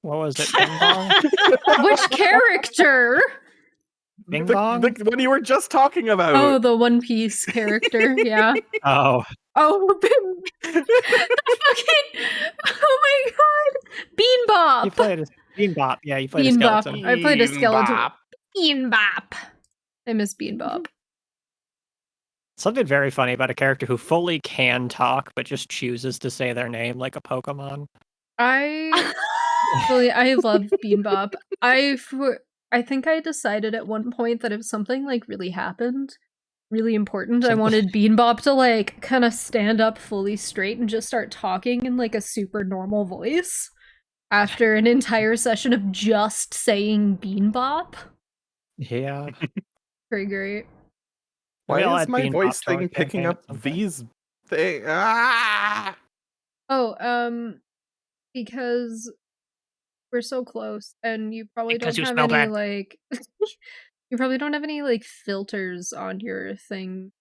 What was it? Bing bong? Which character? Bing bong? The one you were just talking about. Oh, the One Piece character. Yeah. Oh. Oh, the fucking. Oh my god. Bean Bop. You played a Bean Bop. Yeah, you played a Bean Bop. skeleton. I played a Bean skeleton. Bop. Bean Bop. I miss Bean Bop. Something very funny about a character who fully can talk, but just chooses to say their name like a Pokemon. I love Bean Bop. I think I decided at one point that if something like really happened, really important, I wanted Bean Bop to like kind of stand up fully straight and just start talking in like a super normal voice after an entire session of just saying Bean Bop. Yeah. Pretty great. Why is my voice thing picking up these things? Ah! Oh, because we're so close, and you probably Because don't you have smell any bad. like you probably don't have any like filters on your thing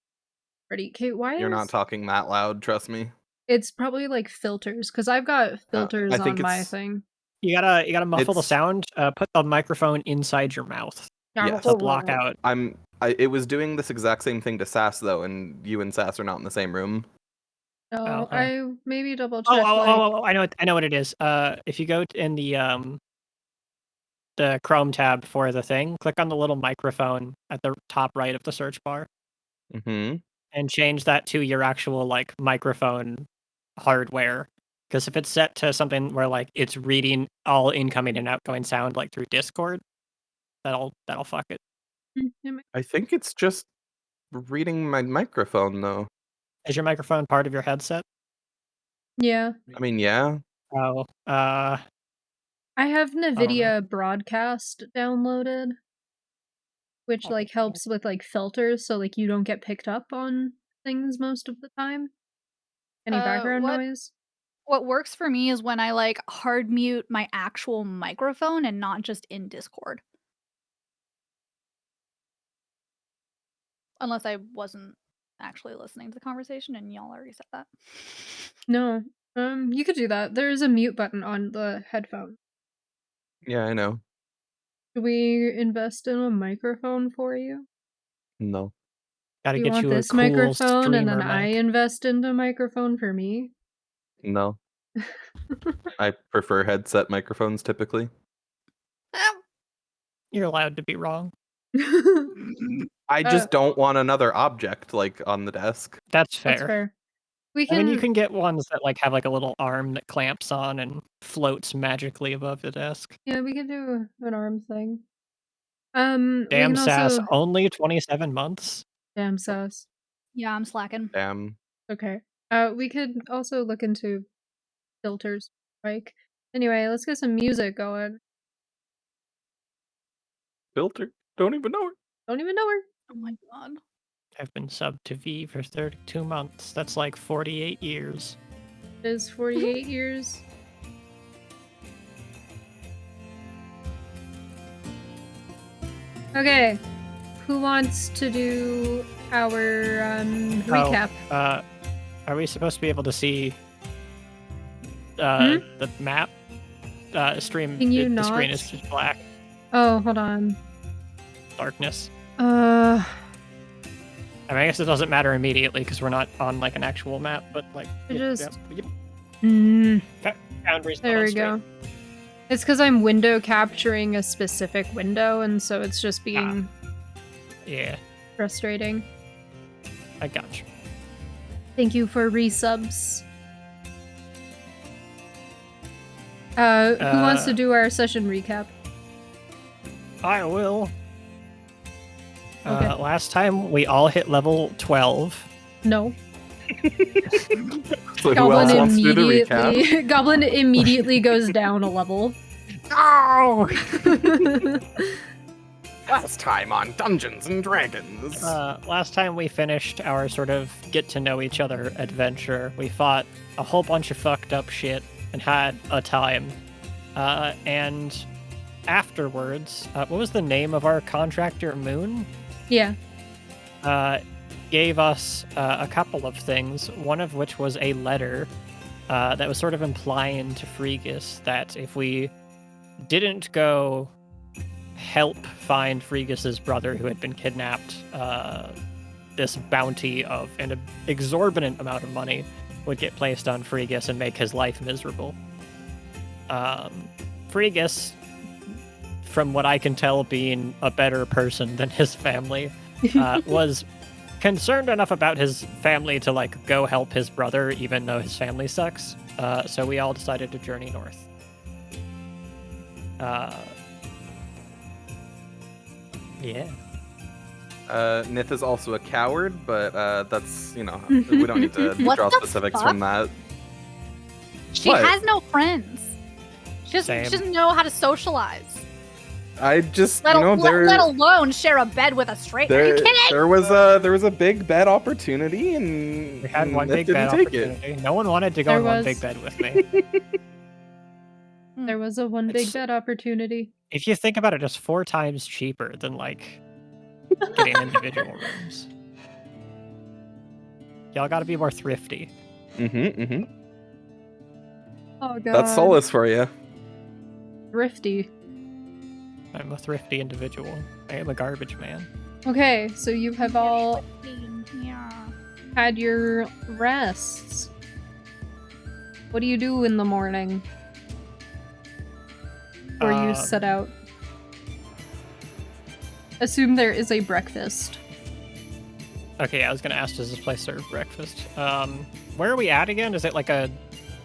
ready. Kate, why You're is not talking that loud, trust me. it's probably like filters, because I've got filters I think on my it's- thing. You gotta muffle the sound. Put the microphone inside your mouth Yes. to block out. It was doing this exact same thing to Sass though, and you and Sass are not in the same room. No, okay. I maybe double check. Oh, I know what it is. If you go in the Chrome tab for the thing, click on the little microphone at the top right of the search bar. Mm-hmm. And change that to your actual like microphone hardware. Because if it's set to something where like it's reading all incoming and outgoing sound like through Discord, that'll fuck it. I think it's just reading my microphone though. Is your microphone part of your headset? Yeah. I mean, yeah. Oh, I have NVIDIA Broadcast downloaded, which like helps with like filters, so like you don't get picked up on things most of the time. Any background noise? What works for me is when I like hard mute my actual microphone and not just in Discord. Unless I wasn't actually listening to the conversation and y'all already said that. No. You could do that. There's a mute button on the headphone. Yeah, I know. Do we invest in a microphone for you? No. Gotta Do you get want you a this cool microphone and then streamer I mic. invest into a microphone for me? No. I prefer headset microphones typically. You're allowed to be wrong. I just don't want another object like on the desk. That's fair. That's fair. I mean, you can get ones that like have like a little arm that clamps on and floats magically above the desk. Yeah, we can do an arm thing. Damn Sass, only 27 months? Damn Sass. Yeah, I'm slacking. Damn. Okay. We could also look into filters, like. Anyway, let's get some music going. Filter? Don't even know her. Don't even know her. Oh my god. I've been subbed to V for 32 months. That's like 48 years. It is 48 years. Okay. Who wants to do our recap? Are we supposed to be able to see the map? Stream. Can you the screen not? is just black. Oh, hold on. Darkness. Uh, I mean, I guess it doesn't matter immediately because we're not on like an actual map, but like. I just. Yep. Boundaries. There we go. It's because I'm window capturing a specific window, and so it's just being. Yeah. Frustrating. I got you. Thank you for resubs. Who wants to do our session recap? I will. Okay. Last time we all hit level 12. No. So who else wants to do the recap? Goblin immediately goes down a level. No! Last time on Dungeons and Dragons. Last time we finished our sort of get to know each other adventure, we fought a whole bunch of fucked up shit and had a time. And afterwards, what was the name of our contractor, Moon? Yeah. Gave us a couple of things, one of which was a letter that was sort of implying to Freegus that if we didn't go help find Freegus's brother who had been kidnapped, this bounty of an exorbitant amount of money would get placed on Freegus and make his life miserable. Freegus, from what I can tell, being a better person than his family, was concerned enough about his family to like go help his brother, even though his family sucks. So we all decided to journey north. Yeah. Nith is also a coward, but that's, we don't need to draw specifics from that. She has no friends. She doesn't know how to socialize. I just, let alone share a bed with a stranger. Are you kidding? There was a big bed opportunity, and we had one Nith big bed didn't opportunity. No one wanted to go in one big bed with me. There was a big bed opportunity. If you think about it, it's 4 times cheaper than like getting individual rooms. Y'all got to be more thrifty. Oh god. That's Solus for you. Thrifty. I'm a thrifty individual. I am a garbage man. Okay, so you have all had your rests. What do you do in the morning? Or you set out? Assume there is a breakfast. Okay, I was gonna ask, does this place serve breakfast? Where are we at again? Is it like a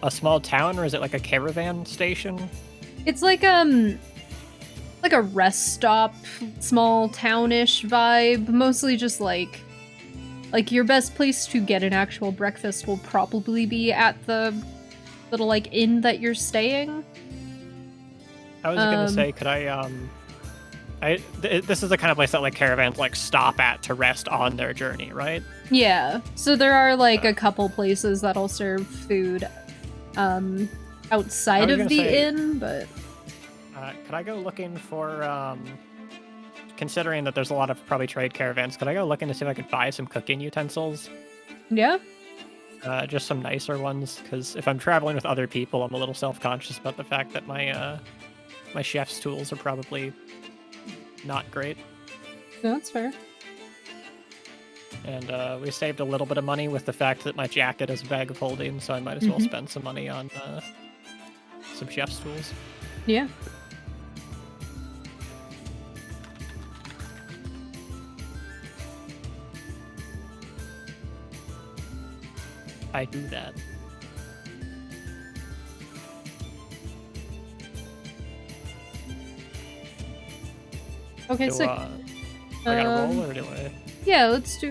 small town, or is it like a caravan station? It's like a rest stop, small townish vibe. Mostly just like your best place to get an actual breakfast will probably be at the little like inn that you're staying. I was gonna say, could this is the kind of place that like caravans like stop at to rest on their journey, right? Yeah. So there are like a couple places that'll serve food outside of the inn, but could I go looking for considering that there's a lot of probably trade caravans, could I go looking to see if I could buy some cooking utensils? Yeah. Just some nicer ones, because if I'm traveling with other people, I'm a little self-conscious about the fact that my chef's tools are probably not great. No, that's fair. And we saved a little bit of money with the fact that my jacket is a bag of holding, so I might as well spend some money on some chef's tools. Yeah. I do that. Okay, so, sick. I gotta roll, or do I? Yeah, let's do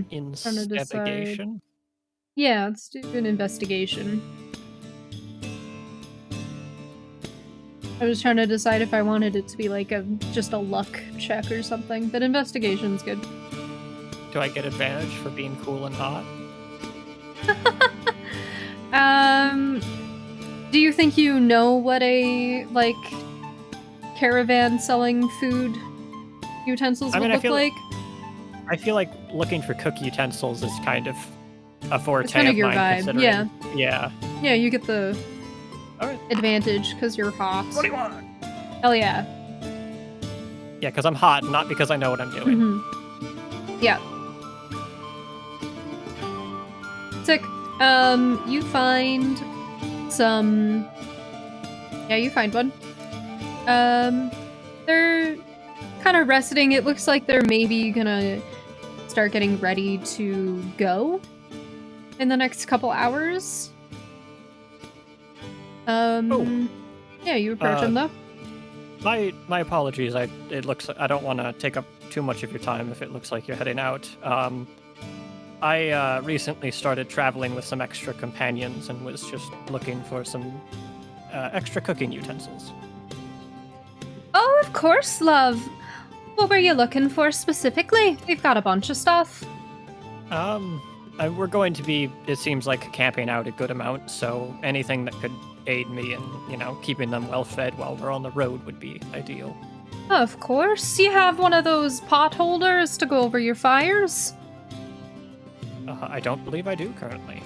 Investigation? Yeah, let's do an investigation. I was trying to decide if I wanted it to be like just a luck check or something, but investigation's good. Do I get advantage for being cool and hot? Do you think you know what a like caravan selling food utensils would look like? I feel like looking for cook utensils is kind of a forte it's kind of your mine, vibe. Yeah. Yeah. Yeah, you get the advantage because you're hot. What do you want? Hell yeah. Yeah, because I'm hot, not because I know what I'm doing. Yeah. Sick. You find some... Yeah, you find one. They're kind of resting. It looks like they're maybe gonna start getting ready to go in the next couple hours. Yeah, you approach them though. My apologies. It looks like I don't want to take up too much of your time if it looks like you're heading out. I recently started traveling with some extra companions and was just looking for some extra cooking utensils. Oh, of course, love. What were you looking for specifically? We've got a bunch of stuff. We're going to be, it seems like, camping out a good amount, so anything that could aid me in, keeping them well fed while we're on the road would be ideal. Of course. You have one of those pot holders to go over your fires? I don't believe I do currently.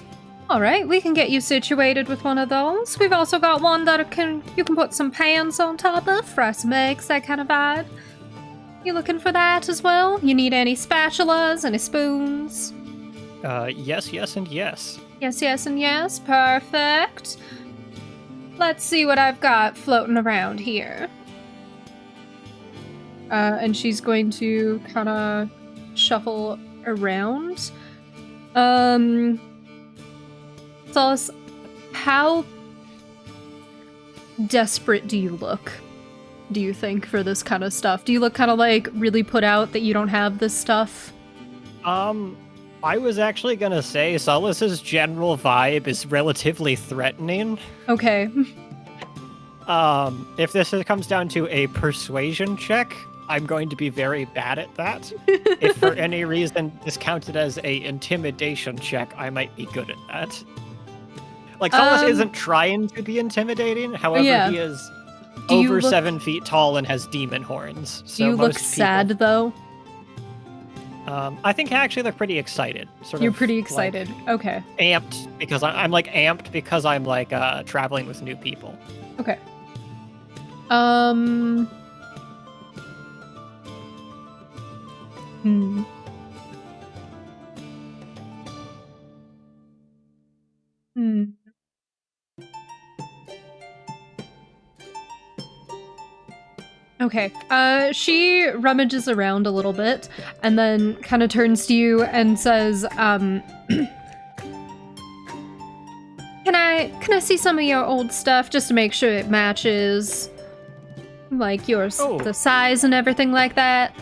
Alright, we can get you situated with one of those. We've also got one that you can put some pans on top of, fry some eggs, that kind of vibe. You looking for that as well? You need any spatulas, any spoons? Yes, yes, and yes. Yes, yes, and yes. Perfect. Let's see what I've got floating around here. And she's going to kind of shuffle around. Solace, how desperate do you look, do you think, for this kind of stuff? Do you look kind of like really put out that you don't have this stuff? I was actually gonna say Solace's general vibe is relatively threatening. Okay. If this comes down to a persuasion check, I'm going to be very bad at that. If for any reason this counted as a intimidation check, I might be good at that. Like, Solace isn't trying to be intimidating, however, he is over 7 feet tall and has demon horns. So do you look sad, though? I think I actually look pretty excited. You're pretty excited. Like, okay. Amped, because I'm like amped because I'm like traveling with new people. Okay. Okay. She rummages around a little bit and then kind of turns to you and says, Can I see some of your old stuff just to make sure it matches, like the size and everything like that?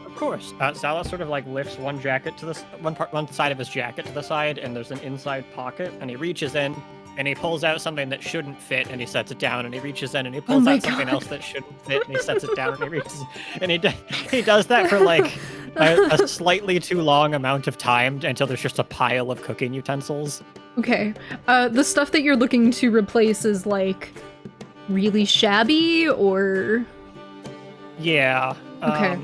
Of course. Salas sort of like lifts one jacket to one side of his jacket to the side, and there's an inside pocket, and he reaches in and he pulls out something that shouldn't fit, and he sets it down, and he reaches in and he pulls out something else that shouldn't fit, and he sets it down, and he reaches, and he does that for like a slightly too long amount of time until there's just a pile of cooking utensils. Okay. The stuff that you're looking to replace is like really shabby, or? Yeah. Okay.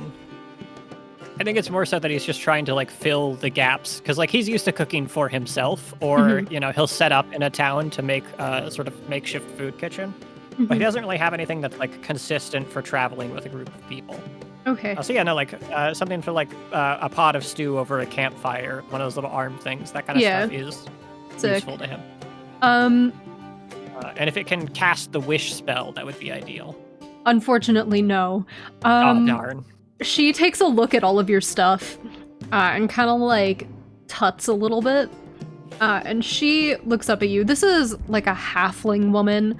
I think it's more so that he's just trying to like fill the gaps, because like he's used to cooking for himself, or you know, he'll set up in a town to make sort of makeshift food kitchen, but he doesn't really have anything that's like consistent for traveling with a group of people. Okay. So yeah, no, like something for like a pot of stew over a campfire, one of those little arm things, that kind of stuff is useful to him. And if it can cast the wish spell, that would be ideal. Unfortunately, no. Oh darn. She takes a look at all of your stuff and kind of like tuts a little bit. And she looks up at you. This is like a halfling woman.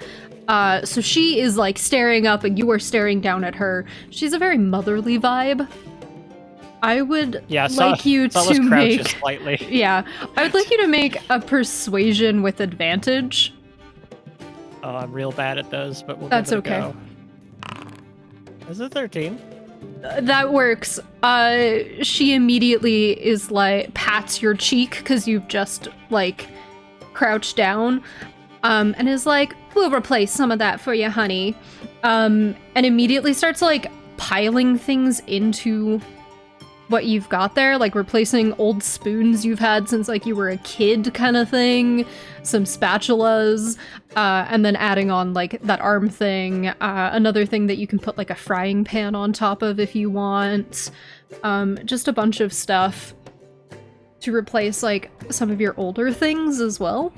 So she is like staring up and you are staring down at her. She's a very motherly vibe. I would like you to make... slightly. Yeah. I would like you to make a persuasion with advantage. Oh, I'm real bad at those, but we'll That's give it okay. a go. Is it 13? That works. She immediately is like, pats your cheek because you've just like crouched down, and is like, we'll replace some of that for you, honey. And immediately starts like piling things into what you've got there, like replacing old spoons you've had since like you were a kid kind of thing, some spatulas, and then adding on like that arm thing, another thing that you can put like a frying pan on top of if you want, just a bunch of stuff to replace like some of your older things as well.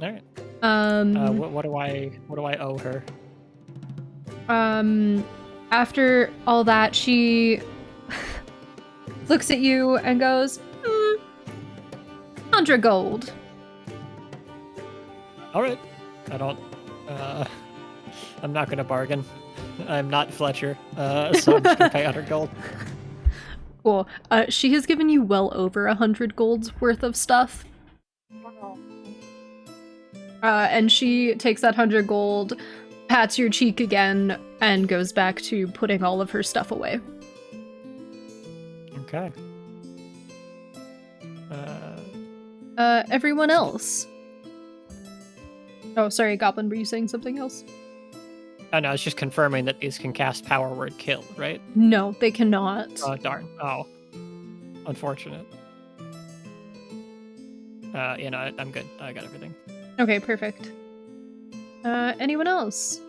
All right. What do I owe her? After all that, she looks at you and goes, 100 gold. All right. I'm not gonna bargain. I'm not Fletcher, so I'm just gonna pay 100 gold. Cool. She has given you well over 100 gold's worth of stuff. And she takes that 100 gold, pats your cheek again, and goes back to putting all of her stuff away. Okay. Everyone else. Oh, sorry, Goblin, were you saying something else? Oh no, it's just confirming that these can cast Power Word Kill, right? No, they cannot. Oh darn. Oh, unfortunate. I'm good. I got everything. Okay, perfect. Anyone else?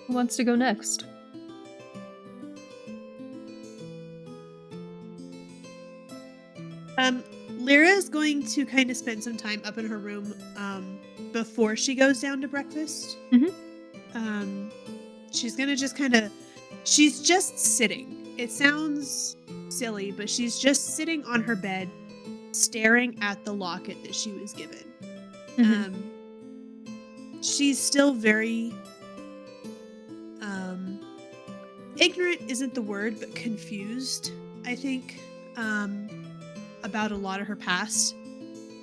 Who wants to go next? Lyra is going to kind of spend some time up in her room before she goes down to breakfast. She's gonna just she's just sitting. It sounds silly, but she's just sitting on her bed, staring at the locket that she was given. She's still very ignorant isn't the word, but confused, I think, about a lot of her past.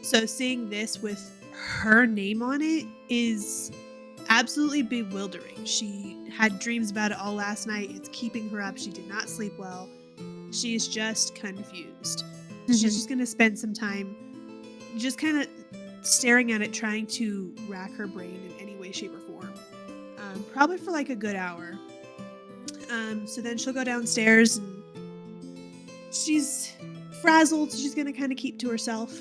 So seeing this with her name on it is absolutely bewildering. She had dreams about it all last night. It's keeping her up. She did not sleep well. She's just confused. She's just going to spend some time just kind of staring at it, trying to rack her brain in any way, shape, or form. Probably for like a good hour. So then she'll go downstairs and she's frazzled, so she's going to kind of keep to herself.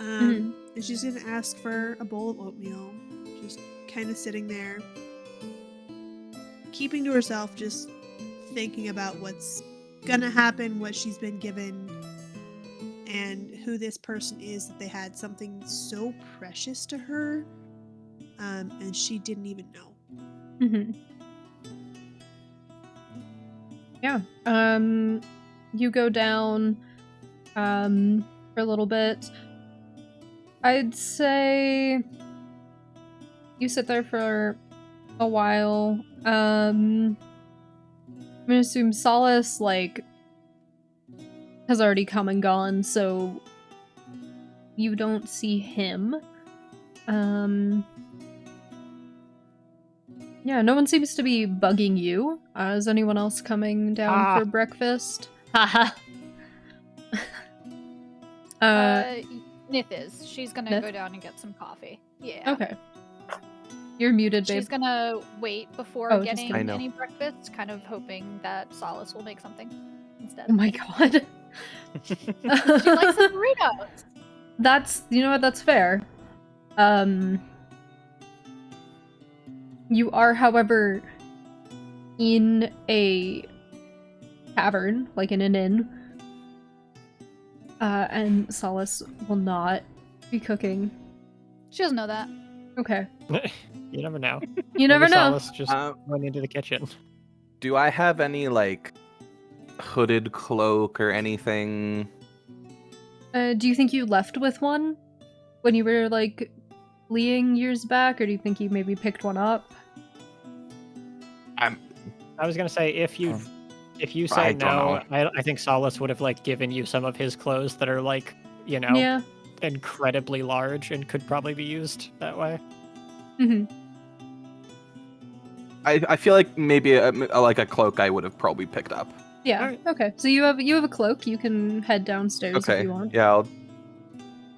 And she's going to ask for a bowl of oatmeal. Just kind of sitting there, keeping to herself, just thinking about what's going to happen, what she's been given, and who this person is that they had something so precious to her, and she didn't even know. Yeah. You go down for a little bit. I'd say you sit there for a while. I'm gonna assume Solace, like, has already come and gone, so you don't see him. Yeah, no one seems to be bugging you. Is anyone else coming down for breakfast? Haha. Nith is. She's gonna Nith? go down and get some coffee. Yeah. Okay. You're muted, babe. She's gonna wait before Oh, just getting kidding. any breakfast, kind of hoping that Solace will make something instead. Oh my god. She likes the burritos. That's, you know what, that's fair. You are, however, in a tavern, like in an inn. And Solace will not be cooking. She doesn't know that. Okay. You never know. You never Maybe know. Solace just went into the kitchen. Do I have any, like, hooded cloak or anything? Do you think you left with one when you were, like, fleeing years back, or do you think you maybe picked one up? I was gonna say if you say I don't no, I think Solace would have like given you some of his clothes that are like, you know, Yeah. incredibly large and could probably be used that way. I feel like maybe like a cloak I would have probably picked up. Yeah. Alright. Okay. So you have a cloak. You can head downstairs if Okay, you want. yeah, I'll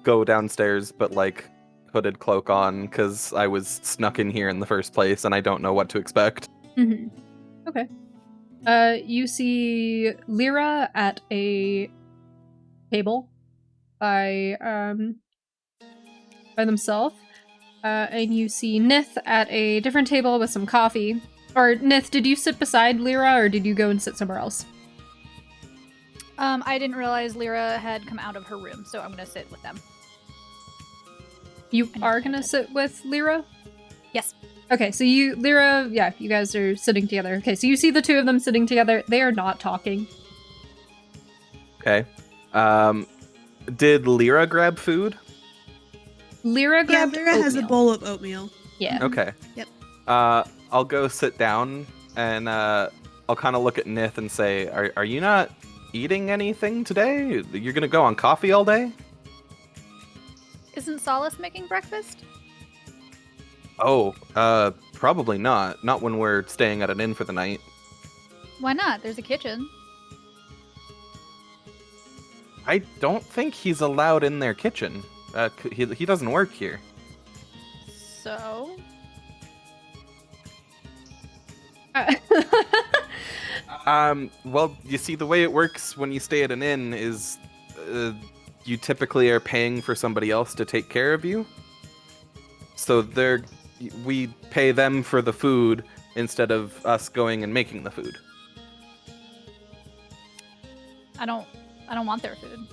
go downstairs, but like hooded cloak on because I was snuck in here in the first place and I don't know what to expect. Okay. You see Lyra at a table by themselves, and you see Nith at a different table with some coffee. Or Nith, did you sit beside Lyra, or did you go and sit somewhere else? I didn't realize Lyra had come out of her room, so I'm gonna sit with them. You I are never gonna did. sit with Lyra? Yes. Okay, so Lyra, yeah, you guys are sitting together. Okay, so you see the two of them sitting together. They are not talking. Okay. Did Lyra grab food? Lyra Yeah, grabbed Lyra has a oatmeal. bowl of oatmeal. Yeah. Okay. Yep. I'll go sit down and I'll kind of look at Nith and say, "Are you not eating anything today? You're gonna go on coffee all day?" Isn't Solace making breakfast? Oh, probably not. Not when we're staying at an inn for the night. Why not? There's a kitchen. I don't think he's allowed in their kitchen. He doesn't work here. So Well, you see, the way it works when you stay at an inn is you typically are paying for somebody else to take care of you. So we pay them for the food instead of us going and making the food. I don't want their food.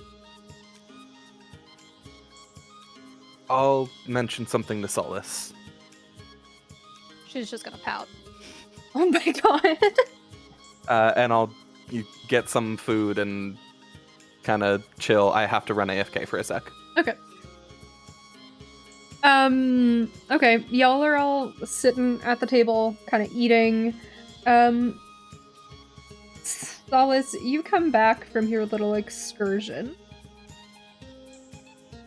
I'll mention something to Solace. She's just gonna pout. Oh my god. And you get some food and kind of chill. I have to run AFK for a sec. Okay. Okay, y'all are all sitting at the table, kind of eating. Solace, you come back from your little excursion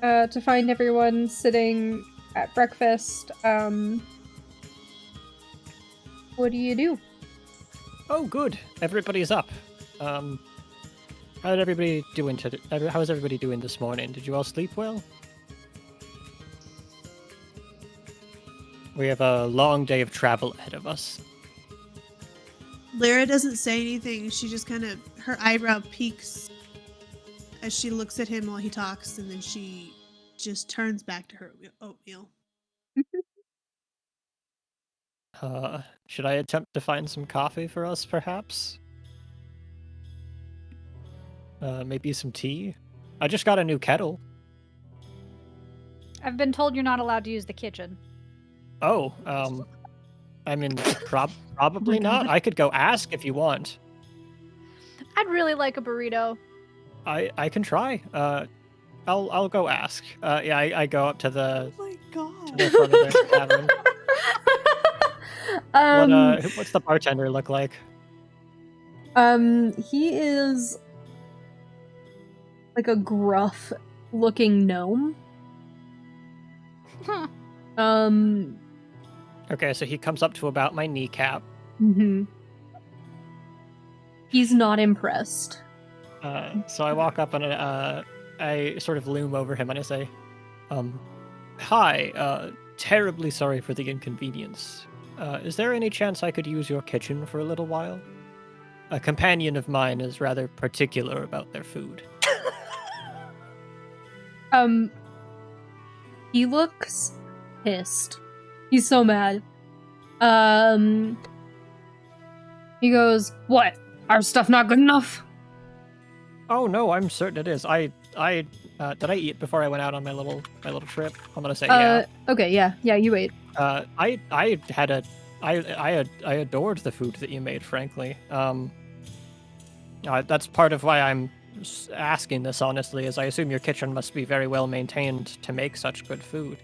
to find everyone sitting at breakfast. What do you do? Oh, good. Everybody's up. How did everybody doing today? How is everybody doing this morning? Did you all sleep well? We have a long day of travel ahead of us. Lyra doesn't say anything. She just her eyebrow peaks as she looks at him while he talks, and then she just turns back to her oatmeal. Should I attempt to find some coffee for us, perhaps? Maybe some tea? I just got a new kettle. I've been told you're not allowed to use the kitchen. Oh, I mean, probably not. I could go ask if you want. I'd really like a burrito. I can try. I'll go ask. Yeah, I go up to the Oh my god. to the front of the tavern. What's the bartender look like? He is like a gruff looking gnome. Huh. Okay, so he comes up to about my kneecap. Mm-hmm. He's not impressed. So I walk up and I sort of loom over him and I say, "Hi, terribly sorry for the inconvenience. Is there any chance I could use your kitchen for a little while? A companion of mine is rather particular about their food." He looks pissed. He's so mad. He goes, "What? Our stuff not good enough?" Oh no, I'm certain it is. I did I eat before I went out on my little trip? I'm gonna say yeah. Okay, yeah, you ate. I adored the food that you made, frankly. That's part of why I'm asking this, honestly, is I assume your kitchen must be very well maintained to make such good food.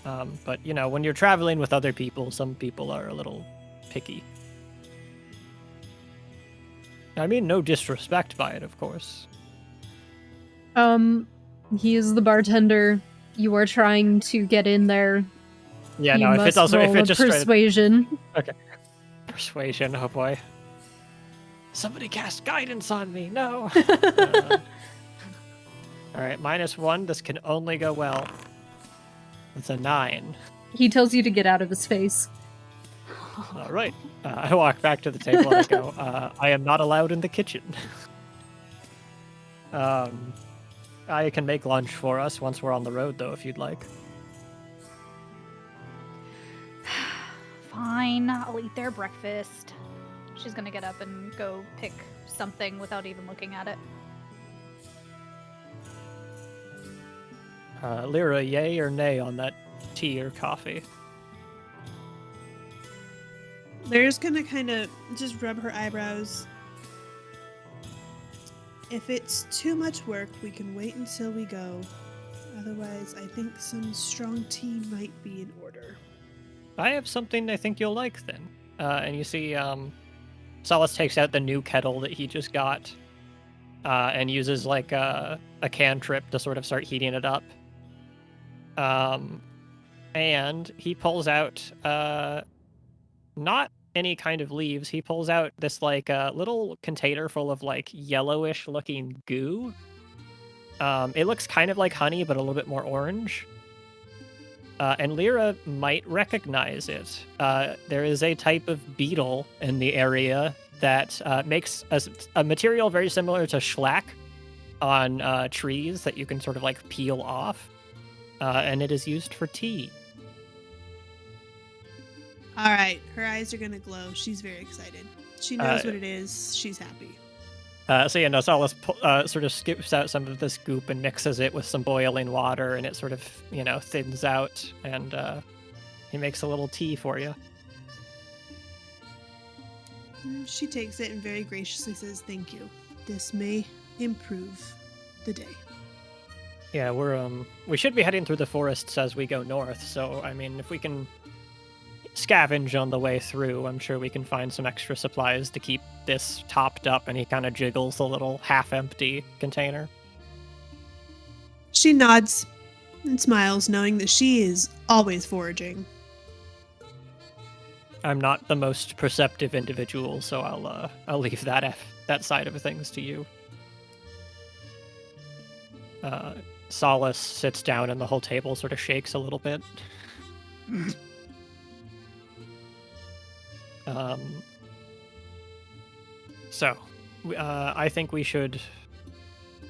But, you know, when you're traveling with other people, some people are a little picky. I mean, no disrespect by it, of course. He is the bartender. You are trying to get in there. Yeah, You no, if must it's also if roll it a just straight- persuasion. persuasion, oh boy. Somebody cast guidance on me, no. Alright, -1, this can only go well. It's a 9. He tells you to get out of his face. Alright, I walk back to the table and I go, I am not allowed in the kitchen. I can make lunch for us once we're on the road, though, if you'd like. Fine, I'll eat their breakfast. She's gonna get up and go pick something without even looking at it. Lyra, yay or nay on that tea or coffee? Lyra's gonna kind of just rub her eyebrows. If it's too much work, we can wait until we go. Otherwise, I think some strong tea might be in order. I have something I think you'll like, then. And you see, Solace takes out the new kettle that he just got, and uses, like, a cantrip to sort of start heating it up. And he pulls out, not any kind of leaves. He pulls out this, like, little container full of, like, yellowish looking goo. It looks kind of like honey, but a little bit more orange. and Lyra might recognize it. There is a type of beetle in the area that makes a material very similar to shellac on trees that you can sort of like peel off, and it is used for tea. All right, her eyes are gonna glow. She's very excited. She knows what it is. She's happy. So yeah, Nosalis sort of scoops out some of this goop and mixes it with some boiling water, and it sort of, thins out, and he makes a little tea for you. She takes it and very graciously says, "Thank you. This may improve the day." Yeah, we should be heading through the forests as we go north, so I mean, if we can scavenge on the way through, I'm sure we can find some extra supplies to keep this topped up. And he kind of jiggles the little half-empty container. She nods and smiles, knowing that she is always foraging. I'm not the most perceptive individual, so I'll leave that side of things to you. Solace sits down and the whole table sort of shakes a little bit. So, I think we should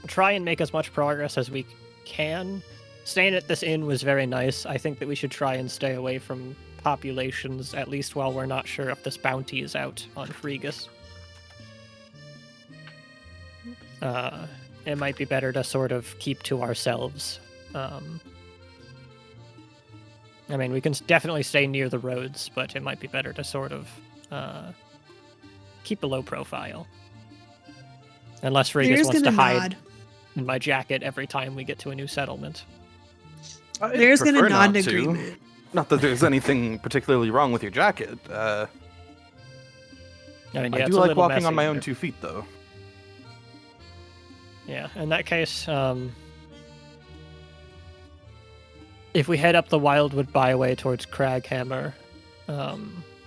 try and make as much progress as we can. Staying at this inn was very nice. I think that we should try and stay away from populations, at least while we're not sure if this bounty is out on Fregus. It might be better to sort of keep to ourselves. I mean, we can definitely stay near the roads, but it might be better to sort of keep a low profile. Unless Fregus wants to hide in my jacket every time we get to a new settlement. There's going to nod in agreement. Not that there's anything particularly wrong with your jacket. I mean, yeah, I do like walking on my own 2 feet, though. Yeah, in that case, if we head up the Wildwood Byway towards Craghammer,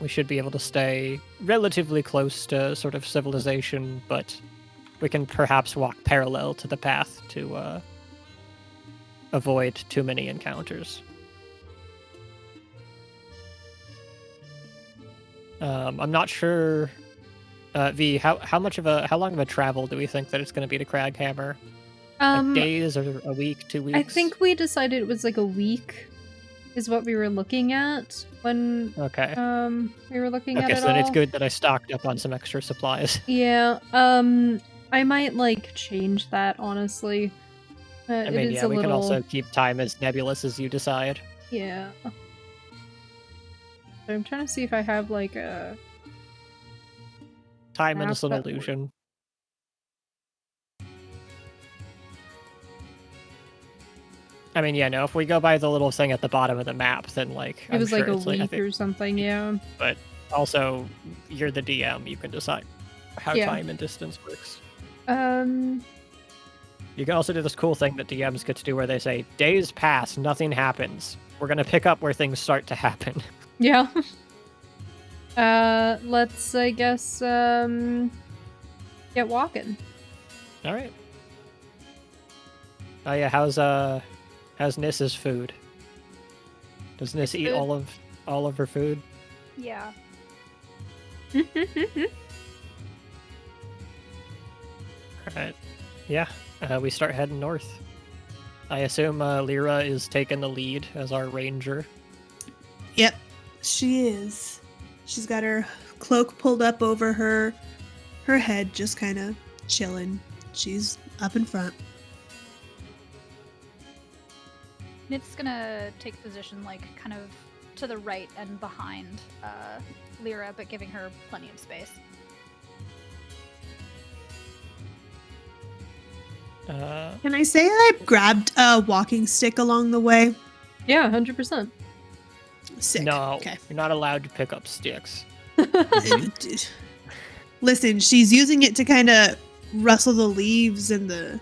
we should be able to stay relatively close to sort of civilization, but we can perhaps walk parallel to the path to avoid too many encounters. I'm not sure, V, how long of a travel do we think that it's going to be to Craghammer? Like days or a week, 2 weeks? I think we decided it was like a week is what we were looking at when we were looking at it. Okay, so then it's good that I stocked up on some extra supplies. Yeah, I might like change that, honestly. I mean, yeah, we can also keep time as nebulous as you decide. Yeah. So I'm trying to see if I have like a time is an illusion. I mean, yeah, no, if we go by the little thing at the bottom of the map, then like it was I'm like sure a week or something, yeah. But also, you're the DM, you can decide how time and distance works. You can also do this cool thing that DMs get to do where they say, days pass, nothing happens. We're gonna pick up where things start to happen. Yeah. Let's, I guess, get walking. Alright. Oh yeah, how's Nissa's food? Does Nissa eat all of her food? Yeah. Alright. Yeah, we start heading north. I assume Lyra is taking the lead as our ranger. Yep, she is. She's got her cloak pulled up over her head, just kind of chilling. She's up in front. Nit's gonna take position, like, kind of to the right and behind Lyra, but giving her plenty of space. Can I say I grabbed a walking stick along the way? Yeah, 100%. Sick. No, okay. You're not allowed to pick up sticks. Listen, she's using it to kind of rustle the leaves and the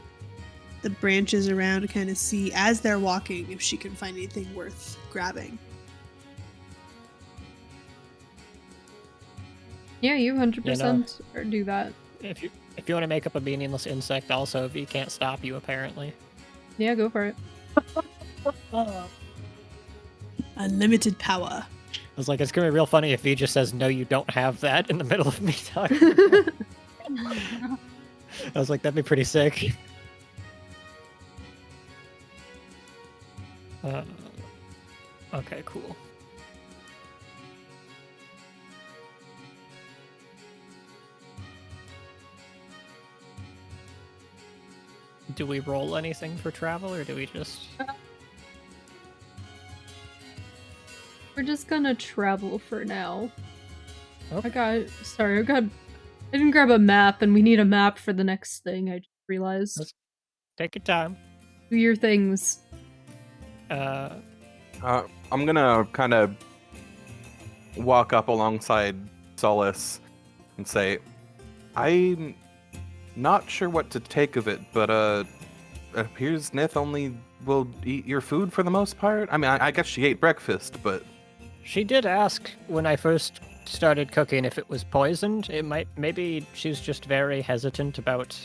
branches around to kind of see as they're walking if she can find anything worth grabbing. Yeah, you 100% do that. If you want to make up a meaningless insect, also, V can't stop you apparently. Yeah, go for it. unlimited power. I was like, it's gonna be real funny if he just says, no, you don't have that in the middle of me talking. I was like, that'd be pretty sick. Okay, cool. Do we roll anything for travel, or do we just... We're just gonna travel for now. Okay. I didn't grab a map, and we need a map for the next thing, I just realized. Take your time. Do your things. I'm gonna kind of walk up alongside Solace and say, I'm not sure what to take of it, but it appears Nith only will eat your food for the most part. I mean, I guess she ate breakfast, but She did ask when I first started cooking if it was poisoned. Maybe she's just very hesitant about,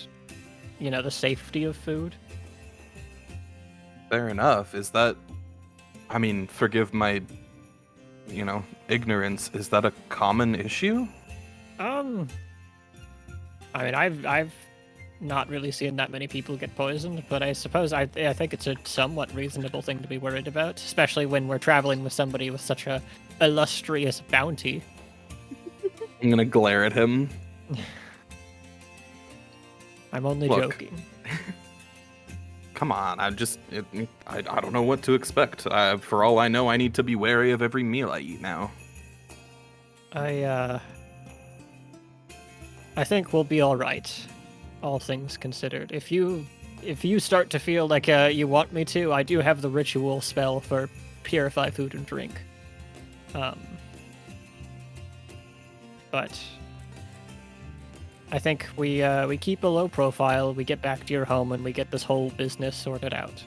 the safety of food. fair enough. Is that, I mean, forgive my, ignorance. Is that a common issue? I mean, I've not really seen that many people get poisoned, but I suppose I think it's a somewhat reasonable thing to be worried about, especially when we're traveling with somebody with such a illustrious bounty. I'm gonna glare at him. I'm only Look. joking. Come on, I don't know what to expect. For all I know, I need to be wary of every meal I eat now. I think we'll be all right, all things considered. If you start to feel like you want me to, I do have the ritual spell for purify food and drink. But I think we keep a low profile. We get back to your home and we get this whole business sorted out.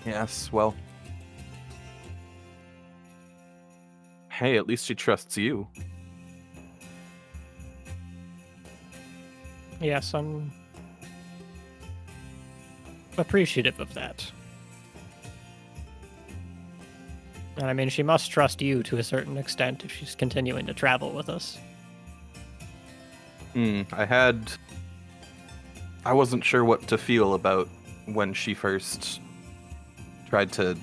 Yes, well. Hey, at least she trusts you. Yes, I'm appreciative of that. And I mean, she must trust you to a certain extent if she's continuing to travel with us. I wasn't sure what to feel about when she first tried to,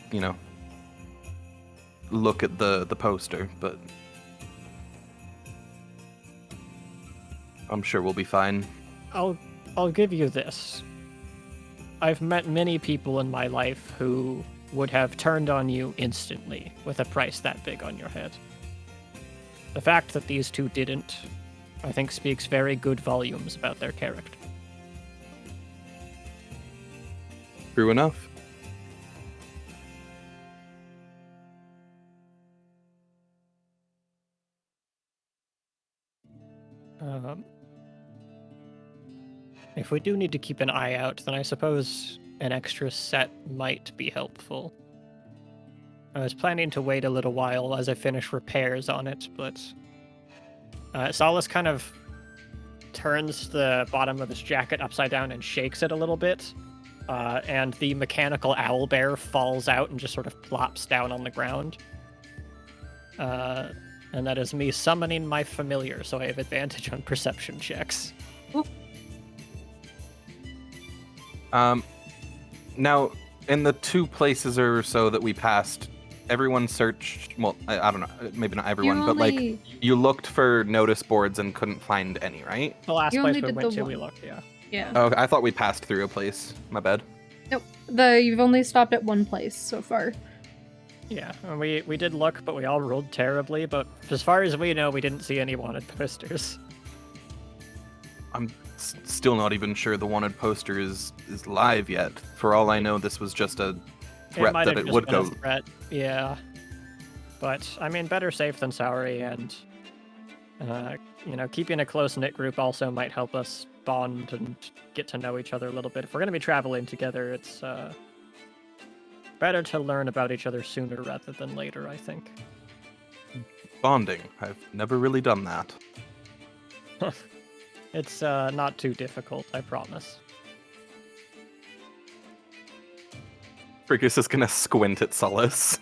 look at the poster, but I'm sure we'll be fine. I'll give you this. I've met many people in my life who would have turned on you instantly with a price that big on your head. The fact that these two didn't, I think, speaks very good volumes about their character. True enough. If we do need to keep an eye out, then I suppose an extra set might be helpful. I was planning to wait a little while as I finish repairs on it, but Solace kind of turns the bottom of his jacket upside down and shakes it a little bit, and the mechanical owl bear falls out and just sort of plops down on the ground. And that is me summoning my familiar, so I have advantage on perception checks. Now, in the two places or so that we passed, everyone searched. Well, I don't know, maybe not everyone, but like you looked for notice boards and couldn't find any, right? The last You place only we did went the to, one. we looked, yeah. Yeah. Oh, I thought we passed through a place. My bad. Nope. You've only stopped at one place so far. Yeah, and we did look, but we all rolled terribly. But as far as we know, we didn't see any wanted posters. I'm still not even sure the wanted poster is live yet. For all I know, this was just a threat might that have it just would been a go. threat. Yeah, but I mean, better safe than sorry, and keeping a close knit group also might help us bond and get to know each other a little bit. If we're gonna be traveling together, it's better to learn about each other sooner rather than later, I think. Bonding. I've never really done that. It's not too difficult, I promise. Fricus is gonna squint at Solace.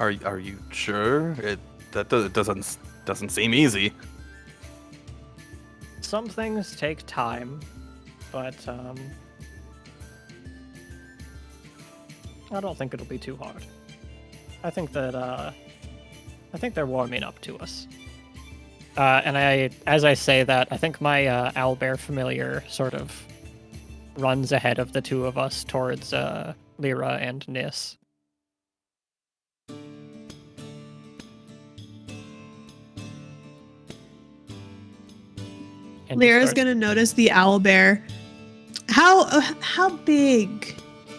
Are you sure? It doesn't seem easy. Some things take time, but I don't think it'll be too hard. I think they're warming up to us. And as I say that, I think my owlbear familiar sort of runs ahead of the two of us towards Lyra and Nis. And Lyra's gonna notice the owlbear. How big?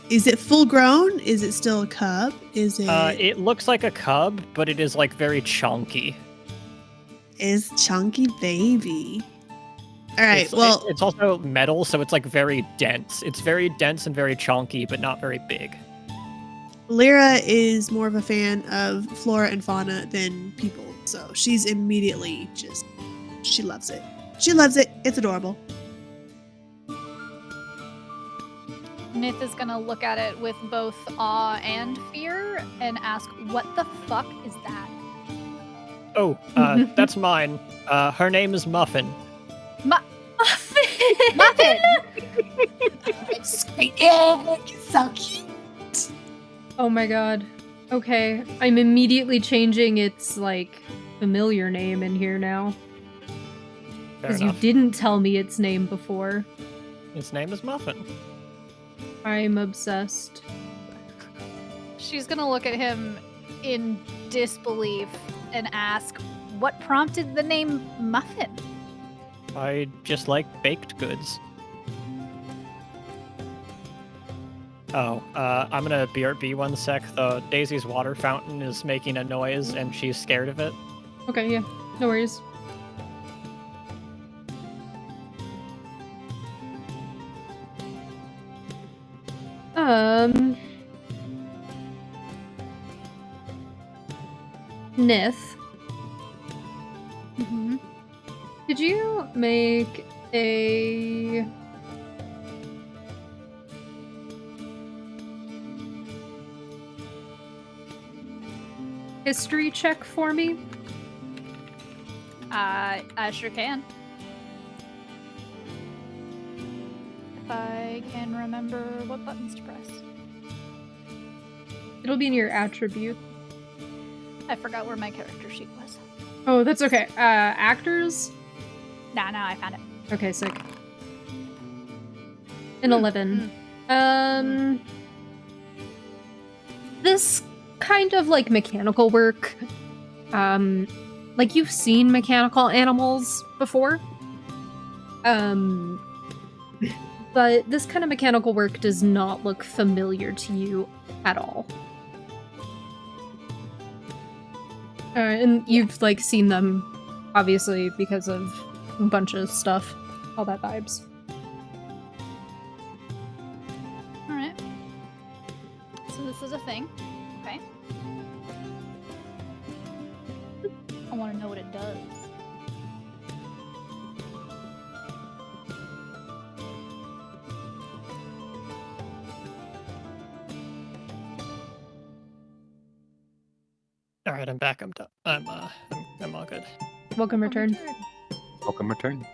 Is it full grown? Is it still a cub? Is it? It looks like a cub, but it is like very chunky. Is chunky baby. All right. It's also metal, so it's like very dense. It's very dense and very chunky, but not very big. Lyra is more of a fan of flora and fauna than people, so she's immediately she loves it. She loves it. It's adorable. Nith is gonna look at it with both awe and fear and ask, "What the fuck is that?" Oh, that's mine. Her name is Muffin. Muffin! Muffin! So cute. Oh my god. Okay, I'm immediately changing its, like, familiar name in here now. Fair Because you enough. didn't tell me its name before. Its name is Muffin. I'm obsessed. She's gonna look at him in disbelief and ask, "What prompted the name Muffin?" I just like baked goods. Oh, I'm gonna BRB 1 sec. The Daisy's water fountain is making a noise and she's scared of it. Okay, yeah. No worries. Nith, Mm-hmm. did you make a history check for me? I sure can. If I can remember what buttons to press. It'll be in your attribute. I forgot where my character sheet was. Oh, that's okay. Actors? Nah, I found it. Okay, sick. An 11. This kind of like mechanical work, like you've seen mechanical animals before, but this kind of mechanical work does not look familiar to you at all. And you've like seen them, obviously, because of a bunch of stuff, all that vibes. All right. So this is a thing. Okay. I want to know what it does. All right, I'm back. I'm done. I'm all good. Welcome return. Welcome return.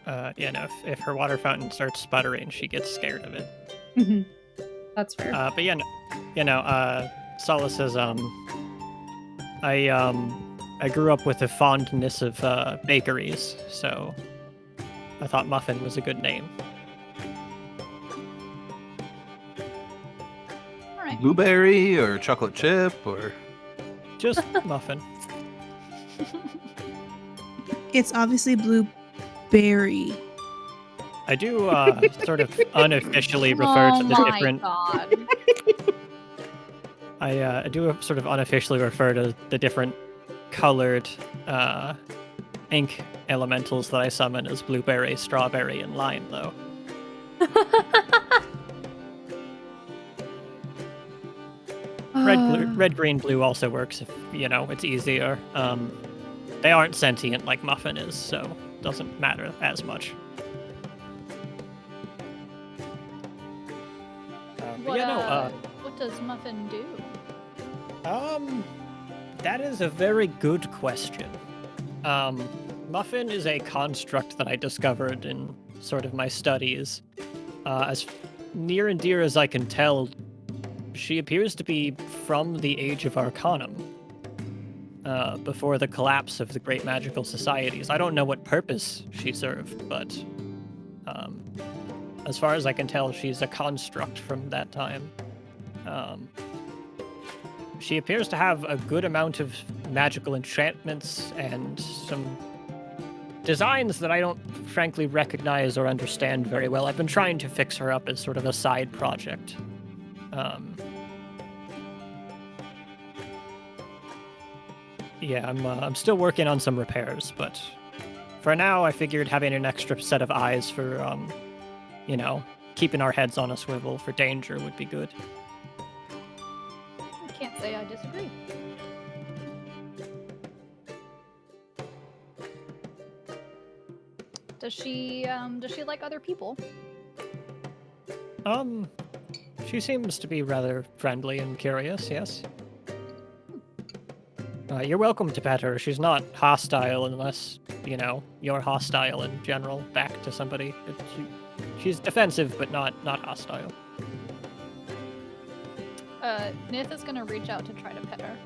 Yeah, no, if her water fountain starts sputtering, she gets scared of it. Mhm. That's fair. But yeah, Solace says, I grew up with a fondness of bakeries, so I thought Muffin was a good name. All right. Blueberry or chocolate chip or Just Muffin. It's obviously blueberry. I do sort of unofficially refer to the different. God. I do sort of unofficially refer to the different colored ink elementals that I summon as blueberry, strawberry, and lime, though. Red, green, blue also works if, it's easier. They aren't sentient like Muffin is, so it doesn't matter as much. What does Muffin do? That is a very good question. Muffin is a construct that I discovered in sort of my studies. As near and dear as I can tell, she appears to be from the Age of Arcanum, before the collapse of the Great Magical Societies. I don't know what purpose she served, but as far as I can tell, she's a construct from that time. She appears to have a good amount of magical enchantments and some designs that I don't frankly recognize or understand very well. I've been trying to fix her up as sort of a side project. Yeah, I'm still working on some repairs, but for now, I figured having an extra set of eyes for, you know, keeping our heads on a swivel for danger would be good. I can't say I disagree. Does she like other people? She seems to be rather friendly and curious, yes. You're welcome to pet her. She's not hostile unless, you know, you're hostile in general back to somebody. She's defensive, but not hostile. Nith is gonna reach out to try to pet her.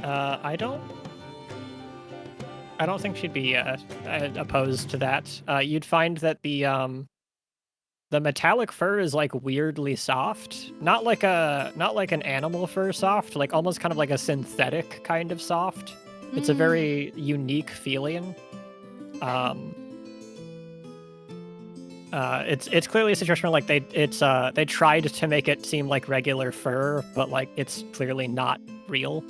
I don't think she'd be opposed to that. You'd find that the metallic fur is like weirdly soft, not like an animal fur soft, like almost kind of like a synthetic kind of soft. It's a very unique feeling. It's clearly a situation where like they tried to make it seem like regular fur, but like it's clearly not real.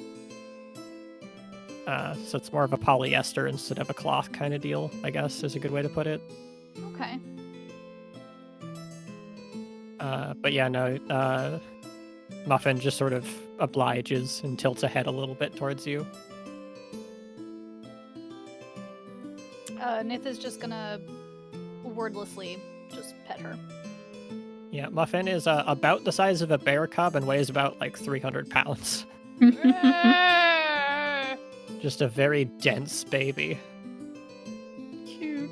So it's more of a polyester instead of a cloth kind of deal, I guess, is a good way to put it. Okay. But yeah, no, Muffin just sort of obliges and tilts ahead a little bit towards you. Nith is just gonna wordlessly just pet her. Yeah, Muffin is about the size of a bear cub and weighs about like 300 pounds. Just a very dense baby. Cute.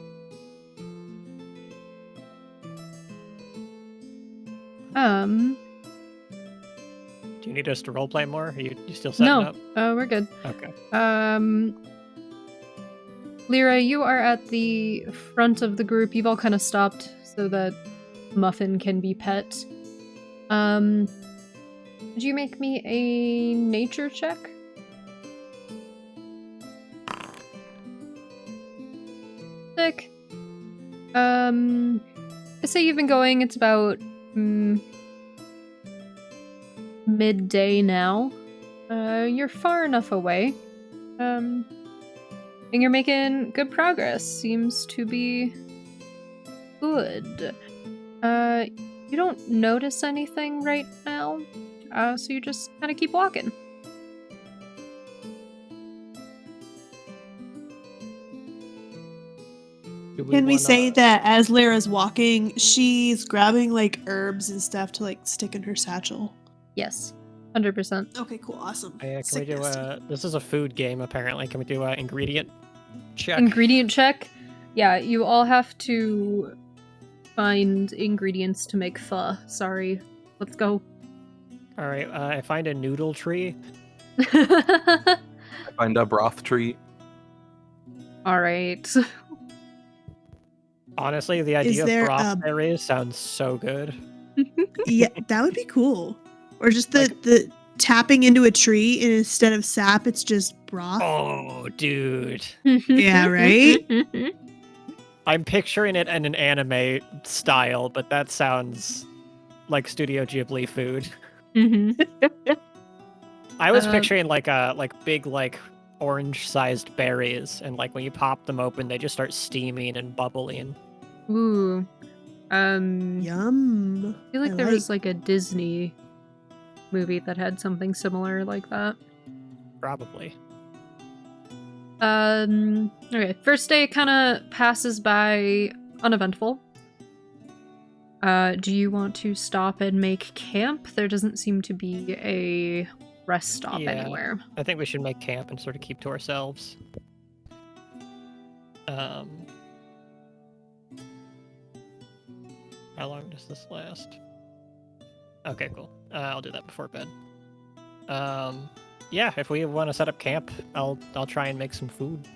Do you need us to roleplay more? Are you still setting up? No, we're good. Okay. Lyra, you are at the front of the group. You've all kind of stopped so that Muffin can be pet. Could you make me a nature check? Sick. I say you've been going. It's about midday now. You're far enough away. And you're making good progress. Seems to be good. You don't notice anything right now, so you just kind of keep walking. Can we say that as Lyra's walking, she's grabbing like herbs and stuff to like stick in her satchel? Yes, 100%. Okay, cool, awesome. Can we Sick do nasty. this is a food game apparently. Can we do an ingredient check? Ingredient check? Yeah, you all have to find ingredients to make pho. Sorry. Let's go. All right, I find a noodle tree. I find a broth tree. Alright. Honestly, the idea there of broth a- berries sounds so good. Yeah, that would be cool. Or just the tapping into a tree and instead of sap, it's just broth. Oh, dude. Yeah, right? I'm picturing it in an anime style, but that sounds like Studio Ghibli food. I was picturing like big like orange-sized berries, and like when you pop them open, they just start steaming and bubbling. Ooh. Yum. I feel like there was like a Disney movie that had something similar like that. Probably. Okay, first day kind of passes by uneventful. Do you want to stop and make camp? There doesn't seem to be a rest stop Yeah. anywhere. I think we should make camp and sort of keep to ourselves. How long does this last? Okay, cool. I'll do that before bed. Yeah, if we want to set up camp, I'll try and make some food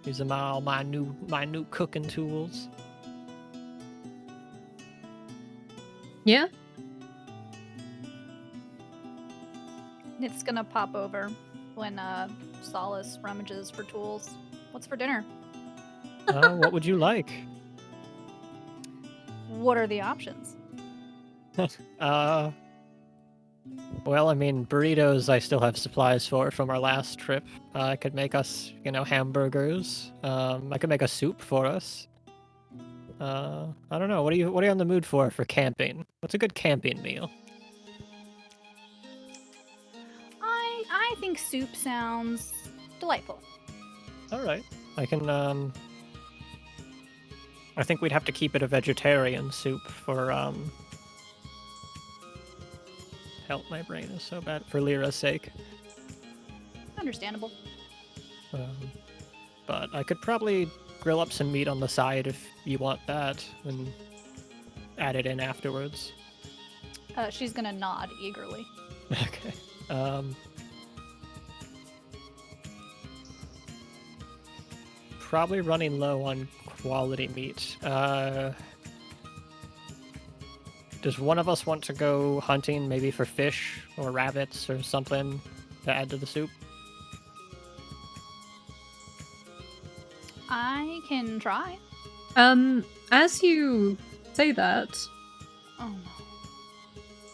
using all my new cooking tools. Yeah. It's gonna pop over when Solace rummages for tools. What's for dinner? What would you like? What are the options? Well, I mean, burritos I still have supplies for from our last trip. I could make us, hamburgers. I could make a soup for us. I don't know. What are you on the mood for camping? What's a good camping meal? I think soup sounds delightful. All right. I can I think we'd have to keep it a vegetarian soup for help, my brain is so bad, for Lyra's sake. Understandable. But I could probably grill up some meat on the side if you want that and add it in afterwards. She's gonna nod eagerly. Okay. Probably running low on quality meat. Does one of us want to go hunting, maybe for fish or rabbits or something to add to the soup? I can try. As you say that, Oh no.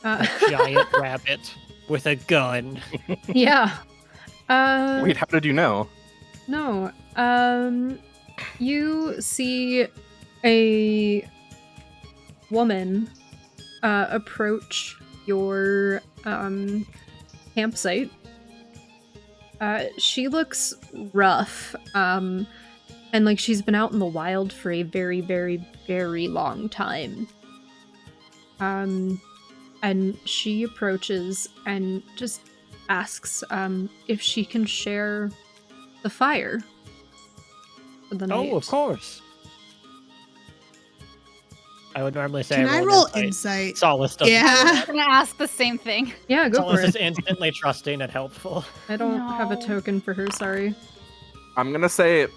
A giant rabbit with a gun. yeah. Wait, how did you know? No. You see a woman approach your campsite. She looks rough, and like she's been out in the wild for a very, very, very long time. And she approaches and just asks if she can share the fire for the night. Oh, of course. I would normally say Can I roll insight. insight? Solace doesn't. Yeah. I was gonna ask the same thing. Yeah, go Solace for is it. instantly trusting and helpful. I don't have a No. token for her, sorry. I'm gonna say,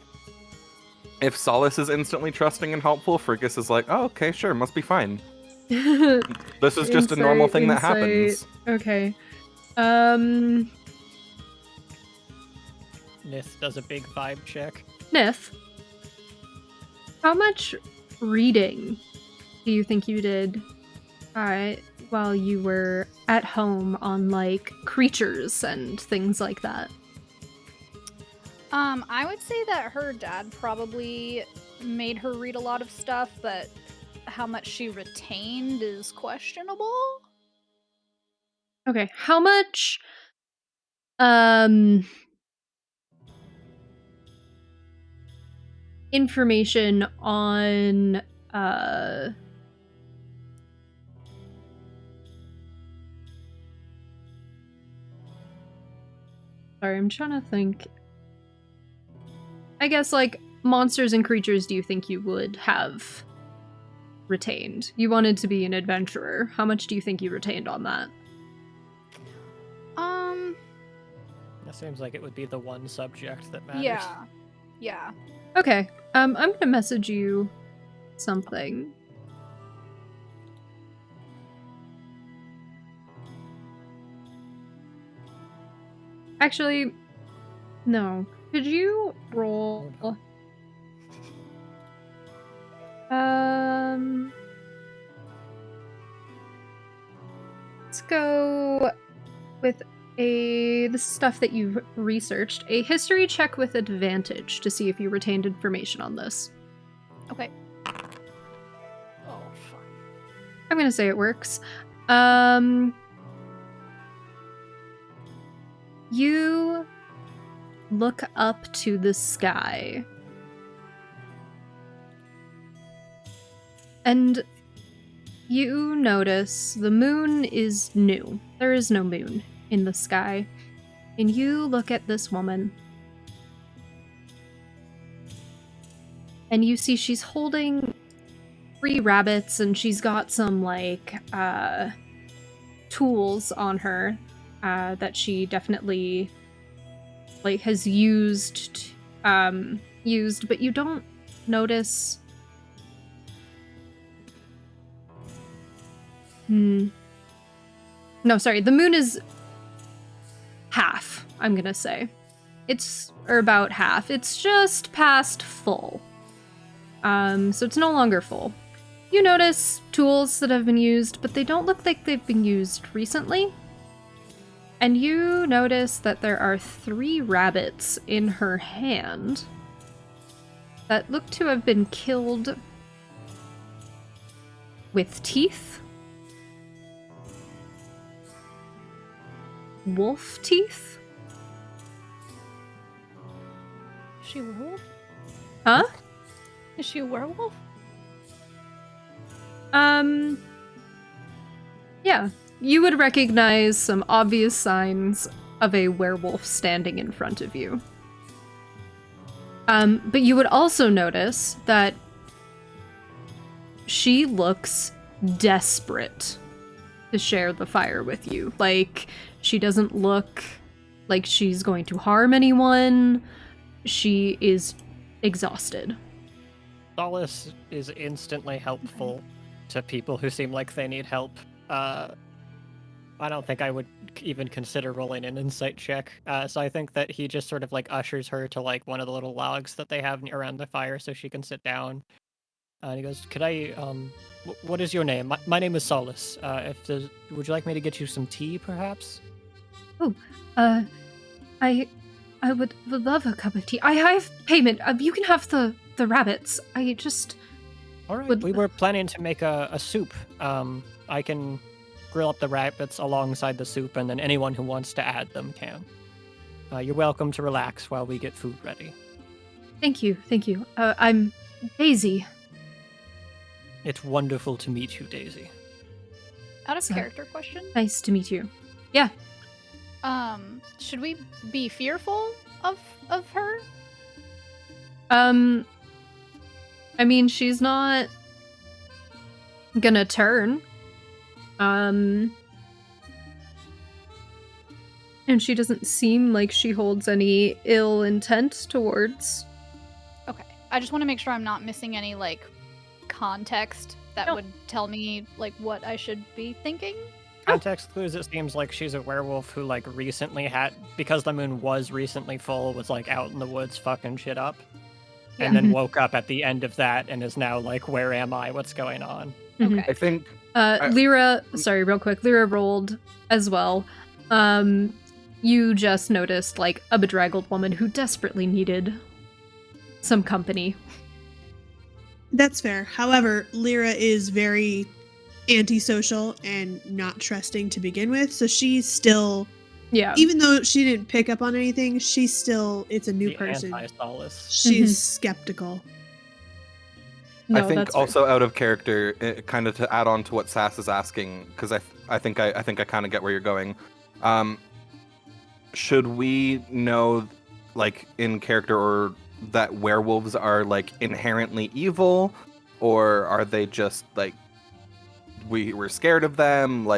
if Solace is instantly trusting and helpful, Frigus is like, oh, okay, sure, must be fine. This is just a normal thing that happens. Okay. Nith does a big vibe check. Nith, how much reading do you think you did while you were at home on, like, creatures and things like that? I would say that her dad probably made her read a lot of stuff, but how much she retained is questionable. Okay, how much information on sorry, I'm trying to think. I guess, like, monsters and creatures do you think you would have retained? You wanted to be an adventurer. How much do you think you retained on that? That seems like it would be the one subject that matters. Yeah. Okay, I'm gonna message you something. Actually, no. Could you roll? Let's go with this is stuff that you've researched. A history check with advantage to see if you retained information on this. Okay. Oh fuck. I'm gonna say it works. You look up to the sky. And You notice the moon is new. There is no moon in the sky. And you look at this woman. And you see she's holding 3 rabbits, and she's got some, tools on her that she definitely, has used, but you don't notice... No, sorry, the moon is half, I'm gonna say. Or about half. It's just past full. So it's no longer full. You notice tools that have been used, but they don't look like they've been used recently. And you notice that there are 3 rabbits in her hand that look to have been killed with teeth. Wolf teeth? Is she a werewolf? Huh? Is she a werewolf? Yeah. You would recognize some obvious signs of a werewolf standing in front of you. But you would also notice that she looks desperate to share the fire with you. Like, she doesn't look like she's going to harm anyone. She is exhausted. Solace is instantly helpful to people who seem like they need help. I don't think I would even consider rolling an insight check. So I think that he just sort of ushers her to one of the little logs that they have around the fire so she can sit down. And he goes, "Could I, what is your name? My name is Solace. Would you like me to get you some tea, perhaps?" Oh, I would love a cup of tea. I have payment. You can have the rabbits. I just... All right, we were planning to make a soup. I can grill up the rabbits alongside the soup, and then anyone who wants to add them can. You're welcome to relax while we get food ready. Thank you. I'm Daisy. It's wonderful to meet you, Daisy. Out of character question. Nice to meet you. Yeah. Should we be fearful of her? I mean, she's not gonna turn. And she doesn't seem like she holds any ill intent towards. Okay. I just want to make sure I'm not missing any, context that would tell me, what I should be thinking. Context clues, it seems like she's a werewolf who, recently because the moon was recently full, was, out in the woods fucking shit up. Yeah. And then woke up at the end of that and is now where am I? What's going on? Mhm. Okay. I think Lyra, sorry, real quick. Lyra rolled as well. You just noticed, a bedraggled woman who desperately needed some company. That's fair. However, Lyra is very antisocial and not trusting to begin with, so she's still... Yeah. Even though she didn't pick up on anything, it's a new person. Anti-Solace. She's skeptical. No, I think that's also out of character, kind of to add on to what Sass is asking, because I think I kind of get where you're going. Should we know, in character, or that werewolves are inherently evil, or are they just we're scared of them?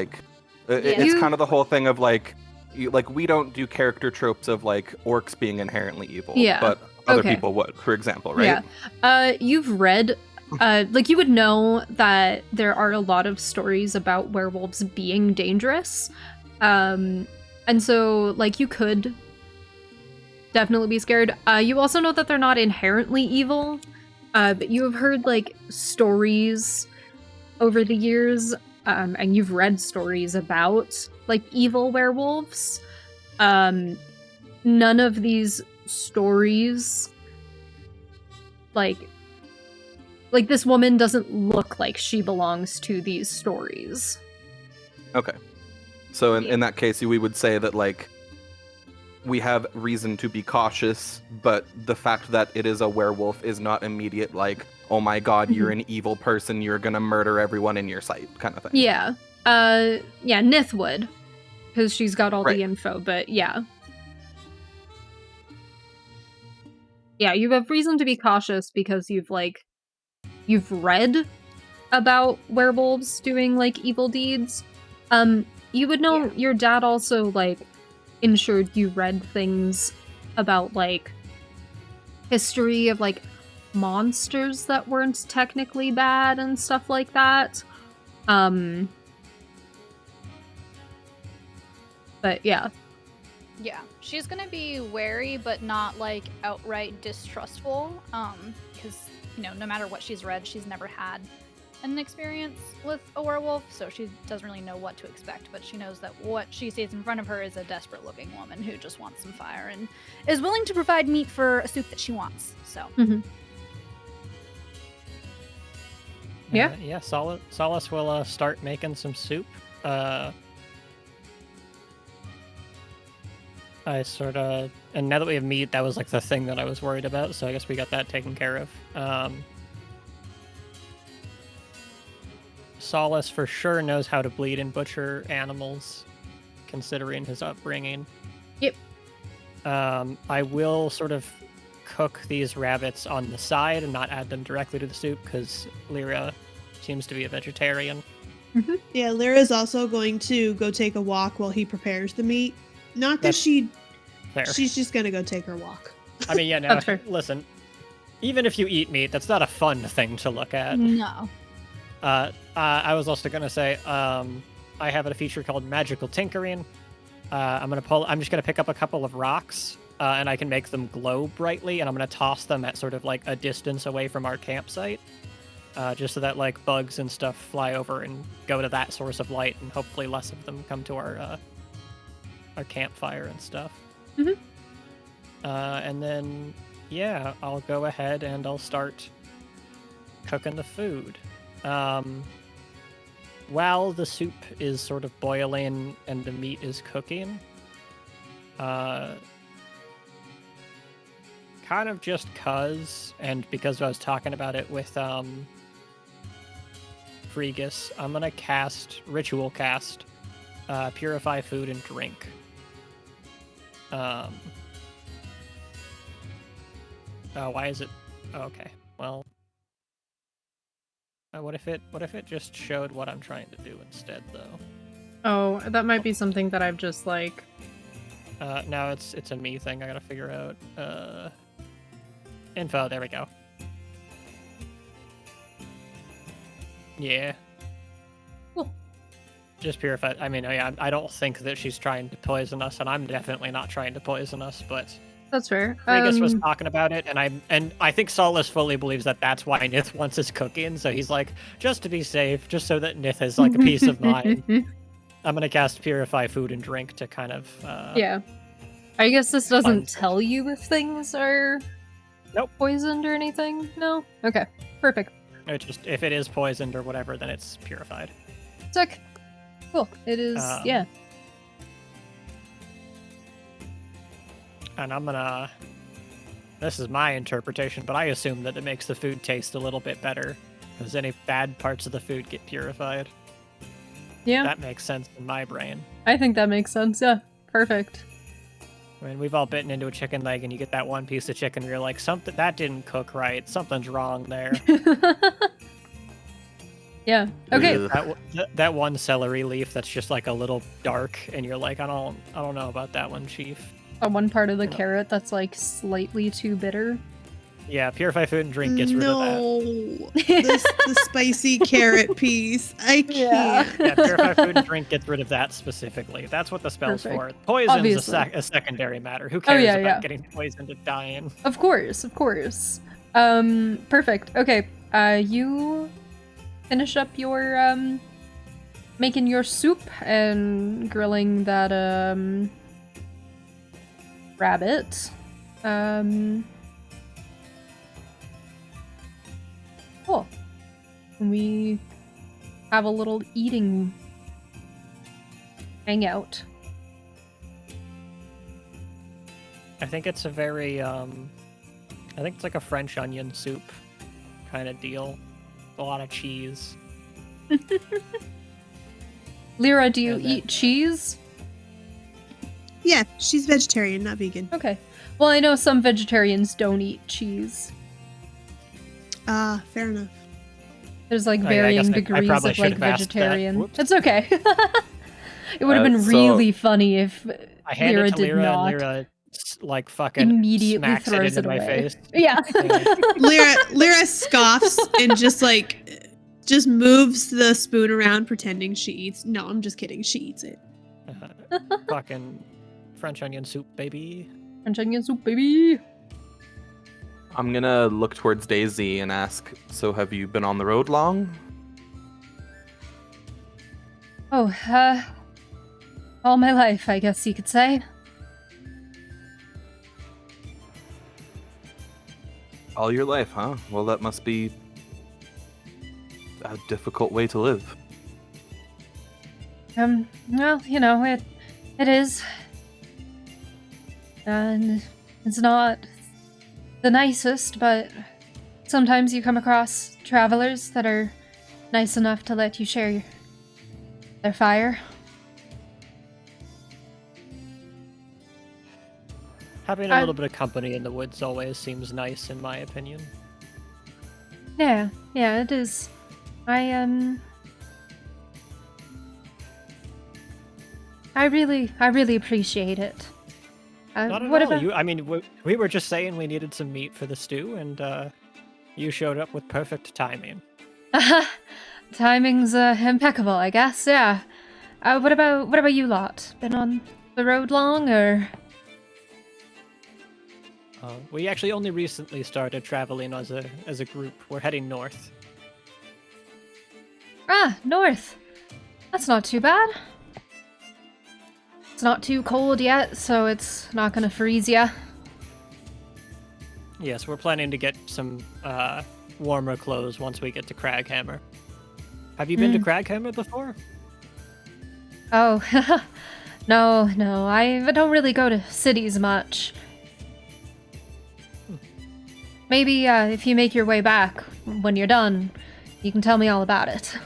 It's kind of the whole thing of we don't do character tropes of orcs being inherently evil, Yeah. but other Okay. people would, for example, right? Yeah. You've read, you would know that there are a lot of stories about werewolves being dangerous. And so, you could definitely be scared. You also know that they're not inherently evil, but you have heard, stories over the years, and you've read stories about, evil werewolves. None of these stories, this woman doesn't look like she belongs to these stories. Okay. So in that case, we would say that we have reason to be cautious, but the fact that it is a werewolf is not immediate oh my god, you're an evil person, you're gonna murder everyone in your sight, kind of thing. Yeah. Yeah, Nith would, because she's got all Right. the info, but yeah. Yeah, you have reason to be cautious because you've read about werewolves doing, like, evil deeds. You would know Yeah. your dad also, like, ensured you read things about, like, history of, like, monsters that weren't technically bad and stuff like that. But yeah. Yeah, she's gonna be wary, but not like outright distrustful. Because no matter what she's read, she's never had an experience with a werewolf, so she doesn't really know what to expect. But she knows that what she sees in front of her is a desperate-looking woman who just wants some fire and is willing to provide meat for a soup that she wants. So. Yeah. Yeah. Solace will start making some soup. I sort of, and now that we have meat, that was like the thing that I was worried about, so I guess we got that taken care of. Solace for sure knows how to bleed and butcher animals, considering his upbringing. Yep. I will sort of cook these rabbits on the side and not add them directly to the soup, because Lyra seems to be a vegetarian. Yeah, Lyra's also going to go take a walk while he prepares the meat. Not that Fair. she's just gonna go take her walk. I mean, yeah, no, That's fair. listen, even if you eat meat, that's not a fun thing to look at. No. I was also gonna say, I have a feature called Magical Tinkering. I'm just gonna pick up a couple of rocks, and I can make them glow brightly, and I'm gonna toss them at sort of like a distance away from our campsite, just so that like bugs and stuff fly over and go to that source of light, and hopefully less of them come to our campfire and stuff. And then, yeah, I'll go ahead and I'll start cooking the food. While the soup is sort of boiling and the meat is cooking, kind of just and because I was talking about it with Fregus, I'm gonna ritual cast Purify Food and Drink. Why is it? Oh, okay. Well, what if it just showed what I'm trying to do instead, though? Oh, that might be something that I've just like. No, it's a me thing. I gotta figure out. Info. There we go. Yeah. Cool. Just purified. I mean, yeah, I don't think that she's trying to poison us, and I'm definitely not trying to poison us, but That's fair. Regus was talking about it, and I think Solace fully believes that that's why Nith wants his cooking, so he's like, just to be safe, just so that Nith has like a peace of mind, I'm gonna cast Purify Food and Drink to kind of Yeah. I guess this doesn't stuff. tell you if things are Nope. poisoned or anything? No? Okay. Perfect. It's just, if it is poisoned or whatever, then it's purified. Sick. Cool. It is, yeah. And I'm gonna... This is my interpretation, but I assume that it makes the food taste a little bit better, because any bad parts of the food get purified. Yeah. That makes sense in my brain. I think that makes sense, yeah. Perfect. I mean, we've all bitten into a chicken leg, and you get that one piece of chicken, and you're like, something that didn't cook right. Something's wrong there. Yeah. Okay. Ugh. That one celery leaf that's just like a little dark, and you're like, I don't know about that one, Chief. One part of the No. carrot that's like slightly too bitter. Yeah, Purify Food and Drink gets rid of that. No, the spicy carrot piece. I Yeah. can't. Yeah, Purify Food and Drink gets rid of that specifically. That's what the spell's Perfect. for. Poison's Obviously. a secondary matter. Who cares yeah, about yeah. getting poisoned and dying? Of course, of course. Perfect. Okay. You finish up your making your soup and grilling that rabbit. Cool. We have a little eating hangout. I think it's a very I think it's like a French onion soup. kind of deal. A lot of cheese. Lyra, do you And then- eat cheese? Yeah, she's vegetarian, not vegan. Okay. Well, I know some vegetarians don't eat cheese. Ah, fair enough. There's like Oh, yeah, I guess varying I degrees probably of should like have asked that. vegetarian. Whoops. It's okay. It would have been So- really funny if I hand Lyra it to did Lyra, not. and Lyra like fucking Immediately smacks throws it into my away. face. Yeah. Lyra scoffs and just moves the spoon around pretending she eats. No, I'm just kidding. She eats it. Fucking French onion soup, baby. French onion soup, baby. I'm gonna look towards Daisy and ask, so have you been on the road long? Oh, all my life, I guess you could say. All your life, huh? Well, that must be a difficult way to live. Well, you know, it is. And it's not the nicest, but sometimes you come across travelers that are nice enough to let you share their fire. Having a little bit of company in the woods always seems nice, in my opinion. Yeah, it is. I really appreciate it. Not at what all. about? I mean, we were just saying we needed some meat for the stew, and you showed up with perfect timing. Timing's impeccable, I guess. Yeah. What about you lot? Been on the road long, or? We actually only recently started traveling as a group. We're heading north. Ah, north. That's not too bad. It's not too cold yet, so it's not gonna freeze ya. Yes, we're planning to get some warmer clothes once we get to Craghammer. Have you been to Craghammer before? Oh, no, I don't really go to cities much. Maybe if you make your way back when you're done, you can tell me all about it.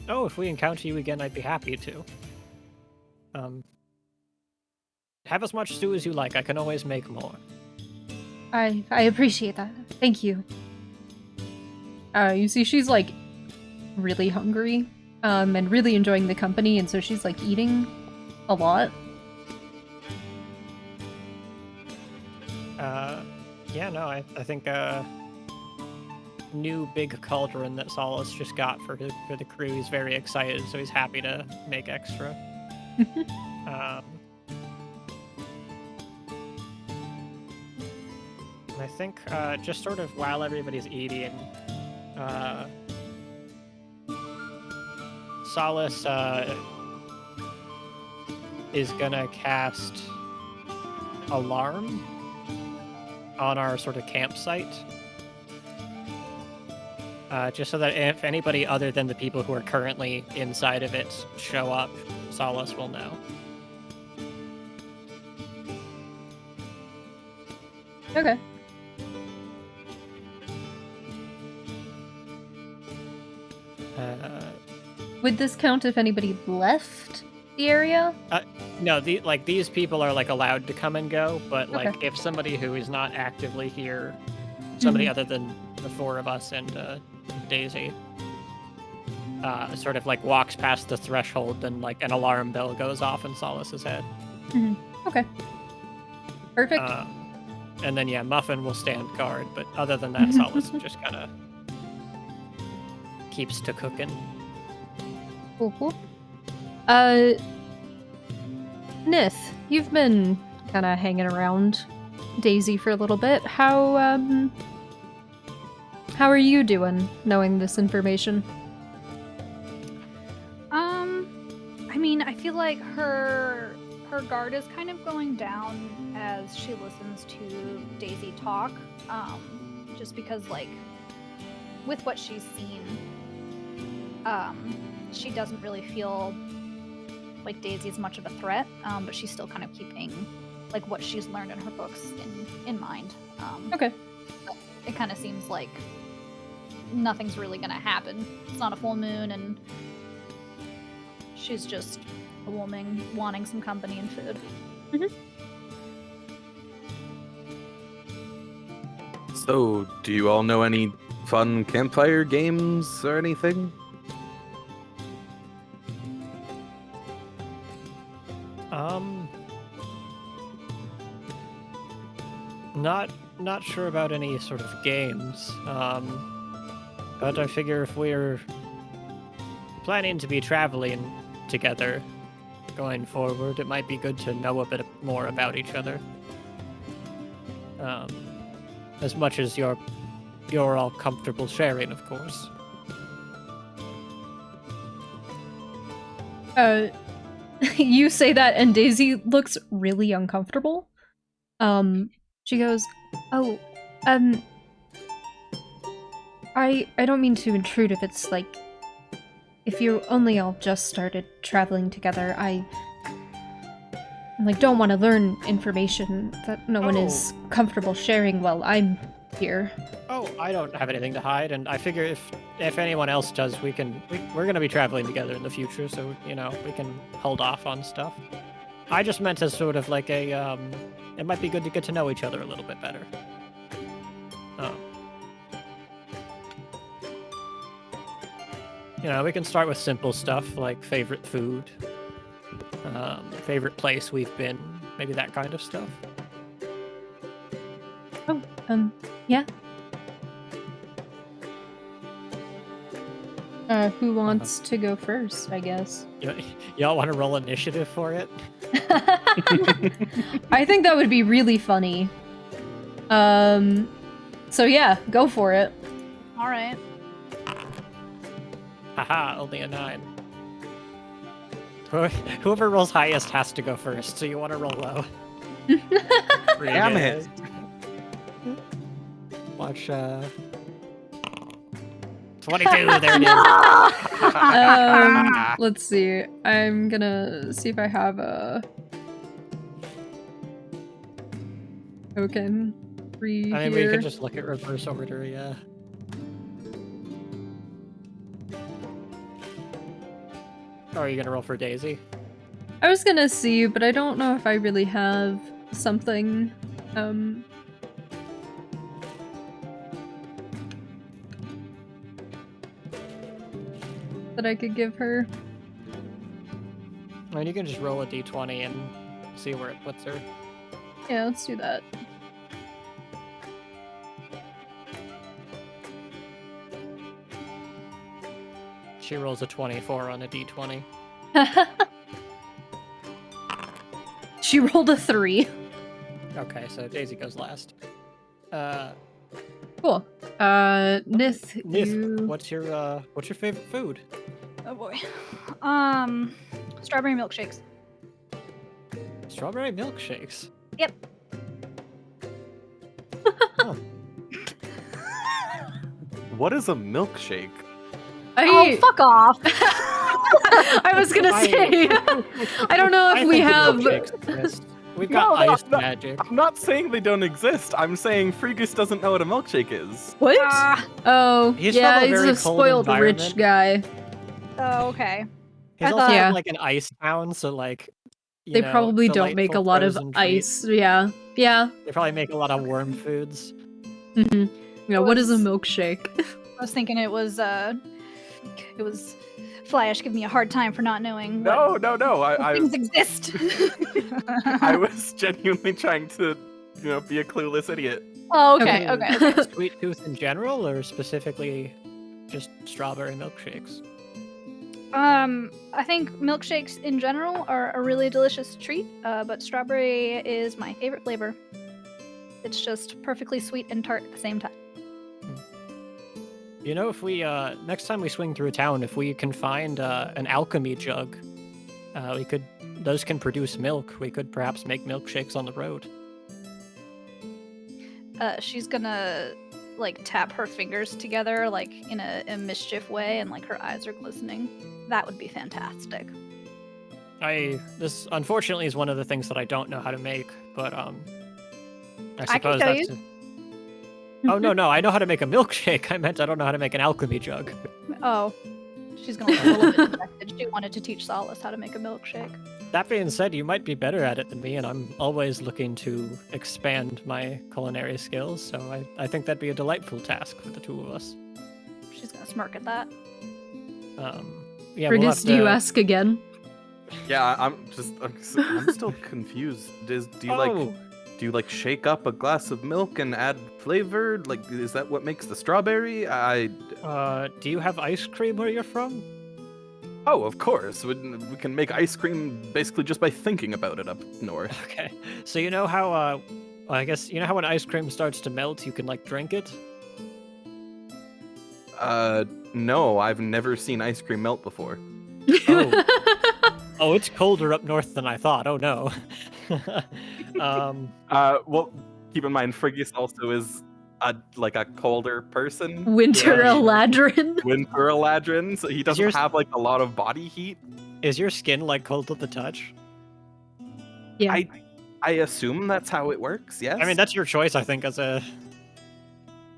Oh, if we encounter you again, I'd be happy to. Have as much stew as you like. I can always make more. I appreciate that. Thank you. You see, she's like really hungry, and really enjoying the company, and so she's like eating a lot. Yeah, no, I think new big cauldron that Solace just got for the crew. He's very excited, so he's happy to make extra. I think just sort of while everybody's eating, Solace is gonna cast Alarm on our sort of campsite. Just so that if anybody other than the people who are currently inside of it show up, Solace will know. Okay. Would this count if anybody left the area? No, these people are like allowed to come and go, but like if somebody who is not actively here, somebody other than the four of us and Daisy, sort of like walks past the threshold, then like an alarm bell goes off in Solace's head. Okay. Perfect. And then yeah, Muffin will stand guard, but other than that, Solace just kind of keeps to cooking. Cool. Nith, you've been kind of hanging around Daisy for a little bit. How are you doing, knowing this information? I mean, I feel like her guard is kind of going down as she listens to Daisy talk. Just because, like, with what she's seen, she doesn't really feel like Daisy's much of a threat, but she's still kind of keeping like what she's learned in her books in mind. Okay. It kind of seems like nothing's really gonna happen. It's not a full moon, and she's just a woman wanting some company and food. So, do you all know any fun campfire games or anything? Not sure about any sort of games. But I figure if we're planning to be traveling together going forward, it might be good to know a bit more about each other. As much as you're all comfortable sharing, of course. You say that, and Daisy looks really uncomfortable. She goes, "Oh, I don't mean to intrude if it's like, if you only all just started traveling together, I like don't want to learn information that no one is comfortable sharing while I'm here." Oh, I don't have anything to hide, and I figure if anyone else does, we're gonna be traveling together in the future, so we can hold off on stuff. I just meant as sort of like a it might be good to get to know each other a little bit better. Oh. We can start with simple stuff like favorite food, favorite place we've been, maybe that kind of stuff. Oh, yeah. Who wants to go first, I guess? Y'all want to roll initiative for it? I think that would be really funny. So yeah, go for it. All right. Haha, only a 9. Whoever rolls highest has to go first, so you want to roll low. Damn it. Watch, 22, there it is. Let's see. I'm gonna see if I have a token free I mean, here. we can just look at reverse order, yeah. Oh, are you gonna roll for Daisy? I was gonna see, but I don't know if I really have something, that I could give her. I mean, you can just roll a d20 and see where it puts her. Yeah, let's do that. She rolls a 24 on a d20. She rolled a 3. Okay, so Daisy goes last. Cool. Nith, you... what's your favorite food? Oh boy. Strawberry milkshakes. Strawberry milkshakes. Yep. Oh. What is a milkshake? Oh, fuck off. I was gonna say, I don't know if we have... We've got No, ice no, magic. I'm not saying they don't exist. I'm saying Freegus doesn't know what a milkshake is. What? Oh, He's yeah, from a he's very a cold spoiled rich environment. guy. Oh, okay. He's I also thought- Yeah. from, like an ice town, so like They probably don't make a delightful lot of frozen treats. ice. Yeah. Yeah. They probably make a lot of worm foods. Mm-hmm. Yeah, what is a Was- milkshake? I was thinking it was Flyash giving me a hard time for not knowing No. what I things exist. I was genuinely trying to, be a clueless idiot. Oh, okay, Okay. okay. Sweet tooth in general, or specifically just strawberry milkshakes? I think milkshakes in general are a really delicious treat, but strawberry is my favorite flavor. It's just perfectly sweet and tart at the same time. If we next time we swing through a town, if we can find an alchemy jug, those can produce milk. We could perhaps make milkshakes on the road. She's gonna tap her fingers together in a mischief way, and her eyes are glistening. That would be fantastic. This unfortunately is one of the things that I don't know how to make, but I I can suppose tell that's you. Oh, no, I know how to make a milkshake. I meant I don't know how to make an alchemy jug. Oh, she's gonna look a little bit dejected. She wanted to teach Solace how to make a milkshake. That being said, you might be better at it than me, and I'm always looking to expand my culinary skills, so I think that'd be a delightful task for the two of us. She's gonna smirk at that. Yeah, we'll have Frigus, do you to- ask again? Yeah, I'm still confused. Do you like shake up a glass of milk and add flavor? Like, is that what makes the strawberry? Do you have ice cream where you're from? Oh, of course. We can make ice cream basically just by thinking about it up north. Okay. So you know how, I guess, you know how when ice cream starts to melt, you can, like, drink it? No, I've never seen ice cream melt before. Oh. Oh, it's colder up north than I thought. Oh, no. Well, keep in mind, Frigus also is a colder person. Winter Yeah. Eladrin. Winter Eladrin, so he doesn't yours- have like a lot of body heat. Is your skin, like, cold to the touch? Yeah. I assume that's how it works. Yes. I mean, that's your choice, I think, as a...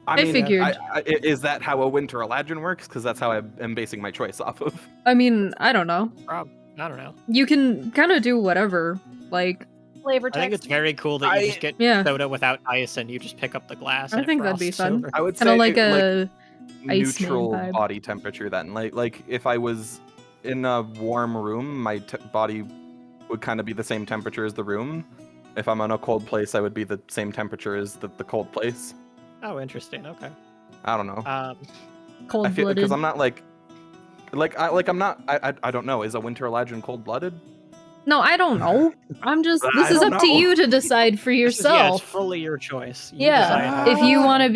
I figured. Is that how a Winter Eladrin works? Because that's how I am basing my choice off of. I mean, I don't know. I don't know. You can kind of do whatever. Like, Flavor I think text. it's very cool that you just get yeah. soda without ice and you just pick up the glass. I and it think that'd be frosts fun. over. I would Kind of say like a Iceman neutral vibe. body temperature. Then, like if I was in a warm room, my body would kind of be the same temperature as the room. If I'm in a cold place, I would be the same temperature as the cold place. Oh, interesting. Okay. I don't know. I feel cold-blooded. because I'm not I'm not. I don't know. Is a Winter Eladrin cold-blooded? No, I don't know. I'm just. I This is don't up to know. you to decide for Yeah, yourself. it's fully your choice. You Yeah, decide how- if you want to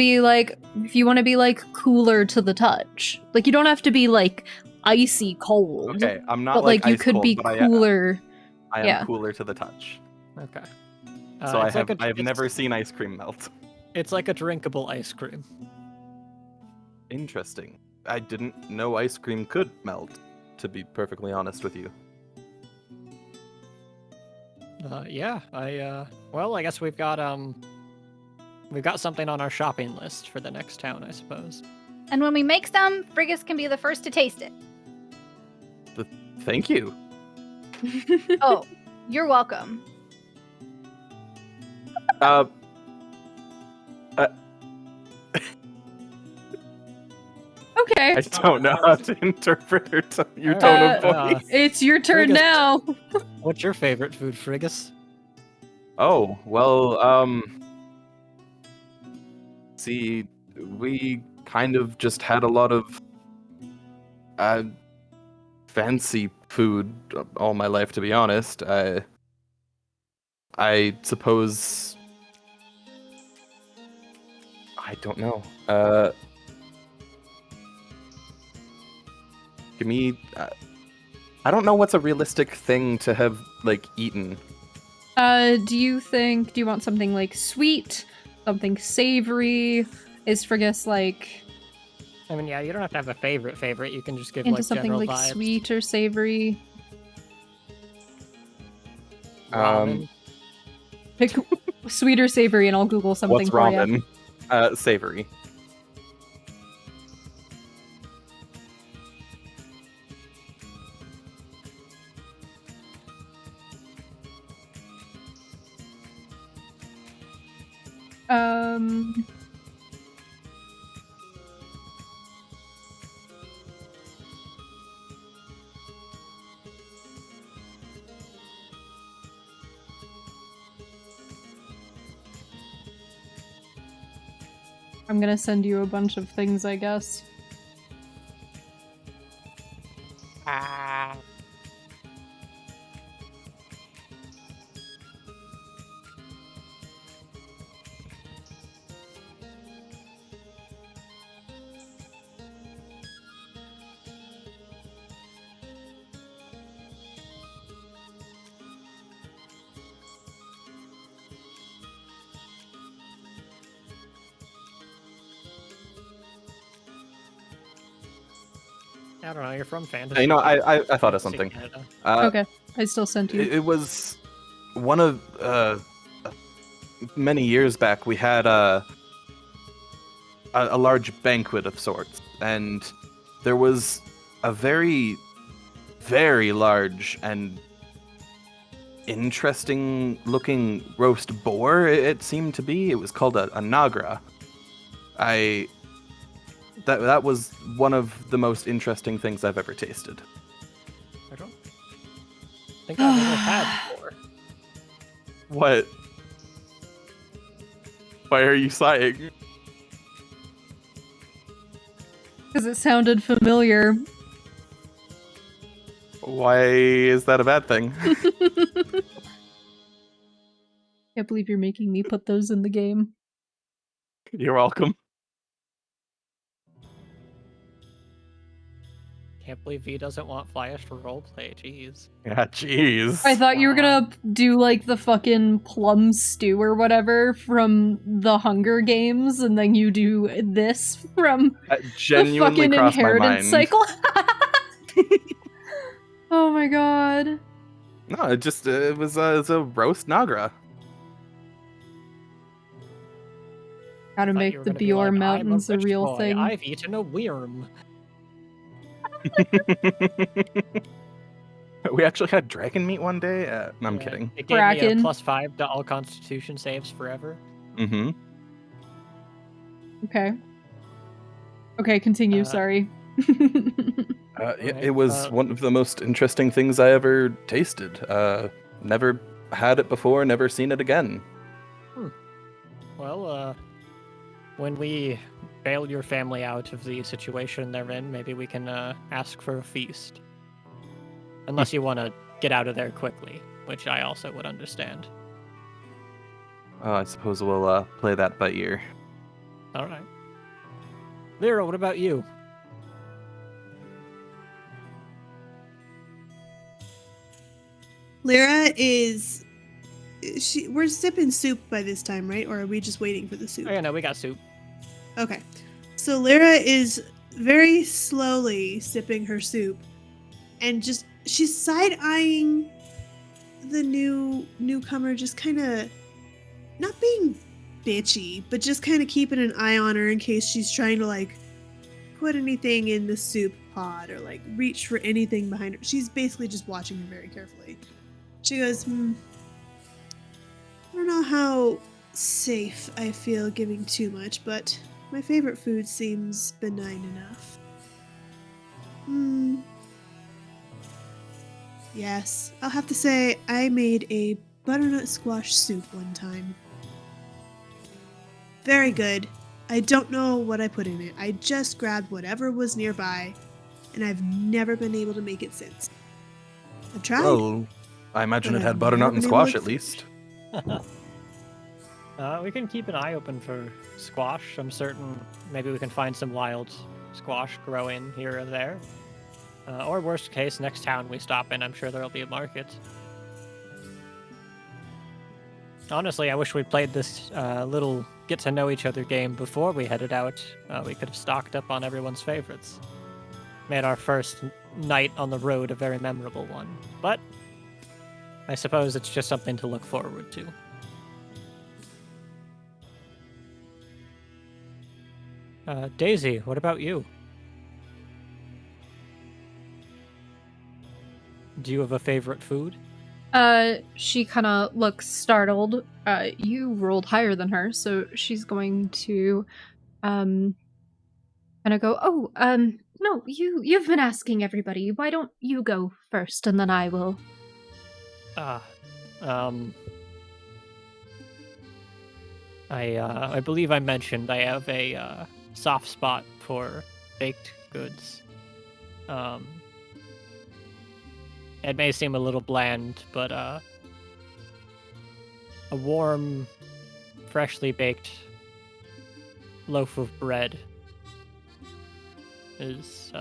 be like, cooler to the touch, like you don't have to be like icy cold. Okay, I'm not but like you ice could cold, be but cooler. I am yeah. cooler to the touch. Okay. So I it's have like I have it's- never seen ice cream melt. It's like a drinkable ice cream. Interesting. I didn't know ice cream could melt, to be perfectly honest with you. Yeah. Well, I guess we've got something on our shopping list for the next town, I suppose. And when we make some, Frigus can be the first to taste it. Thank you. Oh, you're welcome. Okay, I don't know how to interpret your Uh, tone of uh, voice. it's your turn Frigus. now. What's your favorite food, Frigus? Oh, well, see, we kind of just had a lot of fancy food all my life, to be honest. I suppose I don't know. Give me. I don't know what's a realistic thing to have like eaten. Do you want something like sweet, something savory? Is Frigus like I mean, yeah, you don't have to have a favorite. You can just give into like something general like vibes. sweet or savory? Ramen. Pick sweet or savory, and I'll Google something What's for you. ramen? Savory. Um. I'm gonna send you a bunch of things, I guess. I don't know. You're from fantasy. You know, I thought of Fantasy something. Canada. Okay, I still sent you. It was one of many years back. We had a large banquet of sorts, and there was a very, very large and interesting looking roast boar. It seemed to be. It was called a nagra. That was one of the most interesting things I've ever tasted. I don't think I've ever had before. What? Why are you sighing? Because it sounded familiar. Why is that a bad thing? Can't believe you're making me put those in the game. You're welcome. Can't believe he doesn't want Flyish to roleplay. Jeez. Yeah, jeez. I thought you were gonna do like the fucking plum stew or whatever from the Hunger Games, and then you do this from That the genuinely fucking crossed my inheritance mind. cycle. Oh my god. No, it was a roast nagra. Gotta Thought make you were the gonna be Bior like, Mountains I'm a rich real boy. thing. I've eaten a worm. We actually had dragon meat one day. No, I'm Yeah, kidding. It gave me a Kraken. +5 to all Constitution saves forever. Mm-hmm. Okay. Okay, continue, Uh, sorry. It was one of the most interesting things I ever tasted. Never had it before, never seen it again. Well, when we bail your family out of the situation they're in, maybe we can ask for a feast. Unless you want to get out of there quickly, which I also would understand. I suppose we'll play that by ear. All right. Lyra, what about you? Lyra is. We're sipping soup by this time, right? Or are we just waiting for the soup? Oh, yeah, no, we got soup. Okay. So Lyra is very slowly sipping her soup and just she's side-eyeing the newcomer, just kind of not being bitchy, but just kind of keeping an eye on her in case she's trying to like put anything in the soup pot or like reach for anything behind her. She's basically just watching her very carefully. She goes, I don't know how safe I feel giving too much, but my favorite food seems benign enough. Yes, I'll have to say I made a butternut squash soup one time. Very good. I don't know what I put in it. I just grabbed whatever was nearby, and I've never been able to make it since. I've tried. Well, I imagine But it had I've butternut never and been able squash to at least. We can keep an eye open for squash. I'm certain maybe we can find some wild squash growing here and there. Or worst case, next town we stop in, I'm sure there'll be a market. Honestly, I wish we'd played this little get-to-know-each-other game before we headed out. We could have stocked up on everyone's favorites. Made our first night on the road a very memorable one. But I suppose it's just something to look forward to. Daisy, what about you? Do you have a favorite food? She kind of looks startled. You rolled higher than her, so she's going to, kind of go, oh, no, you've been asking everybody. Why don't you go first, and then I will. I believe I mentioned I have a soft spot for baked goods. It may seem a little bland, but a warm, freshly baked loaf of bread is,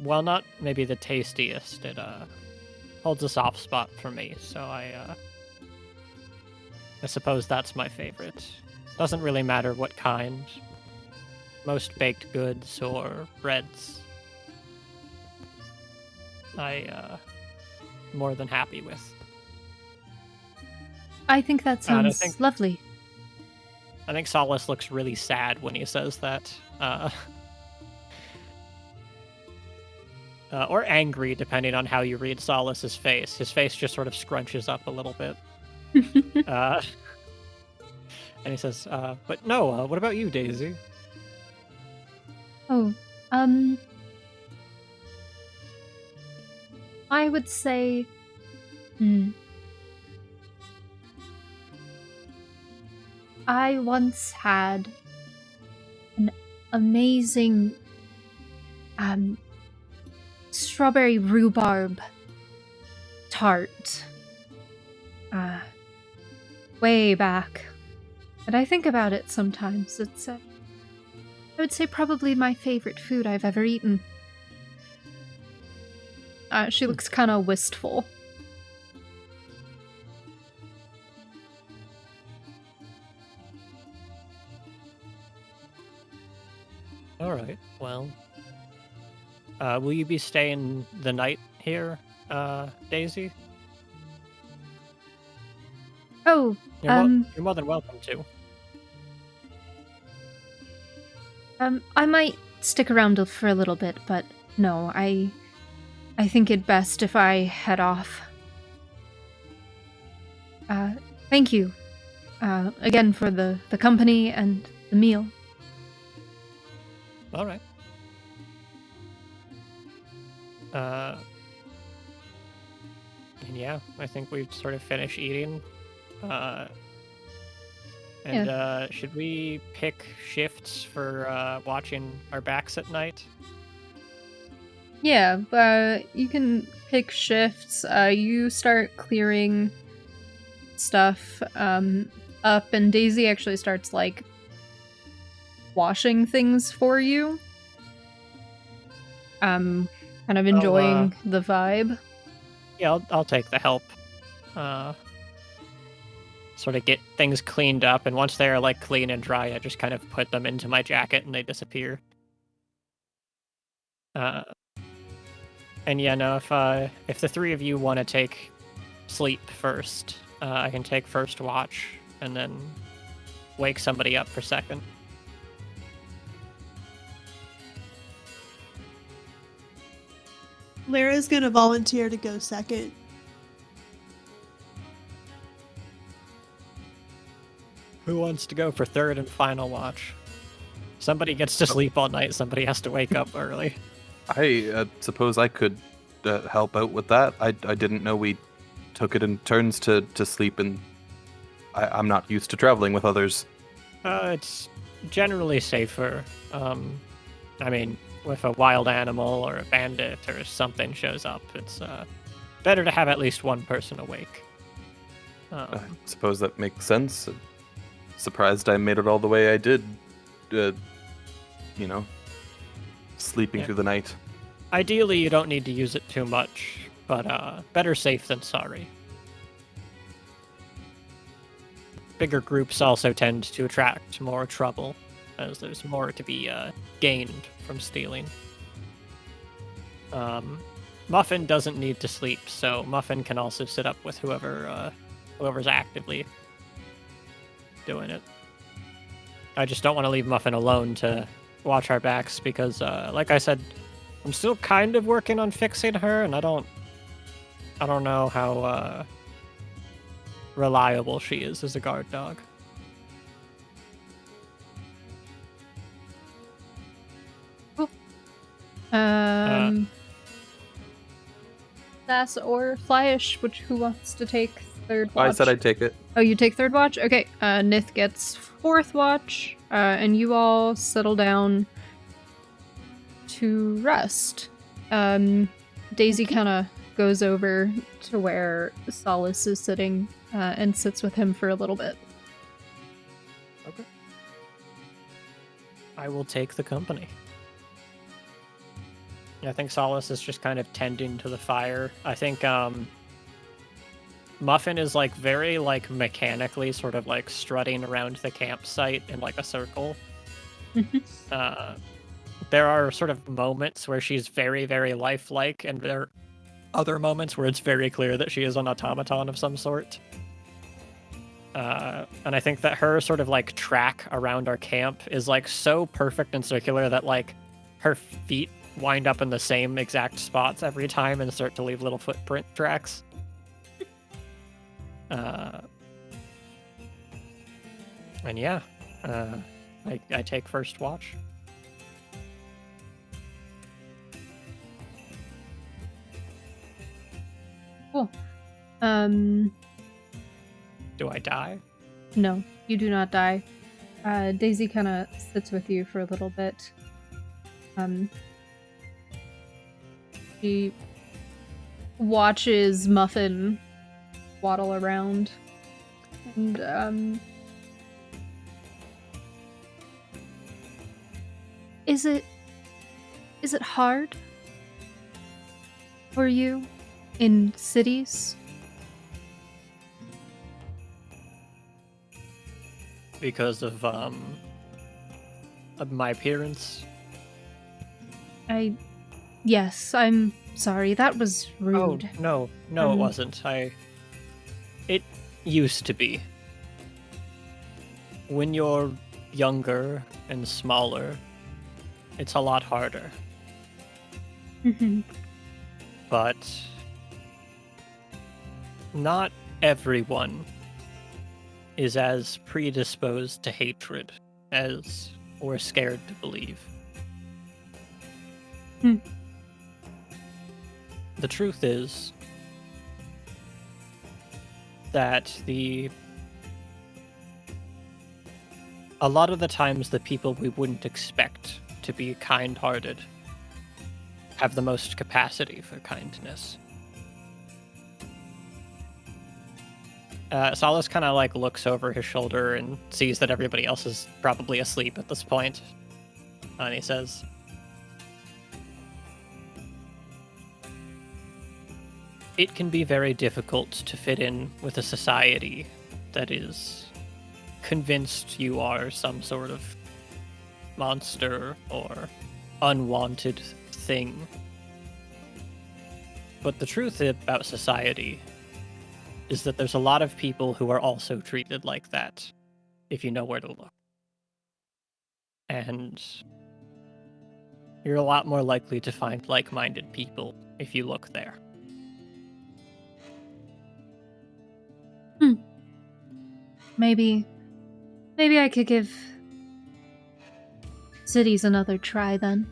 well, not maybe the tastiest. It holds a soft spot for me, so I suppose that's my favorite. Doesn't really matter what kind. Most baked goods or breads more than happy with. I think that And I sounds think- lovely. I think Solace looks really sad when he says that. Or angry, depending on how you read Solace's face. His face just sort of scrunches up a little bit. And he says, but no, what about you, Daisy? Oh, I would say, I once had an amazing, strawberry rhubarb tart. Way back. And I think about it sometimes. It's, I would say probably my favorite food I've ever eaten. She looks kind of wistful. All right, well, will you be staying the night here, Daisy? Oh, You're more than welcome to. I might stick around for a little bit, but no, I think it best if I head off. Thank you, again for the company and the meal. All right. And yeah, I think we've sort of finished eating. Should we pick shifts for watching our backs at night? Yeah, you can pick shifts. You start clearing stuff up, and Daisy actually starts, like, washing things for you. Kind of enjoying the vibe. Yeah, I'll take the help. Sort of get things cleaned up, and once they're, like, clean and dry, I just kind of put them into my jacket and they disappear. And yeah, no, if the three of you want to take sleep first, I can take first watch and then wake somebody up for second. Lyra's gonna volunteer to go second. Who wants to go for third and final watch? Somebody gets to sleep all night, somebody has to wake up early. I suppose I could help out with that. I didn't know we took it in turns to sleep, and I'm not used to traveling with others. It's generally safer. I mean, if a wild animal or a bandit or something shows up, it's better to have at least one person awake. I suppose that makes sense. Surprised I made it all the way I did. Sleeping through the night. Ideally, you don't need to use it too much, but better safe than sorry. Bigger groups also tend to attract more trouble, as there's more to be gained from stealing. Muffin doesn't need to sleep, so Muffin can also sit up with whoever's actively doing it. I just don't want to leave Muffin alone to watch our backs because, like I said, I'm still kind of working on fixing her, and I don't know how reliable she is as a guard dog. Cool. Sass or Flyish, who wants to take third watch? I said I'd take it. Oh, you take third watch? Okay. Nith gets fourth watch, and you all settle down to rest. Daisy kind of goes over to where Solace is sitting and sits with him for a little bit. Okay. I will take the company. I think Solace is just kind of tending to the fire. I think Muffin is like very like mechanically sort of like strutting around the campsite in like a circle. There are sort of moments where she's very, very lifelike, and there are other moments where it's very clear that she is an automaton of some sort. And I think that her sort of like track around our camp is like so perfect and circular that like her feet wind up in the same exact spots every time and start to leave little footprint tracks. And yeah, I take first watch. Cool. Do I die? No, you do not die. Daisy kind of sits with you for a little bit. She watches Muffin waddle around, and is it hard for you in cities? Because of my appearance? Yes, I'm sorry. That was rude. Oh, no, it wasn't. It used to be. When you're younger and smaller, it's a lot harder. But not everyone is as predisposed to hatred as we're scared to believe. The truth is that a lot of the times the people we wouldn't expect to be kind-hearted have the most capacity for kindness. Solace kind of like looks over his shoulder and sees that everybody else is probably asleep at this point. And he says, "It can be very difficult to fit in with a society that is convinced you are some sort of monster or unwanted thing. But the truth about society is that there's a lot of people who are also treated like that, if you know where to look. And you're a lot more likely to find like-minded people if you look there." Maybe I could give cities another try then.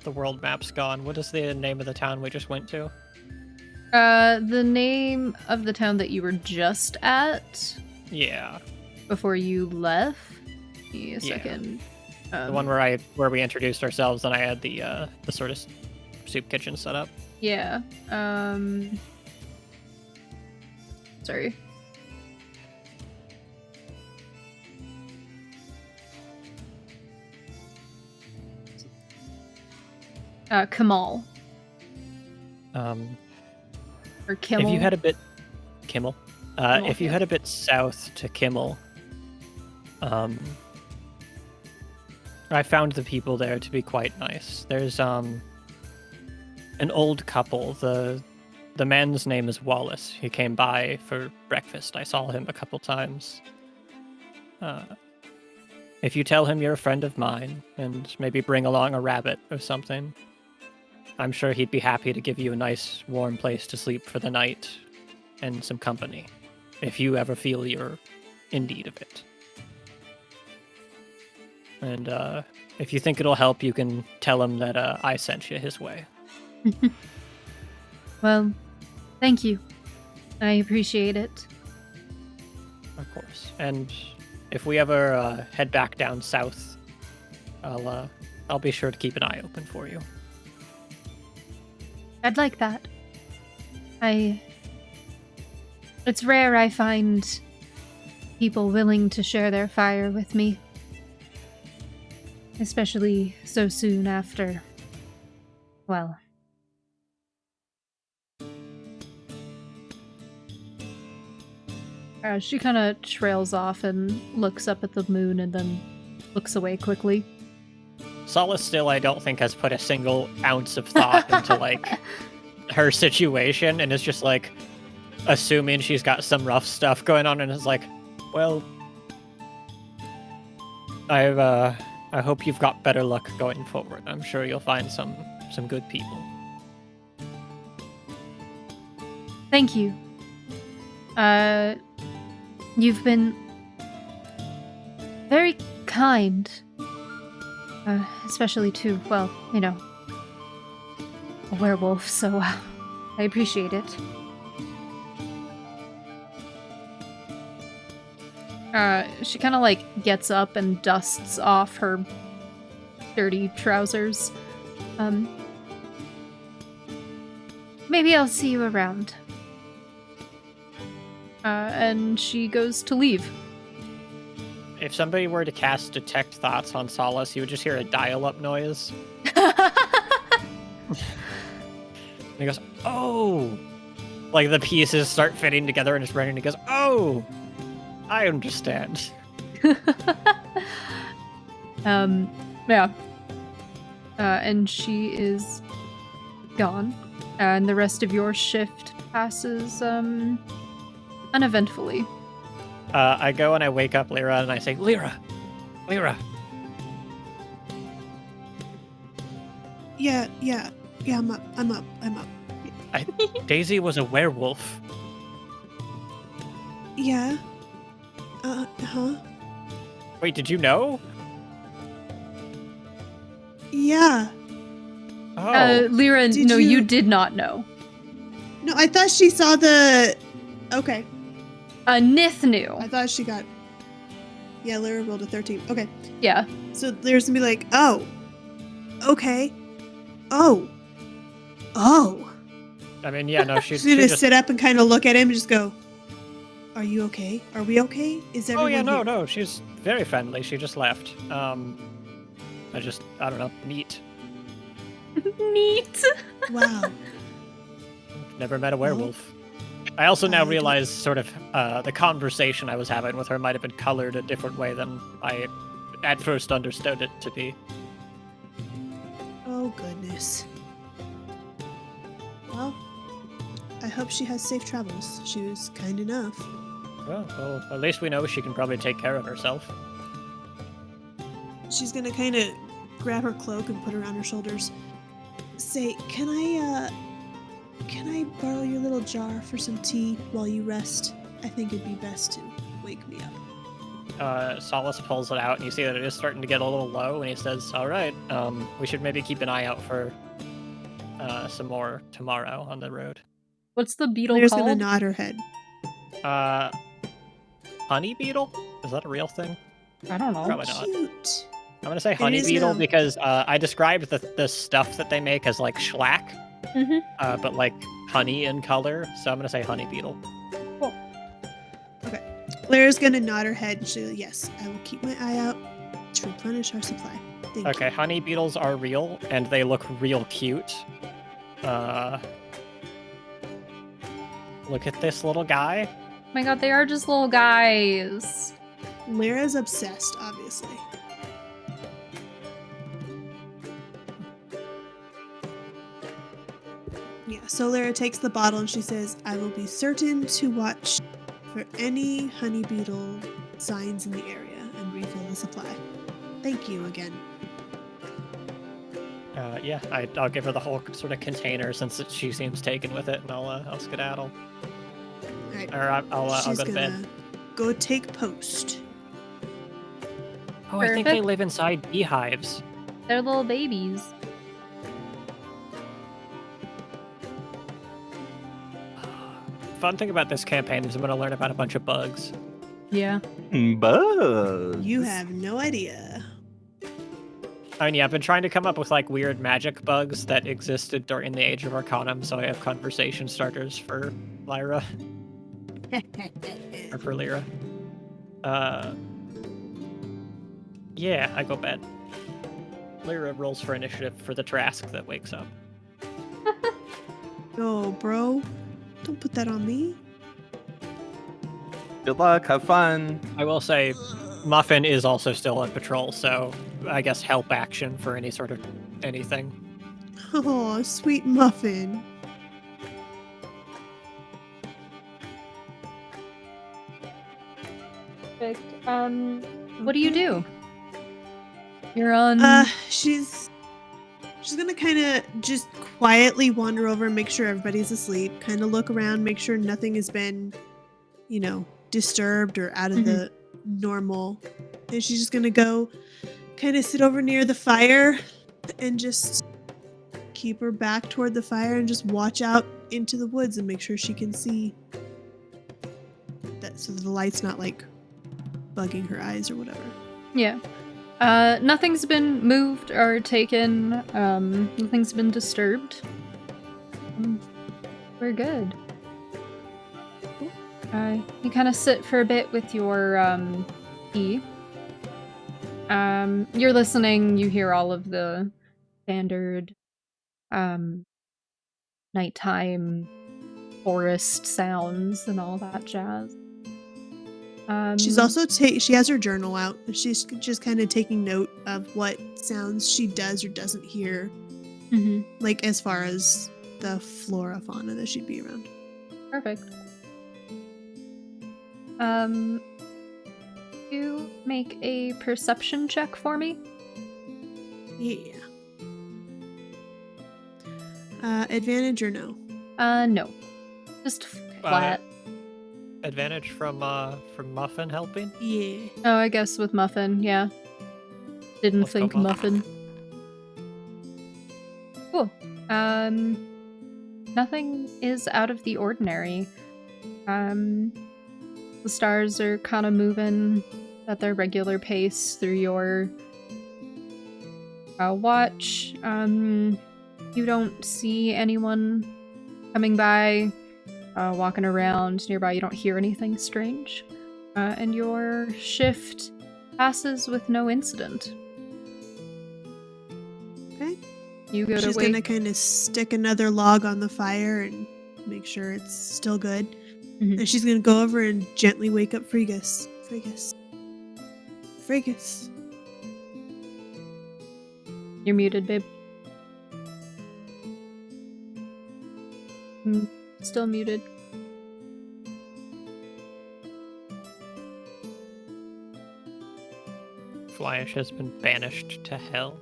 The world map's gone. What is the name of the town we just went to? The name of the town that you were just at Yeah. before you left? Give me a Yeah. second. The one where we introduced ourselves and I had the sort of soup kitchen set up. Yeah. Sorry. Kamal. Or Kimmel. If you had a bit... Kimmel. Kimmel, If you yeah. head a bit south to Kimmel, I found the people there to be quite nice. There's an old couple. The man's name is Wallace. He came by for breakfast. I saw him a couple times. If you tell him you're a friend of mine and maybe bring along a rabbit or something, I'm sure he'd be happy to give you a nice warm place to sleep for the night and some company, if you ever feel you're in need of it. And if you think it'll help, you can tell him that I sent you his way. Well, thank you. I appreciate it. Of course. And if we ever head back down south, I'll be sure to keep an eye open for you. I'd like that. It's rare I find people willing to share their fire with me. Especially so soon after, well... she kind of trails off and looks up at the moon and then looks away quickly. Solace still, I don't think, has put a single ounce of thought into, like, her situation, and is just, like, assuming she's got some rough stuff going on, and is like, well, I hope you've got better luck going forward. I'm sure you'll find some good people. Thank you. You've been very kind. Especially to, well, you know, a werewolf, so I appreciate it. She kind of like gets up and dusts off her dirty trousers. Maybe I'll see you around. And she goes to leave. If somebody were to cast Detect Thoughts on Solace, you would just hear a dial-up noise. And he goes, oh! Like, the pieces start fitting together and it's running, and he goes, oh! I understand. Yeah. And she is gone. And the rest of your shift passes, uneventfully. I go and I wake up Lyra and I say, Lyra! Lyra! Yeah, I'm up. Daisy was a werewolf. Yeah. Huh? Wait, did you know? Yeah. Oh. Lyra, Did no, you- you did not know. No, I thought she saw the... Okay. Nith knew. I thought she got... Yeah, Lyra rolled a 13. Okay. Yeah. So Lyra's gonna be like, oh. Okay. Oh. I mean, yeah, no, She's she gonna just... sit up and kind of look at him and just go, are you okay? Are we okay? Is Oh, everyone yeah, here? no, she's very friendly. She just left. I don't know, neat. Neat. Wow. Never met a werewolf. I also now I realize sort of the conversation I was having with her might have been colored a different way than I at first understood it to be. Oh, goodness. Well, I hope she has safe travels. She was kind enough. Well, at least we know she can probably take care of herself. She's gonna kind of grab her cloak and put it around her shoulders. Say, can I borrow your little jar for some tea while you rest? I think it'd be best to wake me up. Solace pulls it out, and you see that it is starting to get a little low, and he says, all right, we should maybe keep an eye out for some more tomorrow on the road. What's the beetle Lyra's called? gonna nod her head. Honey beetle? Is that a real thing? I don't know. Probably not. Cute. I'm gonna say It honey is beetle now. because I described the stuff that they make as like shellac, but like honey in color, so I'm gonna say honey beetle. Lyra's gonna nod her head and she'll, yes, I will keep my eye out to replenish our supply. Thank Okay, you. honey beetles are real, and they look real cute. Look at this little guy. Oh my god, they are just little guys. Lyra's obsessed, obviously. Yeah, so Lyra takes the bottle and she says, I will be certain to watch for any honey beetle signs in the area and refill the supply. Thank you again. Yeah, I'll give her the whole sort of container since she seems taken with it, and I'll skedaddle. Alright, Or I'll she's go to gonna bed. go take post. Oh, I think they Perfect. live inside beehives. They're little babies. Fun thing about this campaign is I'm going to learn about a bunch of bugs. Yeah. Bugs. You have no idea. I mean, yeah, I've been trying to come up with like weird magic bugs that existed during the Age of Arcanum, so I have conversation starters for Lyra. Or for Lyra. Yeah, I go bed. Lyra rolls for initiative for the Trask that wakes up. No, bro. Don't put that on me. Good luck. Have fun. I will say, Muffin is also still on patrol, so I guess help action for any sort of anything. Oh, sweet Muffin. Perfect. What do you do? You're on. She's gonna kind of just quietly wander over and make sure everybody's asleep. Kind of look around, make sure nothing has been, disturbed or out of the normal. And she's just gonna go, kind of sit over near the fire, and just keep her back toward the fire and just watch out into the woods and make sure she can see that, so that the light's not like bugging her eyes or whatever. Yeah. Nothing's been moved or taken. Nothing's been disturbed. We're good. You kind of sit for a bit with your key. You're listening. You hear all of the standard nighttime forest sounds and all that jazz. She's also she has her journal out. And she's just kind of taking note of what sounds she does or doesn't hear, like as far as the flora fauna that she'd be around. Perfect. You make a perception check for me. Yeah. Advantage or no? No. Just flat. Advantage from Muffin helping? Yeah. Oh, I guess with Muffin, yeah. Didn't Let's go think Muffin. Cool. Nothing is out of the ordinary. The stars are kind of moving at their regular pace through your watch. You don't see anyone coming by, walking around nearby. You don't hear anything strange. And your shift passes with no incident. Okay. You go She's to gonna wake. kind of stick another log on the fire and make sure it's still good. And she's gonna go over and gently wake up Fregus. Fregus. You're muted, babe. Still muted. Flyish has been banished to hell.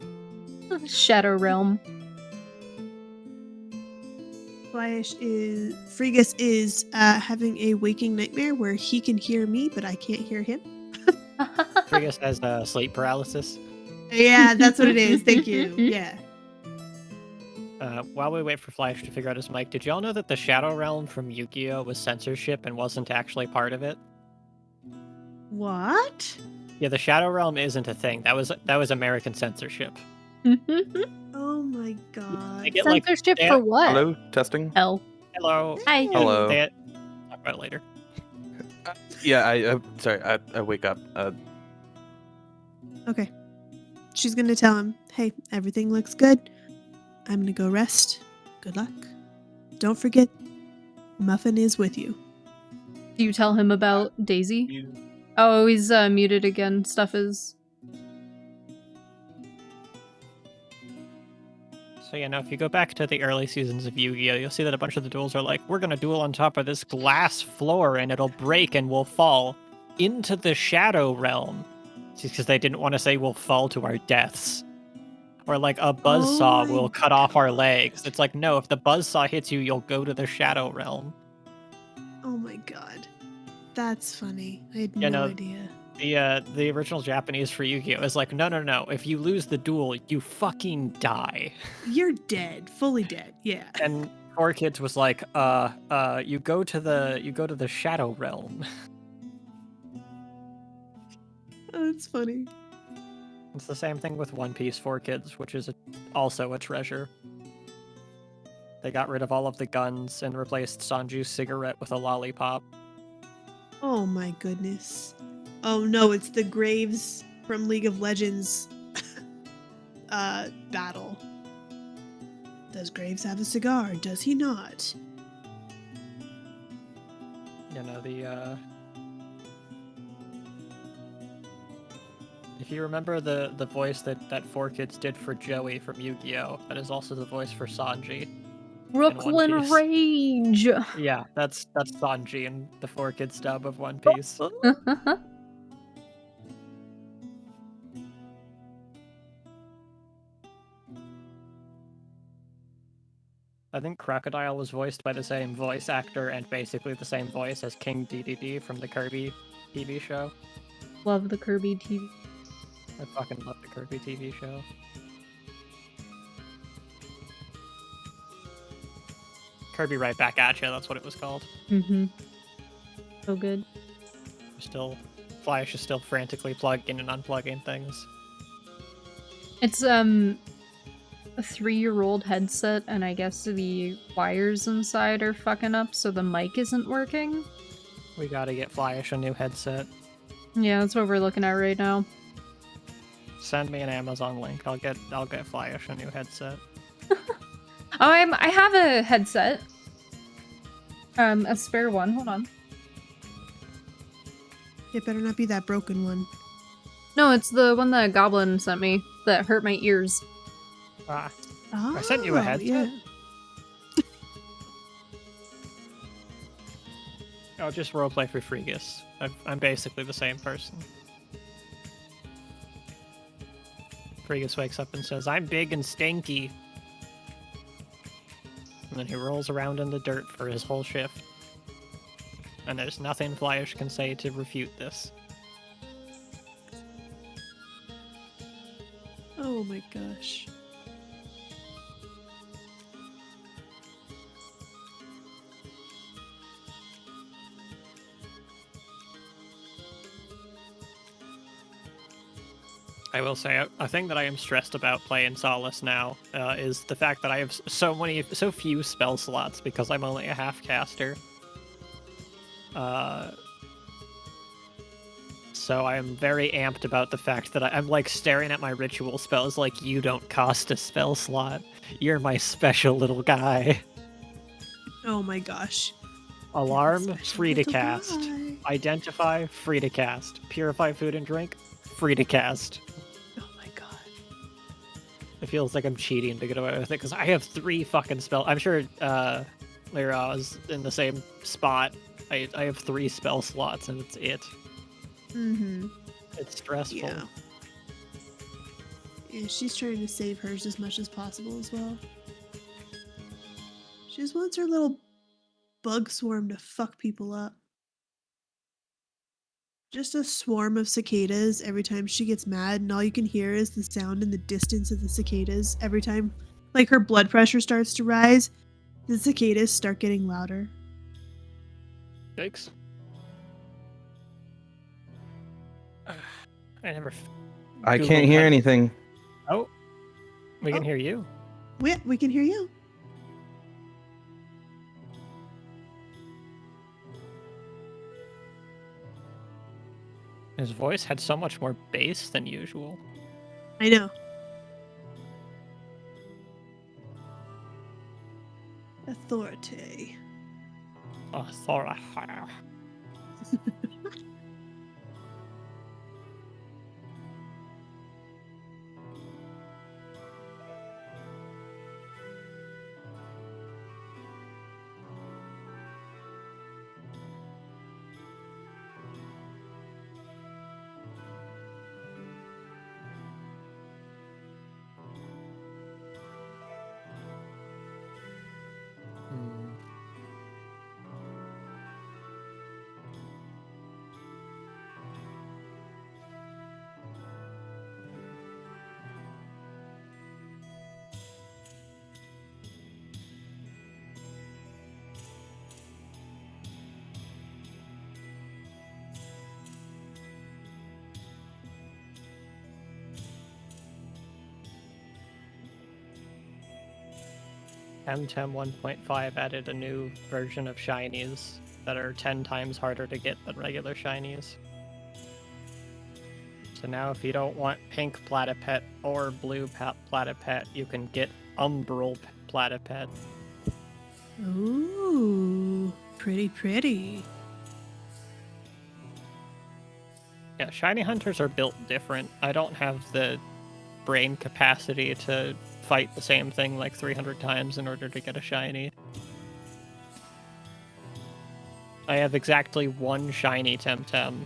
Shadow Realm. Fregus is having a waking nightmare where he can hear me, but I can't hear him. Frigus has sleep paralysis. Yeah, that's what it is. Thank you. Yeah. While we wait for Flyish to figure out his mic, did y'all know that the Shadow Realm from Yu-Gi-Oh! Was censorship and wasn't actually part of it? What? Yeah, the Shadow Realm isn't a thing. That was American censorship. Oh my god. They get, Censorship like, for what? Hello, testing. Hell. Hello. Hi. Hello. Talk about it later. Yeah, sorry. I wake up. Okay. She's gonna tell him, hey, everything looks good. I'm gonna go rest. Good luck. Don't forget, Muffin is with you. Do you tell him about Daisy? Oh, he's muted again. Stuff is... So, if you go back to the early seasons of Yu-Gi-Oh!, you'll see that a bunch of the duels are like, we're gonna duel on top of this glass floor and it'll break and we'll fall into the Shadow Realm. Just because they didn't want to say we'll fall to our deaths. Or like a buzzsaw my will cut off our legs. It's like, no, if the buzzsaw hits you, you'll go to the Shadow Realm. Oh my god. That's funny. I had Yeah, no no. idea. The original Japanese for Yu-Gi-Oh! Is like, no. If you lose the duel, you fucking die. You're dead. Fully dead. Yeah. And 4Kids was like, you go to the Shadow Realm. Oh, that's funny. It's the same thing with One Piece 4Kids, which is also a treasure. They got rid of all of the guns and replaced Sanju's cigarette with a lollipop. Oh my goodness. Oh no, it's the Graves from League of Legends battle. Does Graves have a cigar? Does he not? If you remember the voice that 4Kids did for Joey from Yu-Gi-Oh, that is also the voice for Sanji. Brooklyn Piece. Rage. Yeah, that's Sanji in the 4Kids dub of One Piece. I think Crocodile was voiced by the same voice actor and basically the same voice as King DDD from the Kirby TV show. Love the Kirby TV. I fucking love the Kirby TV show. Kirby Right Back at Ya, that's what it was called. Mm-hmm. So good. Flash is still frantically plugging and unplugging things. It's a 3-year-old headset, and I guess the wires inside are fucking up, so the mic isn't working. We gotta get Flyish a new headset. Yeah, that's what we're looking at right now. Send me an Amazon link. I'll get Flyish a new headset. I have a headset. A spare one. Hold on. It better not be that broken one. No, it's the one that Goblin sent me that hurt my ears. Ah, Oh, I sent you a headset. yeah. I'll just roleplay for Freegus. I'm basically the same person. Freegus wakes up and says, "I'm big and stanky." And then he rolls around in the dirt for his whole shift. And there's nothing Flyish can say to refute this. Oh my gosh. I will say, a thing that I am stressed about playing Solace now is the fact that I have so few spell slots because I'm only a half caster. So I am very amped about the fact that I'm like staring at my ritual spells like, you don't cost a spell slot. You're my special little guy. Oh my gosh. Alarm, Special free to little cast. guy. Identify, free to cast. Purify food and drink, free to cast. Oh my god. It feels like I'm cheating to get away with it because I have 3 fucking spells. I'm sure Lyra is in the same spot. I have 3 spell slots and it's it. Mm-hmm. It's stressful. Yeah. Yeah, she's trying to save hers as much as possible as well. She just wants her little bug swarm to fuck people up. Just a swarm of cicadas every time she gets mad, and all you can hear is the sound in the distance of the cicadas every time, like, her blood pressure starts to rise. The cicadas start getting louder. Thanks. I never. I Googled can't hear how- anything. Oh, we can Oh. hear you. We can hear you. His voice had so much more bass than usual. I know. Authority. Authority. Temtem 1.5 added a new version of shinies that are 10 times harder to get than regular shinies. So now if you don't want pink Platypet or blue Platypet, you can get Umbral Platypet. Ooh, pretty. Yeah, Yeah, shiny hunters are built different. I don't have the brain capacity to fight the same thing like 300 times in order to get a shiny. I have exactly one shiny Temtem,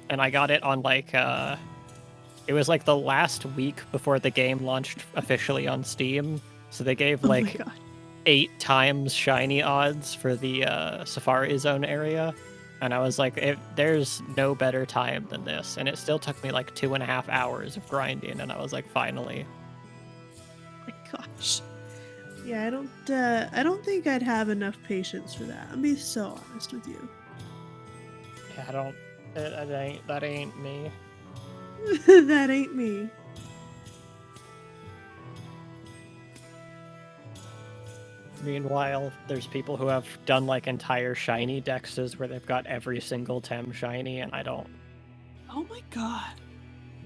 and I got it on like it was like the last week before the game launched officially on Steam, so they gave Oh my like god. 8 times shiny odds for the Safari Zone area, and I was like, there's no better time than this, and it still took me like 2.5 hours of grinding, and I was like, finally. My gosh. Yeah, I don't think I'd have enough patience for that. I'll be so honest with you. Yeah, I don't. That ain't me. That ain't me. Meanwhile, there's people who have done like entire shiny dexes where they've got every single Tem shiny, and I don't. Oh my god.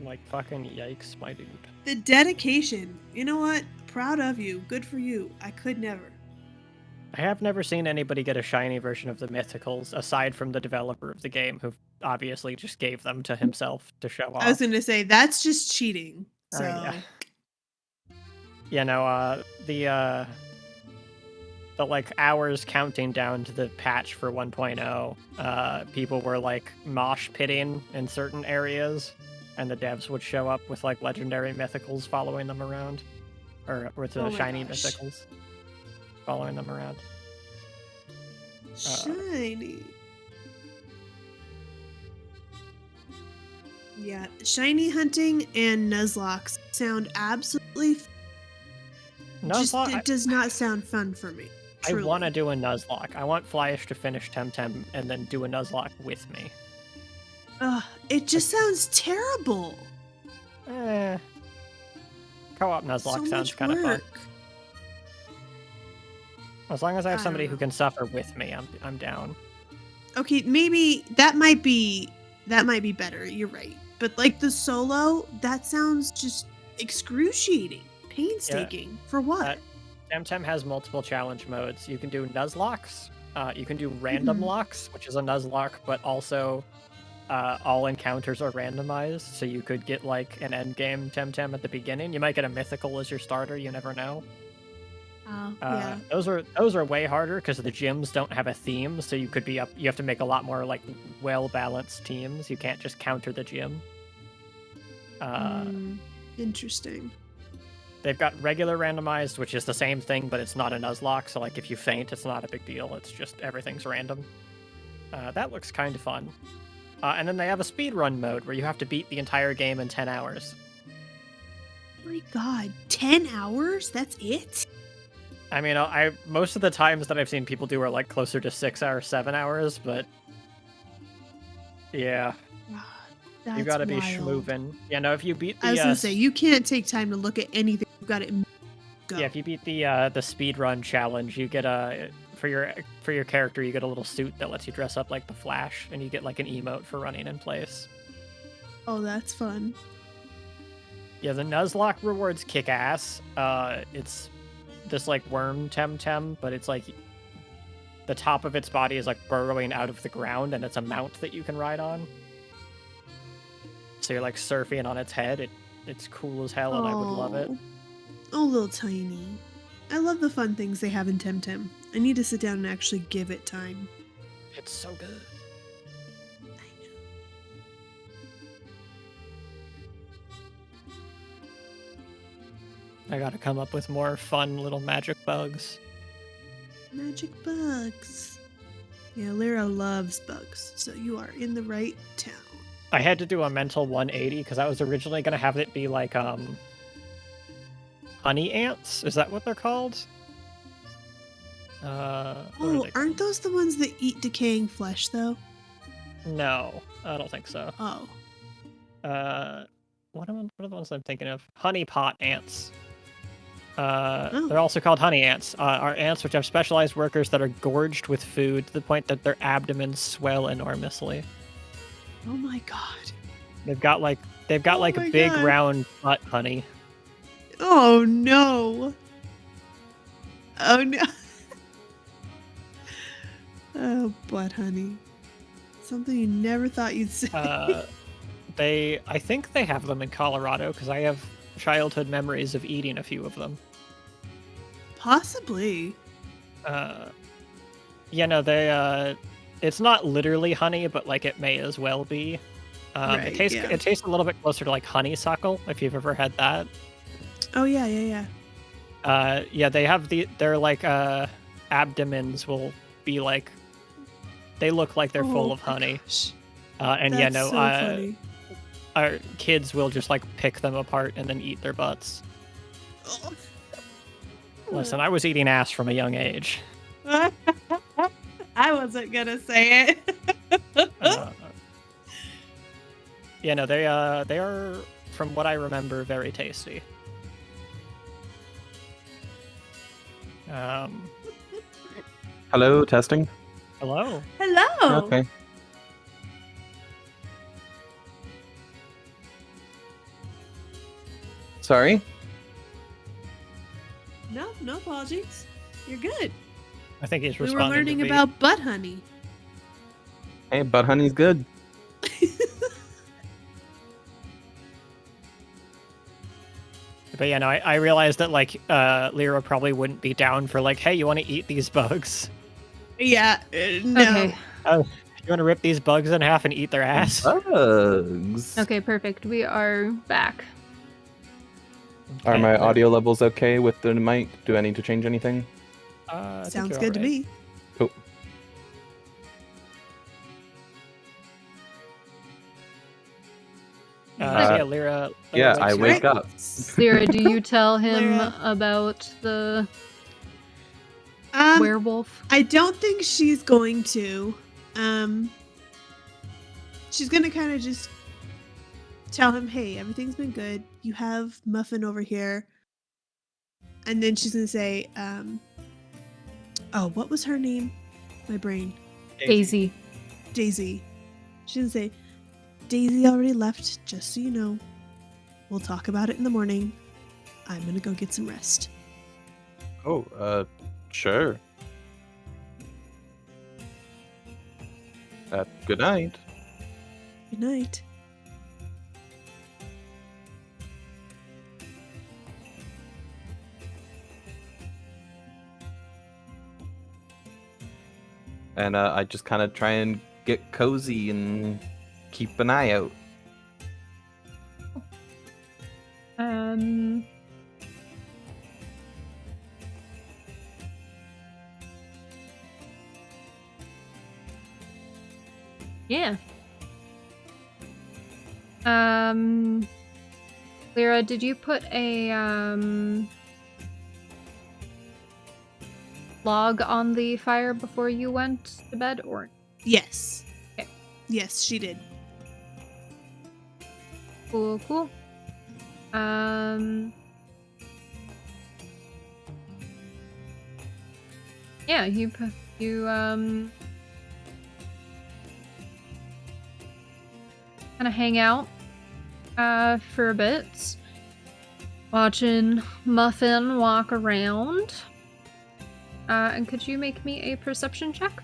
Like, fucking yikes, my dude. The dedication. You know what? Proud of you. Good for you. I could never. I have never seen anybody get a shiny version of the Mythicals, aside from the developer of the game, who obviously just gave them to himself to show I was off. gonna say that's just cheating. Oh, So yeah. Yeah, no, the like hours counting down to the patch for 1.0, people were like mosh pitting in certain areas, and the devs would show up with like legendary mythicals following them around, or with the Oh my shiny gosh. mythicals following them around. shiny. Yeah, shiny hunting and Nuzlocke sound absolutely. Nuzlocke, It does not sound fun for me. I Truly. want to do a Nuzlocke. I want Flyish to finish Temtem and then do a Nuzlocke with me. Ugh, it just sounds terrible. Co-op So Nuzlocke sounds much kind of fun. work. As long as I have I somebody don't who know. can suffer with me, I'm down. Okay, maybe that might be better. You're right. But like the solo, that sounds just excruciating, painstaking. For what? Temtem has multiple challenge modes. You can do Nuzlocks. You can do random Mhm. locks, which is a Nuzlocke, but also all encounters are randomized. So you could get like an endgame Temtem at the beginning. You might get a mythical as your starter. You never know. Oh, yeah. Those are way harder because the gyms don't have a theme. So you could be up. You have to make a lot more like well balanced teams. You can't just counter the gym. Interesting. They've got regular randomized, which is the same thing, but it's not a Nuzlocke, so like if you faint, it's not a big deal. It's just everything's random. That looks kind of fun. And then they have a speedrun mode where you have to beat the entire game in 10 hours. My god, 10 hours? That's it? I mean, I most of the times that I've seen people do are like closer to 6 hours, 7 hours, but yeah, That's you gotta be wild. schmoovin'. Yeah, no, if you beat the I was gonna say, you can't take time to look at anything. You've got to go. yeah, if you beat the speedrun challenge, you get a for your character, you get a little suit that lets you dress up like the Flash, and you get like an emote for running in place. Oh, that's fun. Yeah, the Nuzlocke rewards kick ass. It's this like worm Temtem, but it's like the top of its body is like burrowing out of the ground, and it's a mount that you can ride on. So you're like surfing on its head. It's cool as hell, and I would love it. Oh, little tiny. I love the fun things they have in Temtem. I need to sit down and actually give it time. It's so good. I gotta come up with more fun little magic bugs. Magic bugs. Yeah, Lyra loves bugs, so you are in the right town. I had to do a mental 180 because I was originally gonna have it be like honey ants. Is that what they're called? What are Oh, they aren't those the ones that eat decaying flesh, though? No, I don't think so. Oh. What are the ones I'm thinking of? Honey pot ants. Oh. They're also called honey ants. Are ants which have specialized workers that are gorged with food to the point that their abdomens swell enormously. Oh my god. They've got like a my big God. round butt honey. Oh no. Oh no. Oh, butt honey. Something you never thought you'd say. I think they have them in Colorado because I have childhood memories of eating a few of them. Possibly. Yeah, no, it's not literally honey, but like it may as well be. Right, It tastes a little bit closer to like honeysuckle if you've ever had that. Oh yeah. Yeah, they have their like abdomens will be like they look like they're full of my honey. gosh. And That's yeah, no, so funny. our kids will just like pick them apart and then eat their butts. Oh. Listen, I was eating ass from a young age. I wasn't gonna say it. Yeah, no, they are, from what I remember, very tasty. Hello, testing. Hello. Hello. Okay. Sorry. No apologies. You're good. I think he's We responding were learning to me. about butt honey. Hey, butt honey's good. But yeah, no, I realized that like Lyra probably wouldn't be down for like, hey, you want to eat these bugs? Yeah. No. Okay. Oh, you want to rip these bugs in half and eat their ass? Bugs. Okay, perfect. We are back. Are Okay, my well, audio levels okay with the mic? Do I need to change anything? I think Sounds you're good to alright. me. Cool. Yeah, Lyra. Yeah, I wakes you wake up. up. Lyra, do you tell him Lyra. about the Um, werewolf? I don't think she's going to. She's gonna kind of just tell him, "Hey, everything's been good. You have Muffin over here." And then she's gonna say, "Oh, what was her name? My brain. Daisy. Daisy." She's gonna say, "Daisy already left. Just so you know. We'll talk about it in the morning. I'm gonna go get some rest." Oh, sure. Good night. Good night. And I just kind of try and get cozy and keep an eye out. Yeah. Lyra, did you put a log on the fire before you went to bed, or? Yes. Okay. Yes, she did. Cool. Yeah, you kind of hang out for a bit, watching Muffin walk around. And could you make me a perception check?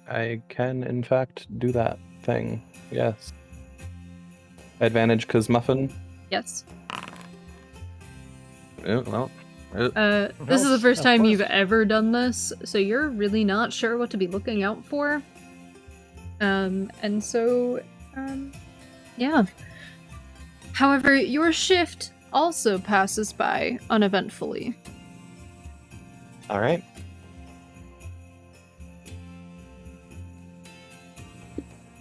I can, in fact, do that thing. Yes. Advantage because Muffin? Yes. Well. This is the Well, first of time course. you've ever done this, so you're really not sure what to be looking out for. And so, yeah. However, your shift also passes by uneventfully. All right.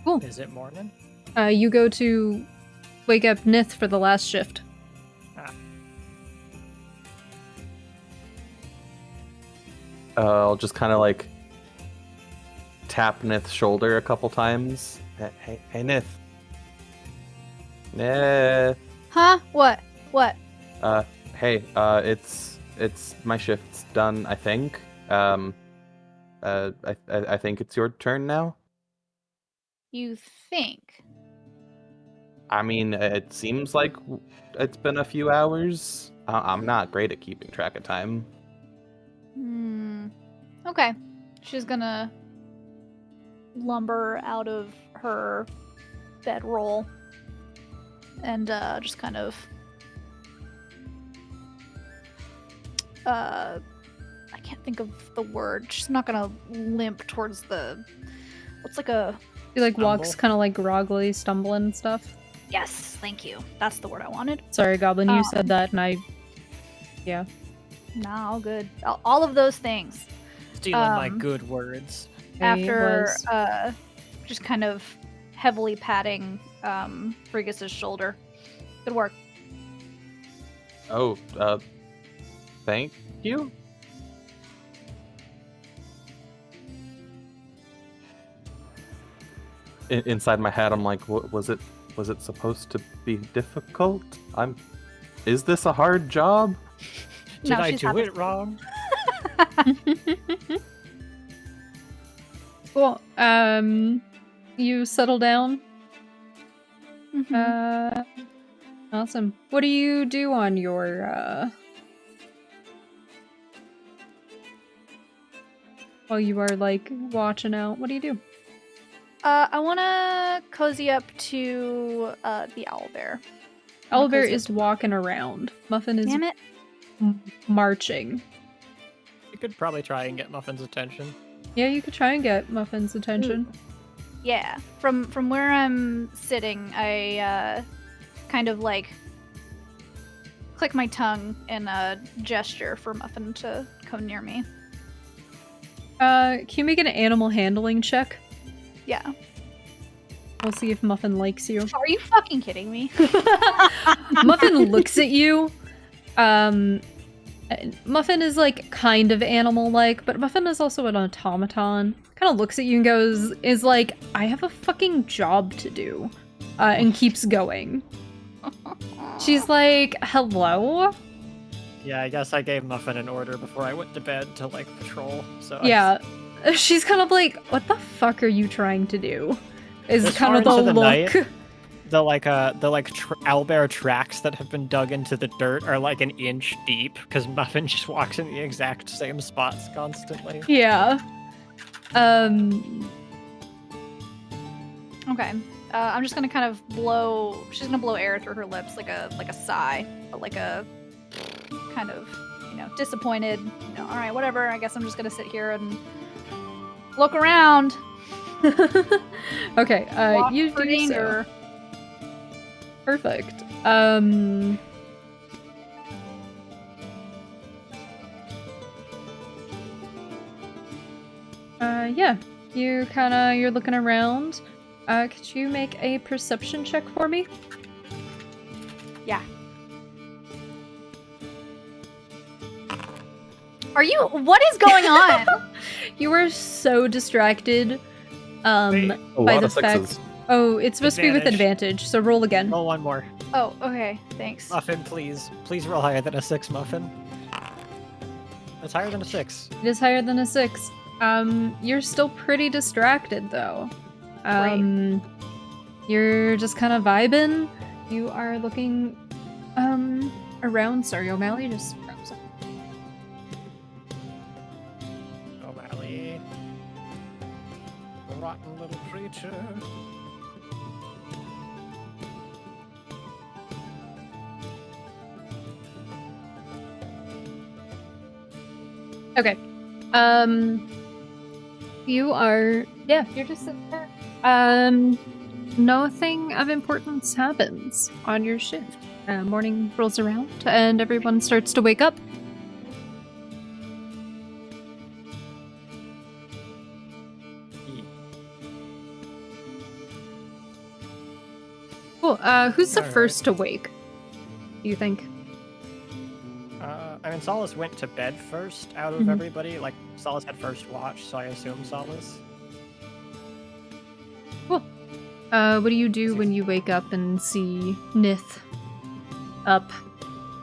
Cool. Is it morning? You go to wake up Nith for the last shift. I'll just kind of like tap Nith's shoulder a couple times. Hey, Nith. Nith. Huh? What? Hey, it's my shift's done, I think. I think it's your turn now. You think? I mean, it seems like it's been a few hours. I'm not great at keeping track of time. Okay. She's gonna lumber out of her bedroll and just kind of I can't think of the word. She's not gonna limp towards the what's like a He like Stumble. walks kind of like groggily, stumbling and stuff. yes, thank you. That's the word I wanted. Sorry, Goblin, you Oh. said that, and I. Yeah. Nah, all good. All of those things. Stealing my Um, good words. After was- just kind of heavily patting Frigus's shoulder. Good work. Oh, thank you. Inside my head, I'm like, what was it? Was it supposed to be difficult? Is this a hard job? Did No, I she's do happy. it wrong? Cool. You settle down. Mhm. Awesome. What do you do on your while you are like watching out? What do you do? I want to cozy up to the owlbear. Owlbear cozy up is walking around. Muffin is Damn it. marching. You could probably try and get Muffin's attention. Yeah, you could try and get Muffin's attention. Yeah. From where I'm sitting, I kind of like click my tongue in a gesture for Muffin to come near me. Can you make an animal handling check? Yeah. We'll see if Muffin likes you. Are you fucking kidding me? Muffin looks at you. Muffin is like kind of animal-like, but Muffin is also an automaton. Kind of looks at you and is like, I have a fucking job to do, and keeps going. She's like, hello? Yeah, I guess I gave Muffin an order before I went to bed to like patrol. So Yeah. She's kind of like, what the fuck are you trying to do? Is This kind of far the into the look. night? The owlbear tracks that have been dug into the dirt are like an inch deep because Muffin just walks in the exact same spots constantly. Yeah. Okay. I'm just gonna kind of blow. She's gonna blow air through her lips, like a sigh, but like a kind of, disappointed. All right, whatever. I guess I'm just gonna sit here and look around. Okay, Walk you for do danger. so. Perfect. Yeah. You're looking around. Could you make a perception check for me? Yeah. What is going on? You were so distracted. Wait, A by lot the of fact. sixes. Oh, it's supposed to be with Advantage. advantage, so roll again. Roll one more. Oh, okay. Thanks. Muffin, please. Please roll higher than a 6, Muffin. That's higher than a 6. It is higher than a 6. You're still pretty distracted though. You're just kind of vibing. You are looking, around. Sorry, O'Malley, just grab some. O'Malley. Rotten little creature. Okay. You're just sitting there. Nothing of importance happens on your shift. Morning rolls around and everyone starts to wake up. Cool. Who's the Alright. first to wake? Do you think? I mean, Solace went to bed first out of Mhm. everybody. Like, Solace had first watch, so I assume Solace. Cool. What do you do when you wake up and see Nith up?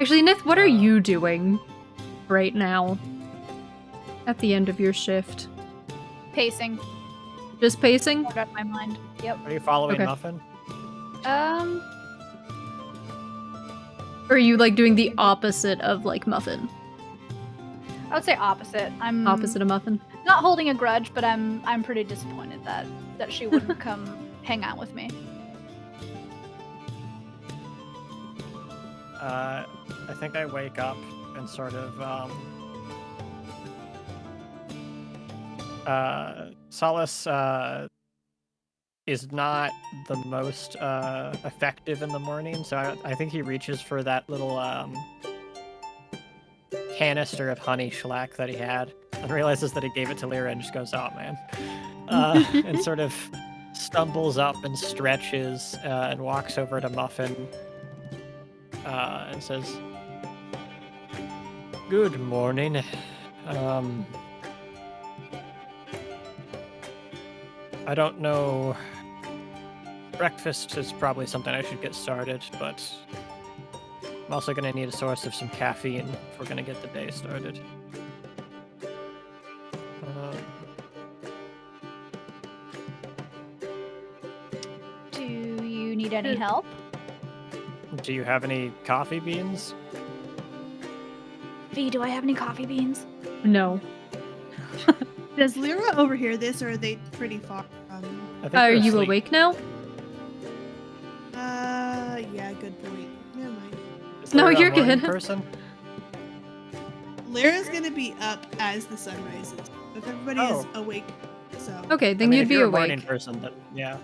Actually, Nith, what are you doing right now? At the end of your shift? Pacing. Just pacing? Got out of my mind. Yep. Are you following Okay. Muffin? Or are you like doing the opposite of like Muffin? I would say opposite. I'm Opposite of muffin. not holding a grudge, but I'm pretty disappointed that she wouldn't come hang out with me. I think I wake up and sort of Solace is not the most effective in the morning, so I think he reaches for that little canister of honey shellac that he had and realizes that he gave it to Lyra and just goes, oh man. And sort of stumbles up and stretches and walks over to Muffin and says, good morning. I don't know. Breakfast is probably something I should get started, but I'm also going to need a source of some caffeine if we're going to get the day started. Do you need any help? Do you have any coffee beans? V, do I have any coffee beans? No. Does Lyra overhear this, or are they pretty far from? I think Are they're you asleep. awake now? Yeah, good point. Never mind. Is No, there a you're morning good. Person? Lyra's gonna be up as the sun rises. If everybody is awake, so. Okay, I then mean, you'd if be you're a morning awake. person, then yeah.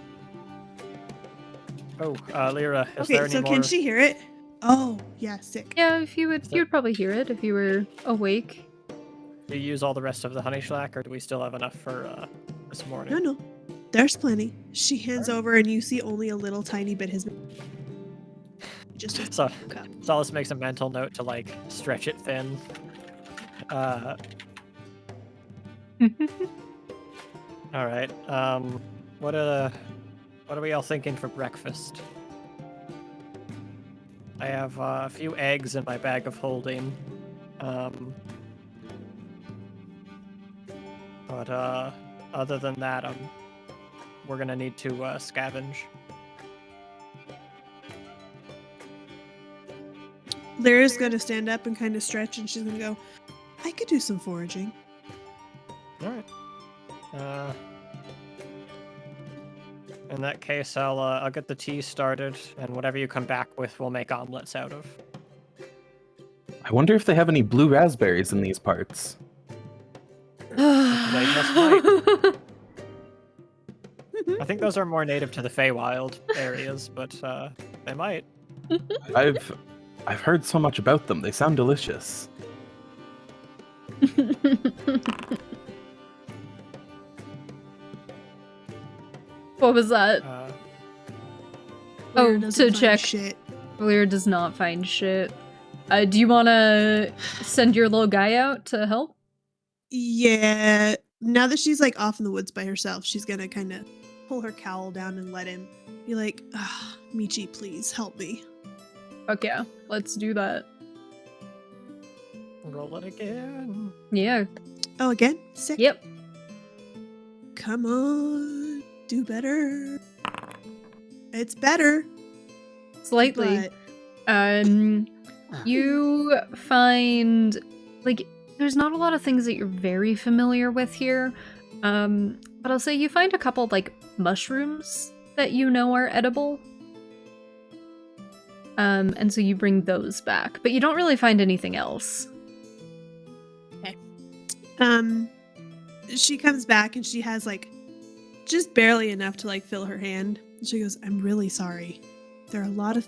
Oh, Lyra, is Okay, there any so more? can she hear it? Oh, yeah, sick. Yeah, if you would, Is there- you'd probably hear it if you were awake. Do you use all the rest of the honey shellac, or do we still have enough for this morning? No, there's plenty. She hands over, and you see only a little tiny bit has been. Just a So cup. Solace makes a mental note to like stretch it thin. All right. What are we all thinking for breakfast? I have a few eggs in my bag of holding. But other than that, we're gonna need to scavenge. Lyra's gonna stand up and kind of stretch, and she's gonna go, I could do some foraging. All right. In that case, I'll get the tea started, and whatever you come back with, we'll make omelets out of. I wonder if they have any blue raspberries in these parts. They just might. I think those are more native to the Feywild areas, but they might. I've heard so much about them. They sound delicious. What was that? Lyra Oh, doesn't to find check. Shit. Lyra does not find shit. Do you want to send your little guy out to help? Yeah. Now that she's like off in the woods by herself, she's gonna kind of pull her cowl down and let him be like, Michi, please help me. Fuck yeah, let's do that. Roll it again. Yeah. Oh, again? Sick. Yep. Come on. Do better. It's better. Slightly. But You find, like, there's not a lot of things that you're very familiar with here. But I'll say you find a couple, like, mushrooms that you know are edible. And so you bring those back. But you don't really find anything else. she comes back and she has like just barely enough to like fill her hand. She goes, I'm really sorry. There are a lot of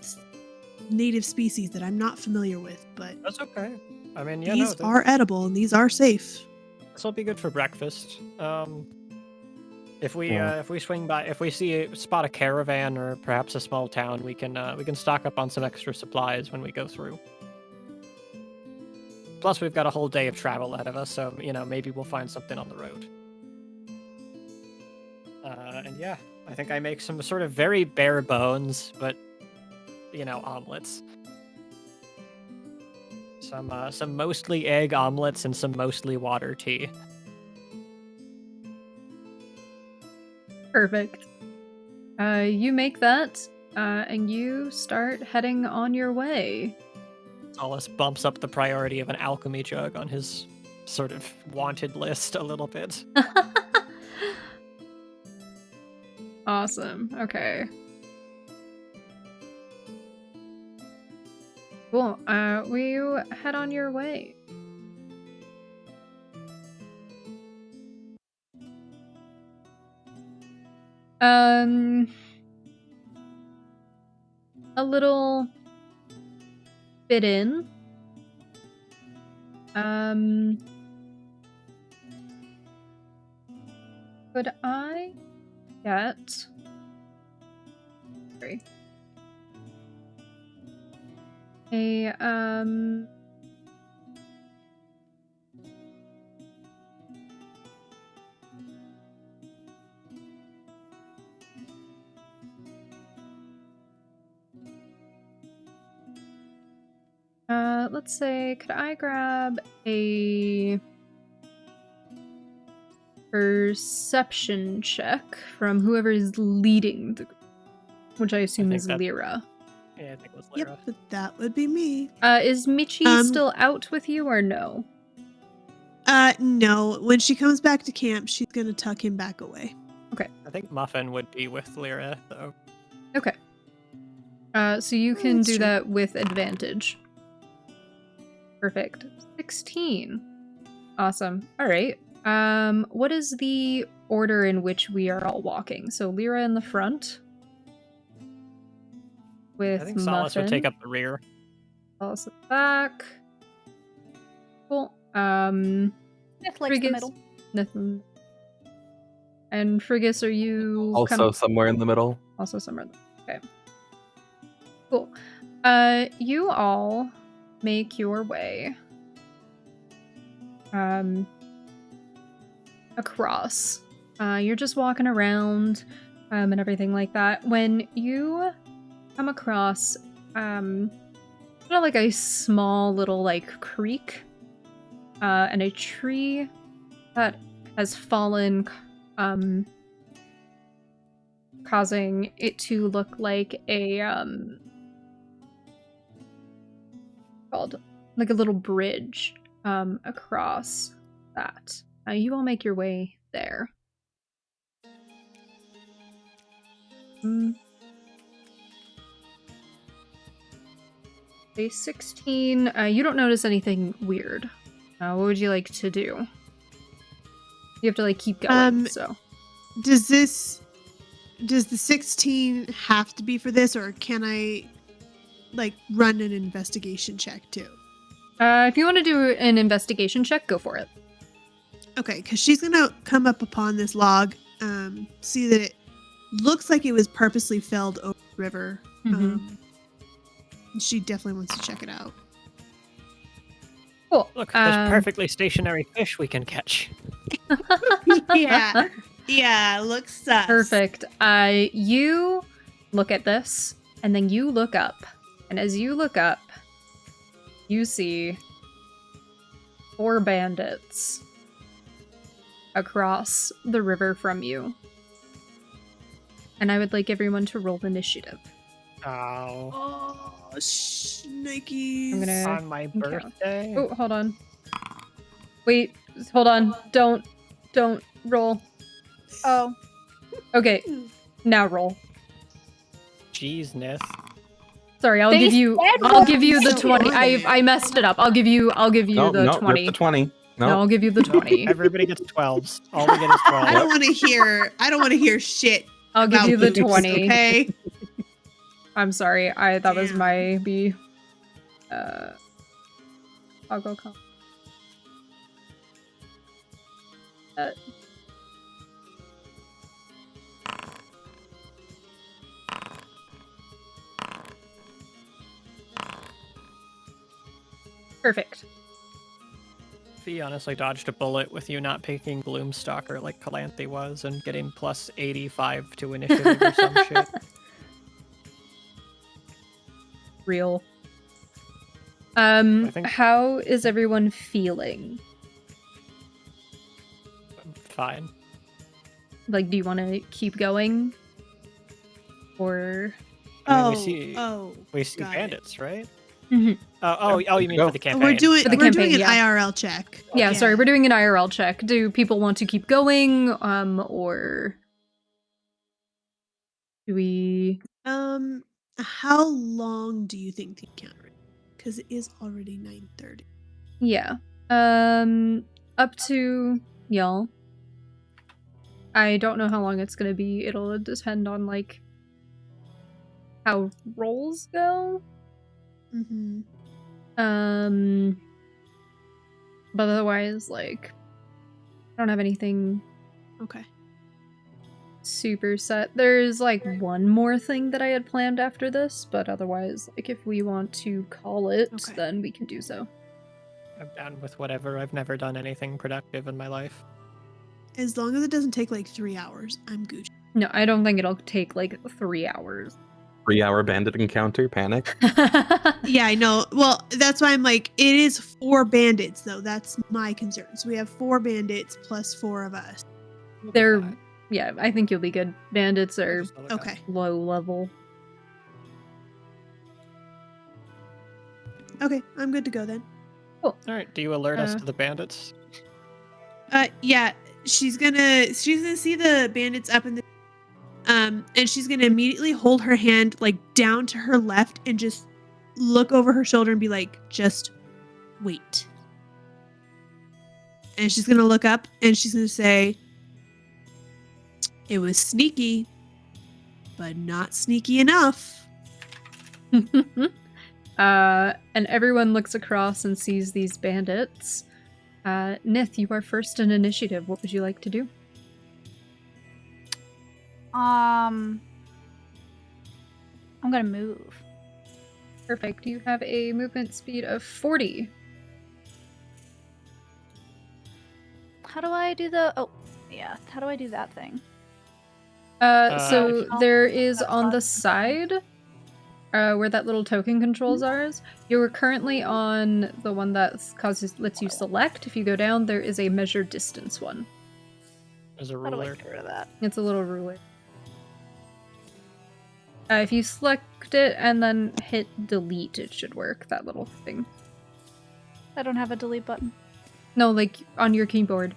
native species that I'm not familiar with, but That's okay. I mean, yeah, these no, are edible and these are safe. this will be good for breakfast. If we swing by, if we spot a caravan or perhaps a small town, we can stock up on some extra supplies when we go through. Plus, we've got a whole day of travel ahead of us, so maybe we'll find something on the road. And yeah, I think I make some sort of very bare bones, but omelets. Some mostly egg omelets and some mostly water tea. Perfect. You make that, and you start heading on your way. Solus bumps up the priority of an alchemy jug on his sort of wanted list a little bit. Awesome. Okay. Cool. Will you head on your way? A little bit in. Could I get... Sorry. Let's say, could I grab a perception check from whoever is leading the group, which I assume think is that- Lyra. Yeah, I think it was Lyra. Yep, but that would be me. Is Michi still out with you or no? No. When she comes back to camp, she's gonna tuck him back away. I think Muffin would be with Lyra, though. Okay. So you can that's do true. that with advantage. Perfect. 16. Awesome. All right. What is the order in which we are all walking? So Lyra in the front. With I think Solace would take Muffin. up the rear. Solace at the back. Cool. Smith likes the Frigus- middle. Nothing. And Frigus, are you Also somewhere in the middle. Also somewhere. Okay. Cool. You all make your way across. You're just walking around and everything like that. When you come across kind of like a small little like creek and a tree that has fallen, causing it to look like a called like a little bridge across that. You all make your way there. Day 16. You don't notice anything weird. What would you like to do? You have to like keep going. So Does the 16 have to be for this, or can I like run an investigation check too? if you want to do an investigation check, go for it. Okay, because she's gonna come up upon this log, see that it looks like it was purposely felled over the river. Mhm. She definitely wants to check it out. Cool. Look, there's perfectly stationary fish we can catch. Yeah, looks sus. Perfect. You look at this, and then you look up. And as you look up, you see 4 bandits across the river from you. And I would like everyone to roll initiative. Oh. Oh, shnikes. I'm gonna On my count. birthday? Oh, hold on. Wait, hold on. Don't roll. Oh, Okay, now roll. Jeez, Nith. Sorry, I'll They give you said I'll give you the roll. 20. I messed it up. I'll give you the 20. The 20. No, No. I'll give you the 20. Everybody gets 12s. All we get is 12. I don't want to hear shit. I'll give about you the boobs, 20. Okay. I'm sorry. That was Damn. my B. I'll go call. Perfect. Fee honestly dodged a bullet with you not picking Gloomstalker like Calanthe was and getting plus 85 to initiative or some shit. Real. I think- How is everyone feeling? Fine. Like, do you want to keep going? Or I mean, Oh, we see oh. we see got it. bandits, right? Oh, you mean Go. for the campaign? We're doing For the we're campaign, doing an yeah. IRL check. Yeah, sorry, we're doing an IRL check. Do people want to keep going, or do we? How long do you think the encounter? Because it is already 9:30. Yeah, up to y'all. I don't know how long it's gonna be. It'll depend on like how rolls go. Mm-hmm. But otherwise, like, I don't have anything Okay. super set. There's like one more thing that I had planned after this, but otherwise, like, if we want to call it, Okay. then we can do so. I'm down with whatever. I've never done anything productive in my life. As long as it doesn't take like 3 hours, I'm Gucci. No, I don't think it'll take like 3 hours. 3-hour bandit encounter, panic. Yeah, I know. Well, that's why I'm like, it is 4 bandits though. That's my concern. So we have 4 bandits plus 4 of us. We'll be They're, fine. yeah, I think you'll be good. Bandits are Just another guy. Okay. low level. Okay, I'm good to go then. All right. Do you alert us to the bandits? Yeah, she's gonna see the bandits up in the and she's gonna immediately hold her hand like down to her left and just look over her shoulder and be like, just wait. And she's gonna look up and she's gonna say, it was sneaky, but not sneaky enough. And everyone looks across and sees these bandits. Nith, you are first in initiative. What would you like to do? I'm gonna move. Perfect. You have a movement speed of 40. How do I do the? Oh, yeah. How do I do that thing? So Oh, there is that's on the awesome. side, where that little token controls are. You're currently on the one that lets you select. If you go down, there is a measure distance one. There's a How do I ruler. get rid of that? It's a little ruler. If you select it and then hit delete, it should work, that little thing. I don't have a delete button. No, like on your keyboard.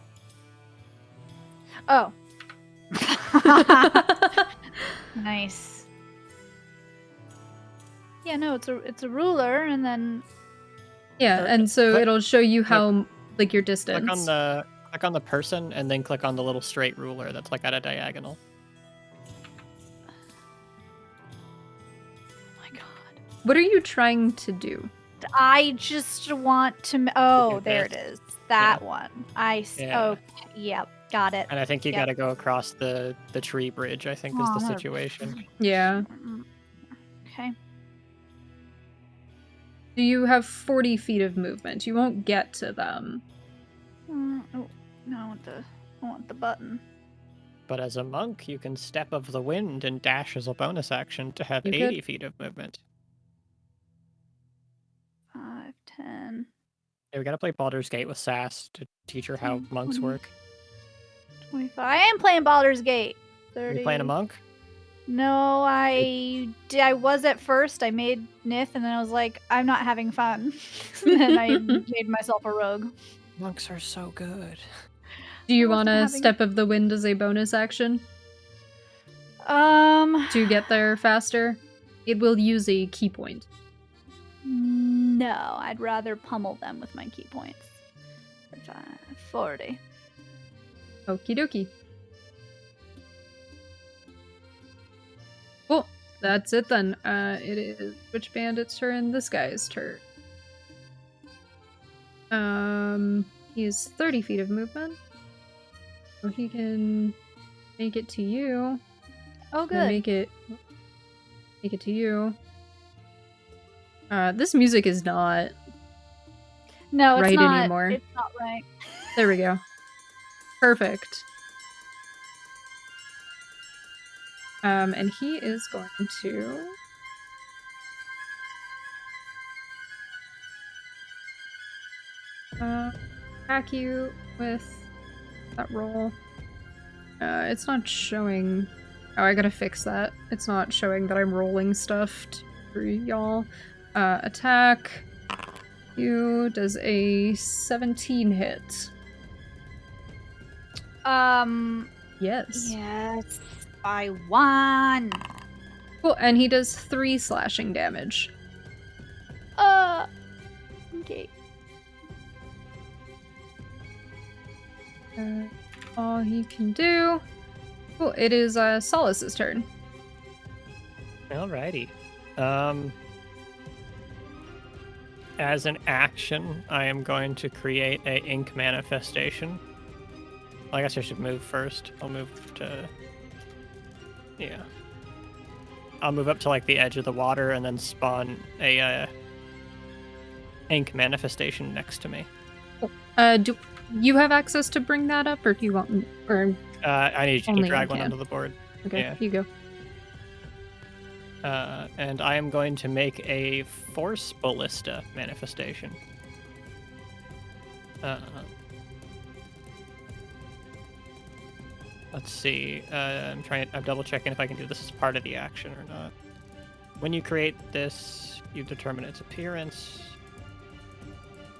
Oh. Nice. Yeah, no, it's a ruler, and then Yeah, and so Click- it'll show you how, like, your distance. Click on the person and then click on the little straight ruler that's like at a diagonal. oh my god, What are you trying to do? I just want to. Oh, Look at there it this. is. That one. I. Yeah. Okay. Yep. Got it. And I think you Yep. gotta go across the tree bridge, I think is Oh, the that- situation. Yeah. Okay. Do you have 40 feet of movement? You won't get to them. Oh, no, I want the button. But as a monk, you can step of the wind and dash as a bonus action to have You 80 could. feet of movement. 5, 10, Yeah, we gotta play Baldur's Gate with Sass to teach her how monks 20. work. 25. I am playing Baldur's Gate. Are 30. you playing a monk? No, I was at first. I made Nith, and then I was like, I'm not having fun. And then I made myself a rogue. Monks are so good. Do you I want wasn't to having- step of the wind as a bonus action to get there faster? It will use a key point. No, I'd rather pummel them with my key points. 35, 40. Okie dokie. Cool. That's it then. It is which bandit's turn? This guy's turn. He has 30 feet of movement. So he can make it to you. Oh, And good. Make it to you. This music is not. No, it's right not anymore. It's not right. There we go. Perfect. And he is going to. Attack you with that roll. It's not showing. Oh, I gotta fix that. It's not showing that I'm rolling stuff for y'all. attack. You does a 17 hit. Yes. Yes, by 1. Cool, and he does 3 slashing damage. Okay. All he can do. Cool, it is Solace's turn. Alrighty. As an action, I am going to create a ink manifestation. I guess I should move first. I'll move to... Yeah. I'll move up to, like, the edge of the water and then spawn a ink manifestation next to me. Do you have access to bring that up, or do you want me? Or I need you Only to I drag one can. onto the board. okay, Yeah. you go. And I am going to make a Force Ballista manifestation. Let's see. I'm double checking if I can do this as part of the action or not. When you create this, you determine its appearance.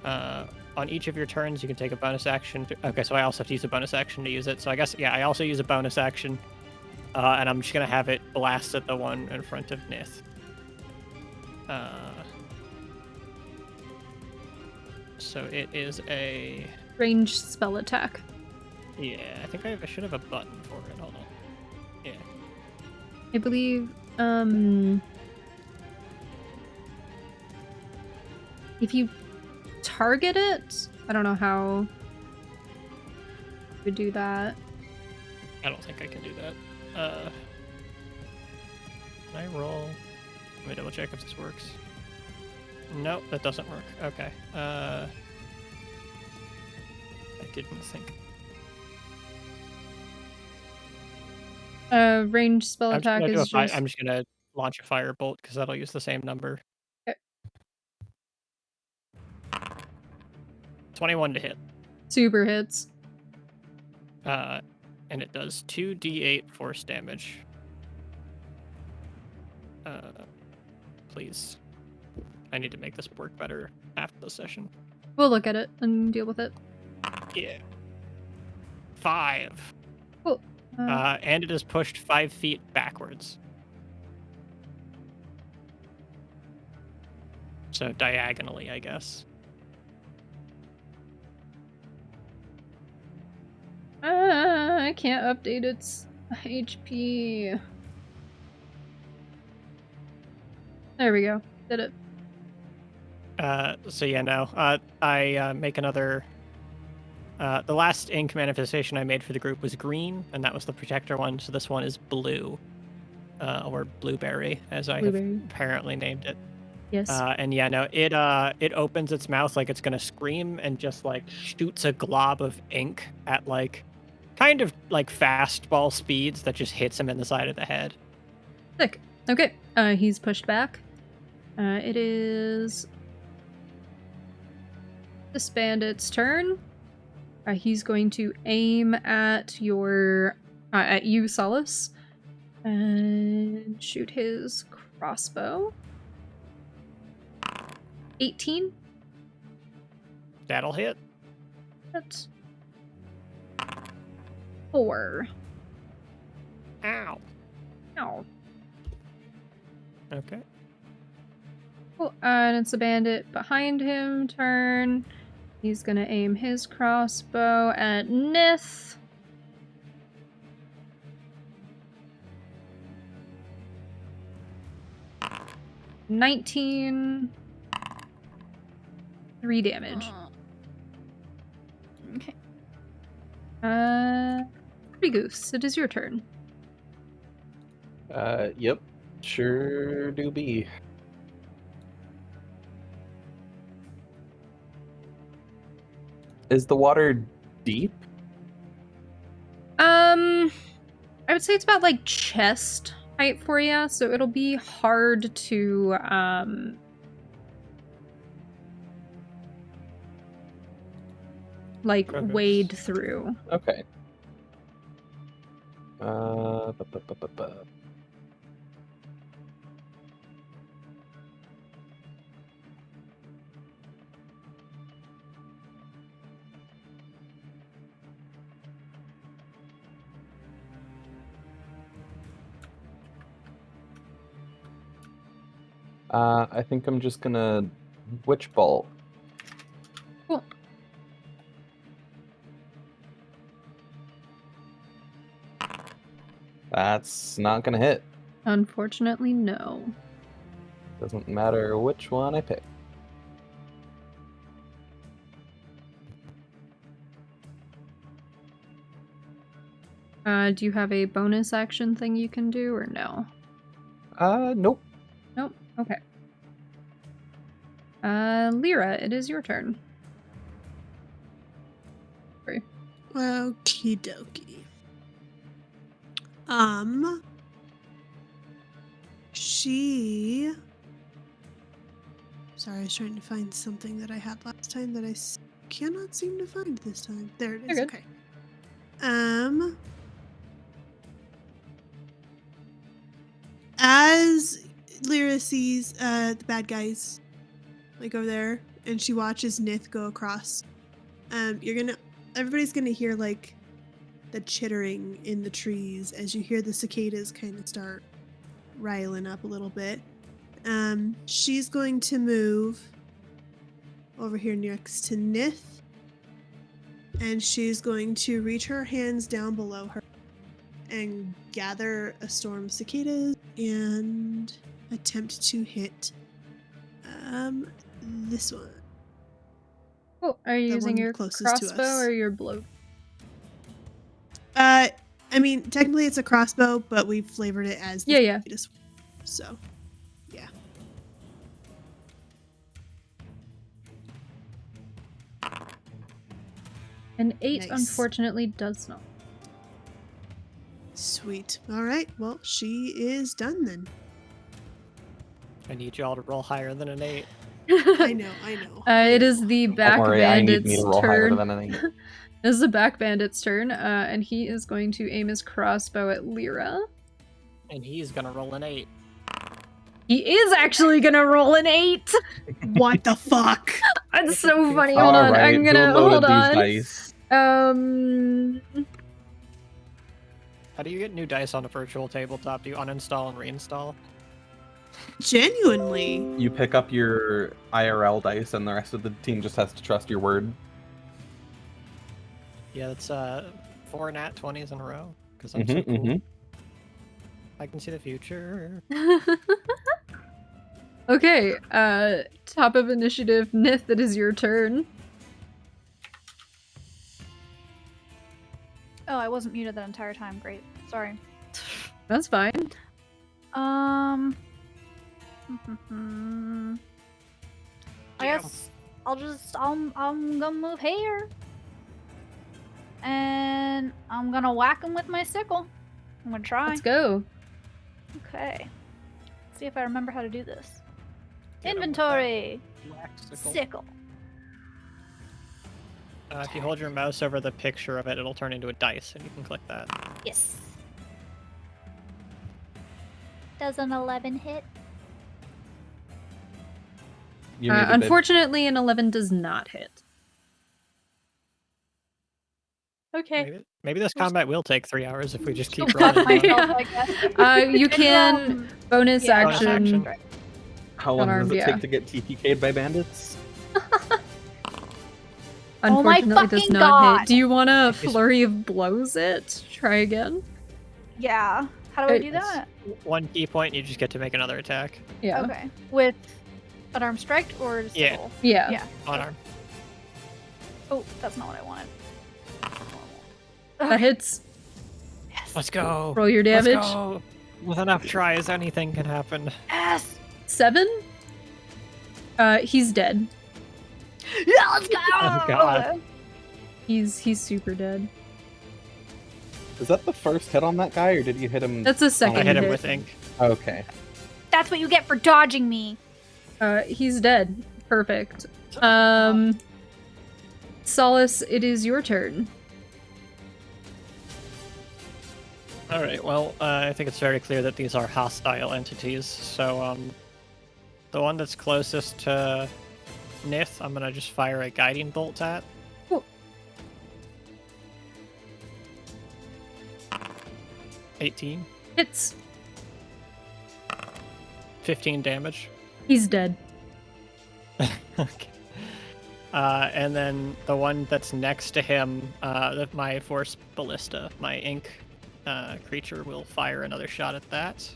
On each of your turns, you can take a bonus action. Okay, so I also have to use a bonus action to use it. So I guess, yeah, I also use a bonus action. And I'm just going to have it blast at the one in front of Nith. So it is a... Ranged spell attack. Yeah, I think I should have a button for it. Hold on. Yeah. I believe, if you target it, I don't know how you would do that. I don't think I can do that. Can I roll? Let me double check if this works. Nope, that doesn't work. Okay. I didn't think. Ranged spell attack is just... I'm just gonna launch a firebolt because that'll use the same number. Okay. 21 to hit. super hits. And it does 2d8 force damage. Please. I need to make this work better after the session. We'll look at it and deal with it. Yeah. 5. Cool. And it is pushed 5 feet backwards. So diagonally, I guess. I can't update its HP. There we go. Did it. So yeah, no. I make another... the last ink manifestation I made for the group was green, and that was the protector one, so this one is blue. Or blueberry, as I have apparently named it. Yes. And yeah, no, it opens its mouth like it's gonna scream and just like shoots a glob of ink at like kind of like fastball speeds that just hits him in the side of the head. Sick. Okay. He's pushed back. It is this bandit's turn. He's going to aim at you, Solace, and shoot his crossbow. 18. That'll hit. That's 4. Ow. Ow. Okay. Cool. And it's a bandit behind him turn. He's gonna aim his crossbow at Nith. $19. 3 damage. Okay. Pretty Goose, it is your turn. Yep. Sure do be. Is the water deep? I would say it's about like chest height for you, so it'll be hard to like wade through. Okay. I think I'm just gonna witch bolt. Cool. That's not gonna hit. Unfortunately, no. Doesn't matter which one I pick. Do you have a bonus action thing you can do, or no? Nope. Nope. Okay. Lyra, it is your turn. Sorry. Okie dokie. She. Sorry, I was trying to find something that I had last time that I cannot seem to find this time. There it is. You're good. Okay. As Lyra sees the bad guys like over there, and she watches Nith go across, everybody's gonna hear like the chittering in the trees as you hear the cicadas kind of start riling up a little bit. She's going to move over here next to Nith, and she's going to reach her hands down below her and gather a storm of cicadas and attempt to hit this one. Oh, are you The using one your closest to crossbow us. or your blow? I mean, technically it's a crossbow, but we flavored it as the Yeah. cicadas. So, yeah. An 8, Nice. unfortunately, does not. Sweet. All right. Well, she is done then. I need y'all to roll higher than an 8. I know. It is the back Don't worry, I need me bandit's to roll higher turn. than an 8. This is the back bandit's turn, and he is going to aim his crossbow at Lyra. And he's gonna roll an 8. He is actually gonna roll an 8! What the fuck? That's so funny. Hold on, Alright, I'm gonna who hold loaded on. these dice? How do you get new dice on a virtual tabletop? Do you uninstall and reinstall? Genuinely. You pick up your IRL dice, and the rest of the team just has to trust your word. Yeah, that's 4 nat 20s in a row. Because I'm so cool. I can see the future. Okay, top of initiative, Nith, it is your turn. Oh, I wasn't muted that entire time. Great. Sorry. That's fine. I Yeah. guess I'm gonna move here. And I'm gonna whack him with my sickle. I'm gonna try. Let's go. Okay. See if I remember how to do this. Get 'em with Inventory. Black sickle. Sickle. If you hold your mouse over the picture of it, it'll turn into a dice, and you can click that. Yes. Does an 11 hit? You muted, babe. Unfortunately, an 11 does not hit. Okay. Maybe this combat will take 3 hours if we just keep Fuck rolling. myself, I guess. You can bonus yeah, bonus action. action. How long unarmed, does it yeah. take to get TPK'd by bandits? Oh my Unfortunately, does fucking not God. hit. Do you want to flurry of blows it? Try again. Yeah. How do I do It's that? 1 key point, and you just get to make another attack. Yeah. Okay. With an arm strike or a Yeah. sickle? Yeah. Yeah. On arm. Oh, that's not what I wanted. That hits. Yes. Let's go. Roll your Let's damage. go. With enough tries, anything can happen. Yes. 7. He's dead. Yeah, let's go. Oh, God. He's super dead. Is that the first hit on that guy, or did you hit him? That's a second I hit him hit. with ink. Okay. That's what you get for dodging me. He's dead. Perfect. Solace, it is your turn. All right. Well, I think it's very clear that these are hostile entities. So, the one that's closest to Nith, I'm gonna just fire a guiding bolt at. Cool. 18, Hits. 15 damage. He's dead. Okay. And then the one that's next to him, my force ballista, my ink creature, will fire another shot at that.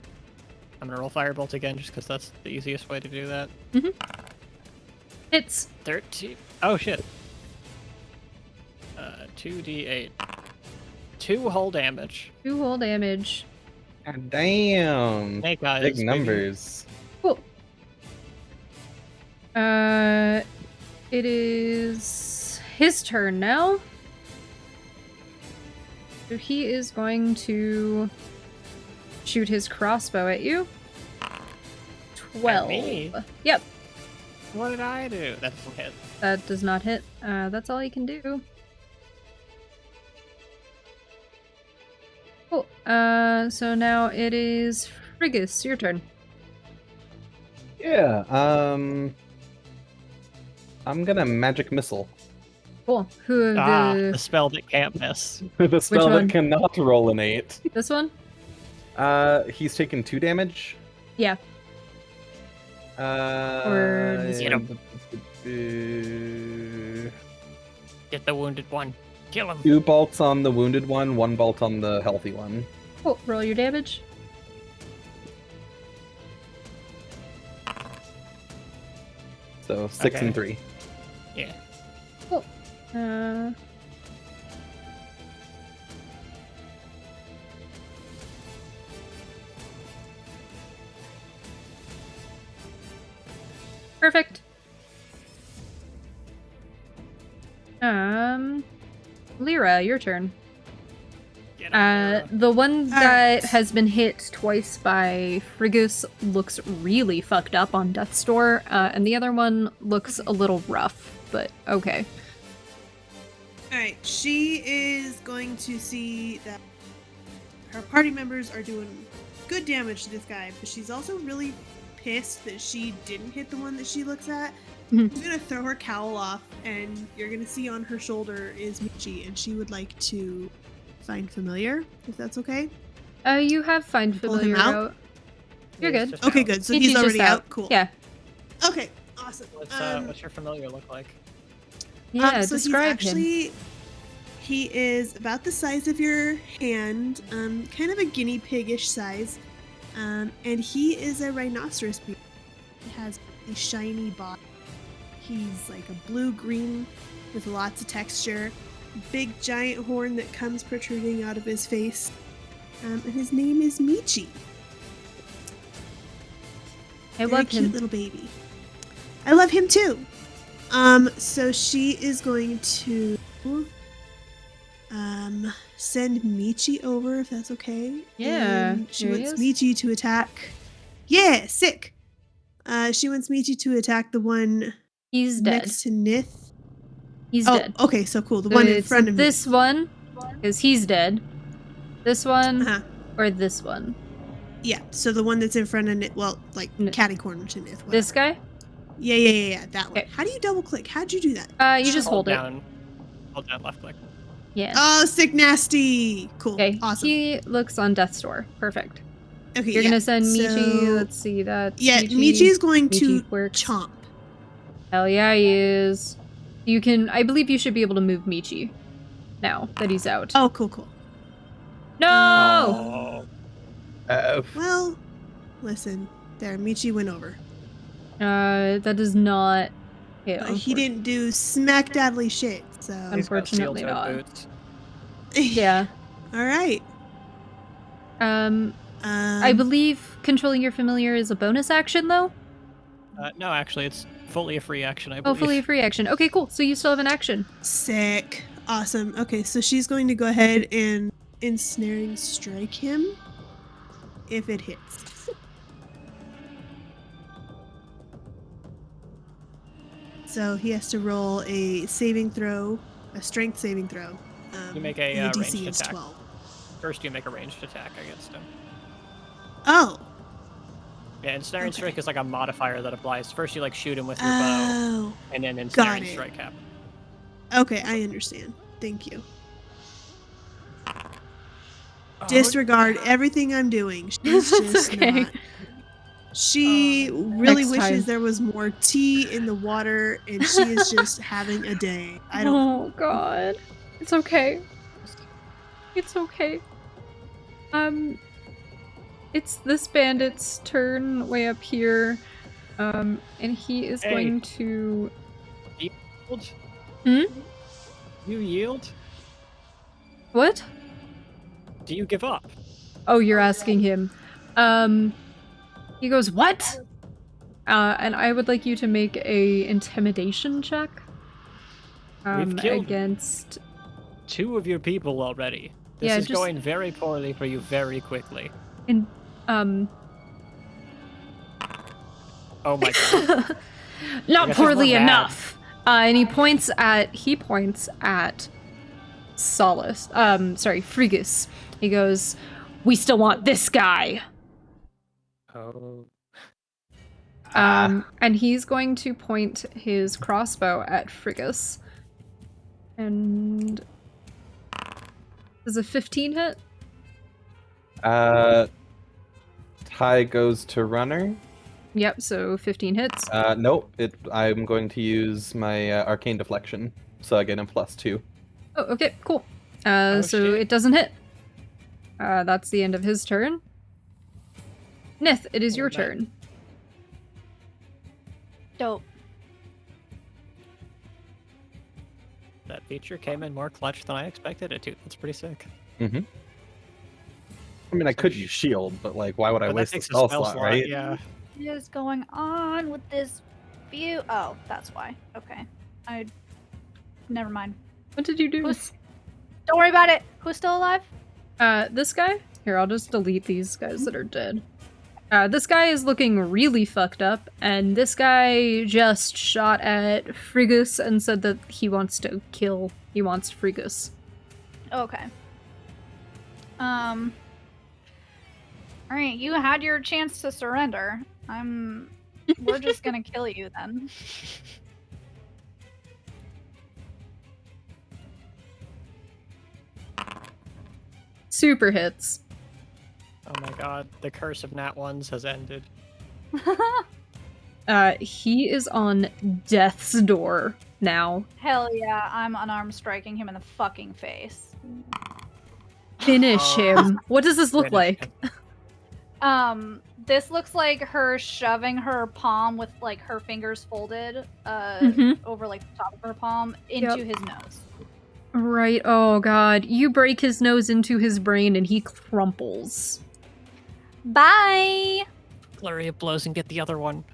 I'm gonna roll firebolt again, just because that's the easiest way to do that. Hits. 13. Oh shit. 2d8. 2 whole damage. 2 whole damage. God damn. Snake eyes, Big baby. numbers. Cool. It is his turn now. So he is going to shoot his crossbow at you. 12. me? Yep, What did I do? That doesn't hit. that does not hit. That's all he can do. Cool. So now it is Frigus, your turn. Yeah. I'm gonna magic missile. Cool. Who of The spell that can't miss. The spell one? that cannot roll an 8. this one? He's taken 2 damage. Yeah. Or Uh, this one? Get the wounded one. Kill him. 2 bolts on the wounded one, 1 bolt on the healthy one. Cool. Roll your damage. So 6 Okay. and 3. Yeah. Cool. Perfect. Lyra, your turn. Get him, The one that Alright. has been hit twice by Frigus looks really fucked up on Death's Door, and the other one looks a little rough, but okay. Alright, she is going to see that her party members are doing good damage to this guy, but she's also really pissed that she didn't hit the one that she looks at. Mhm. She's gonna throw her cowl off, and you're gonna see on her shoulder is Michi, and she would like to find familiar, if that's okay. You have Find Pull him Familiar out? out. You're He's good. just Okay, out. good. So Michi's he's just already out. Cool. Yeah. Okay, awesome. What's your familiar look like? Yeah, so describe he's him. actually, he is about the size of your hand, kind of a guinea pig-ish size, and he is a rhinoceros beast. He has a shiny body. He's like a blue-green with lots of texture, big giant horn that comes protruding out of his face, and his name is Michi. I Very love cute him. little baby. I love him too. So she is going to send Michi over, if that's okay. Yeah, And she here he wants is. Michi to attack. Yeah, sick. She wants Michi to attack the one He's dead. next to Nith. He's Oh, dead. okay, so cool. The So one in it's front of this Nith. one, because he's dead. This one, Uh-huh. or this one. Yeah, so the one that's in front of Nith, well, like N- catty corner to Nith. This whatever. guy? Yeah, that one. Okay. How do you double click? How'd you do that? You just hold it. down. Hold down left click. Yeah. Oh, sick nasty. Cool. Okay. Awesome. He looks on Death's Door. Perfect. Okay, You're yeah. gonna send Michi. So- Let's see that. Yeah, Michi's going to Michi works. chomp. Hell yeah, he is. You can. I believe you should be able to move Michi now that he's out. Oh, cool. No. Oh. Well, listen. There, Michi went over. That does not hit. But he didn't do smack daddly shit, so. He's got Unfortunately steel-toed not. boots. Yeah. All right. I believe controlling your familiar is a bonus action, though. No, actually, it's fully a free action, I Oh, believe. fully a free action. Okay, cool. So you still have an action. Sick. Awesome. Okay, so she's going to go ahead and ensnaring strike him if it hits. So he has to roll a saving throw, a strength saving throw. You make a, and the ranged DC is attack. 12. First, you make a ranged attack against him. Oh. Yeah, ensnaring Okay. strike is like a modifier that applies. First, you like shoot him with your bow, Oh. and then ensnaring it. strike happens. Okay, I understand. Thank you. Oh, Disregard everything I'm doing. She's just Okay. not. She really Next wishes time. there was more tea in the water, and she is just having a day. I don't. Oh god. It's okay. It's okay. It's this bandit's turn way up here. And he is Hey. going to Yield? Hmm? You yield? What? Do you give up? Oh, you're asking him. He goes, "What?" And I would like you to make a intimidation check. We've killed against 2 of your people already. This Yeah, is just- going very poorly for you very quickly. in Oh my god. not guess poorly we're mad. enough. And he points at Solace. Frigus. He goes, "We still want this guy." Oh. And he's going to point his crossbow at Frigus. And does a 15 hit? Tie goes to runner. Yep, so 15 hits. Nope. I'm going to use my arcane deflection, so I get a +2. Oh, okay, cool. Oh, So shit. it doesn't hit. That's the end of his turn. Nith, it is your man. turn. Dope. That feature came in more clutch than I expected it to. That's pretty sick. I mean, I could use shield, but like, why would I But that waste the takes a spell slot, right? Yeah. What is going on with this view? Oh, that's why. Okay. Never mind. What did you do? Don't worry about it. Who's still alive? This guy? Here, I'll just delete these guys that are dead. This guy is looking really fucked up, and this guy just shot at Frigus and said that he wants Frigus. Okay. Alright, you had your chance to surrender. We're just gonna kill you then. Super hits. Oh my god. The curse of nat ones has ended. He is on death's door now. Hell yeah, I'm unarmed striking him in the fucking face. Finish him. What does this look Finish like? him. This looks like her shoving her palm with like her fingers folded over like the top of her palm into his nose. Right. Oh god. You break his nose into his brain and he crumples. Bye! Flurry of blows and get the other one.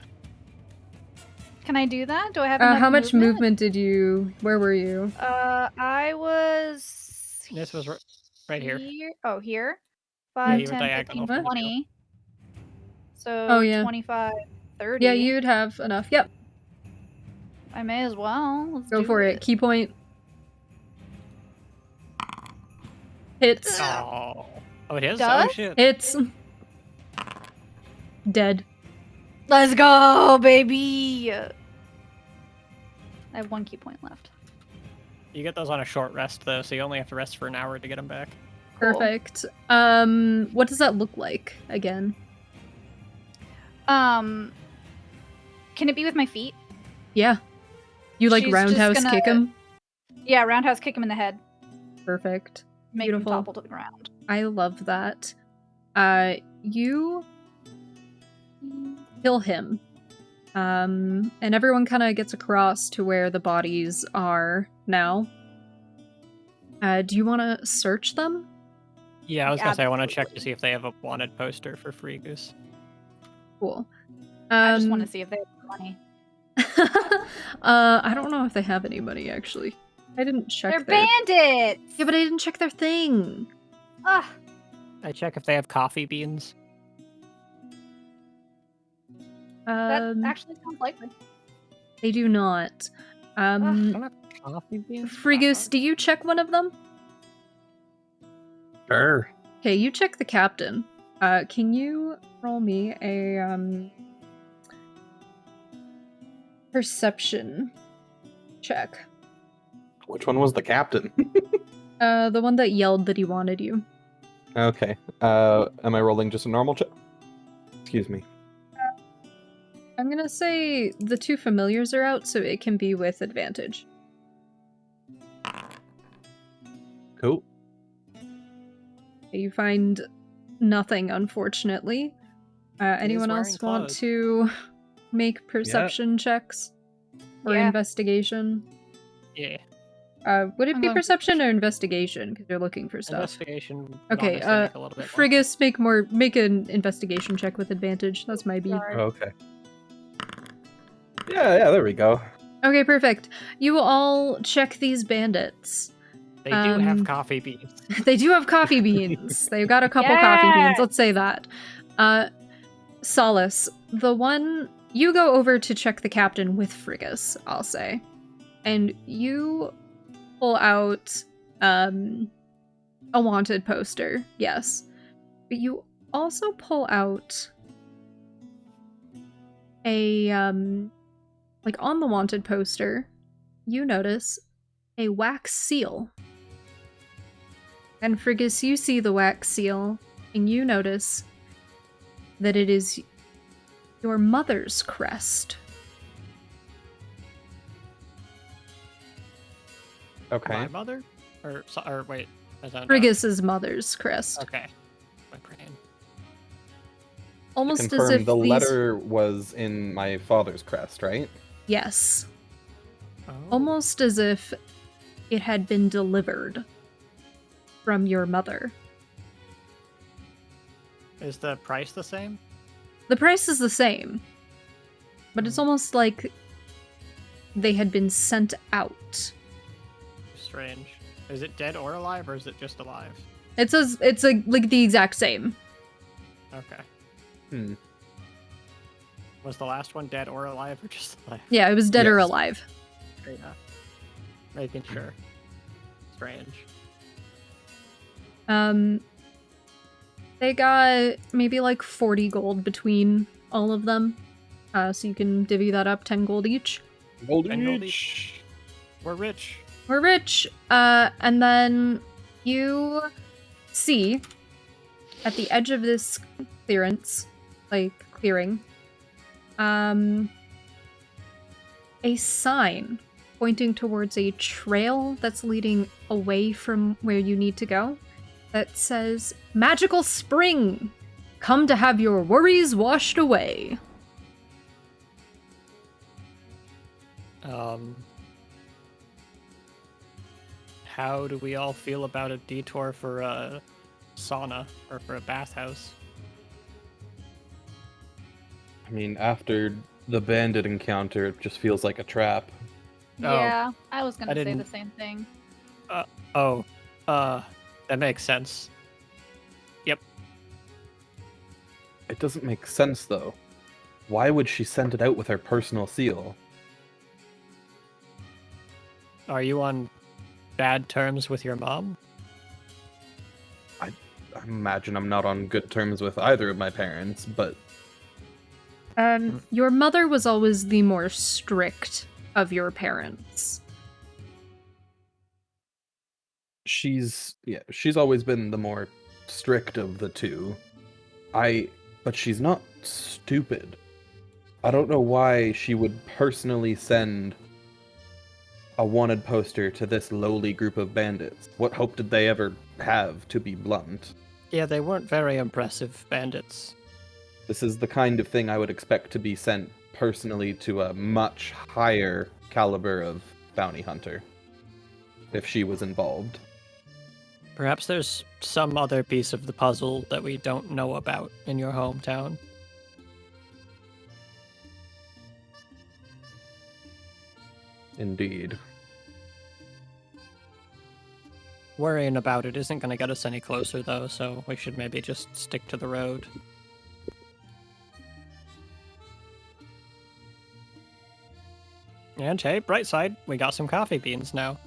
Can I do that? Do I have enough How much movement did you... Where were you? I was... This was right here. Oh, here? Yeah, 5, you were 10, diagonal 15, from the 20. So, Oh, yeah. 25, 30. Yeah, you'd have enough. Yep. I may as well. Let's Go do for it. Key point. Hits. Oh. Oh, it is? Does? Oh, shit. Hits. Dead. Let's go, baby! I have 1 key point left. You get those on a short rest, though, so you only have to rest for an hour to get them back. Cool. Perfect. What does that look like again? Can it be with my feet? Yeah. You like She's roundhouse just gonna- kick him? Yeah, roundhouse kick him in the head. Perfect. Make Beautiful. him topple to the ground. I love that. You kill him. And everyone kind of gets across to where the bodies are now. Do you want to search them? Yeah, I was gonna say I want to check to Absolutely. see if they have a wanted poster for Free Goose. Cool. I just want to see if they have money. I don't know if they have anybody actually. I didn't check They're their... bandits! Yeah, but I didn't check their thing. Ugh. I check if they have coffee beans. That actually sounds likely. They do not. I don't have coffee beans? Frigus, do you check one of them? Sure. Okay, you check the captain. Can you roll me a perception check? Which one was the captain? The one that yelled that he wanted you. Okay. Am I rolling just a normal check? Excuse me. I'm gonna say the 2 familiars are out, so it can be with advantage. Cool. You find nothing, unfortunately. Anyone wearing else want clothes. to make perception checks or Yeah. investigation? Yeah. Would it I'm be going perception or investigation? Because you're looking for stuff. Investigation. Okay, obviously make a little bit more. Frigus, make an investigation check with advantage. That's my beat. Sorry. Okay. Yeah, there we go. Okay, perfect. You all check these bandits. They do have um, coffee beans. They do have coffee beans. They've got a couple coffee beans, let's say that. Solace, the one you go over to check the captain with Frigus, I'll say. And you pull out a wanted poster, yes. But you also pull out a like on the wanted poster, you notice a wax seal. And Frigus, you see the wax seal, and you notice that it is your mother's crest. Okay. My mother? Or wait. I don't know. Frigus's mother's crest. Okay. My brain. Almost as Confirm if the these... letter was in my father's crest, right? Yes. Oh. Almost as if it had been delivered from your mother. Is the price the same? The price is the same, but it's almost like they had been sent out. Strange. Is it dead or alive, or is it just alive? It's like the exact same. Okay. Was the last one dead or alive, or just alive? Yeah, it was dead or Yes. alive. Yeah. Making sure. Strange. They got maybe like 40 gold between all of them. So you can divvy that up, 10 gold each. Golden And gold Age. We're rich. We're rich. And then you see at the edge of this clearing, a sign pointing towards a trail that's leading away from where you need to go that says, "Magical Spring! Come to have your worries washed away." How do we all feel about a detour for a sauna or for a bathhouse? I mean, after the bandit encounter, it just feels like a trap. Oh. Yeah, I was gonna I say didn't- the same thing. That makes sense. Yep. It doesn't make sense, though. Why would she send it out with her personal seal? Are you on bad terms with your mom? I imagine I'm not on good terms with either of my parents, but Your mother was always the more strict of your parents. she's always been the more strict of the two. But she's not stupid. I don't know why she would personally send a wanted poster to this lowly group of bandits. What hope did they ever have, to be blunt? Yeah, they weren't very impressive bandits. This is the kind of thing I would expect to be sent personally to a much higher caliber of bounty hunter, if she was involved. Perhaps there's some other piece of the puzzle that we don't know about in your hometown. Indeed. Worrying about it isn't going to get us any closer, though, so we should maybe just stick to the road. And hey, bright side, we got some coffee beans now.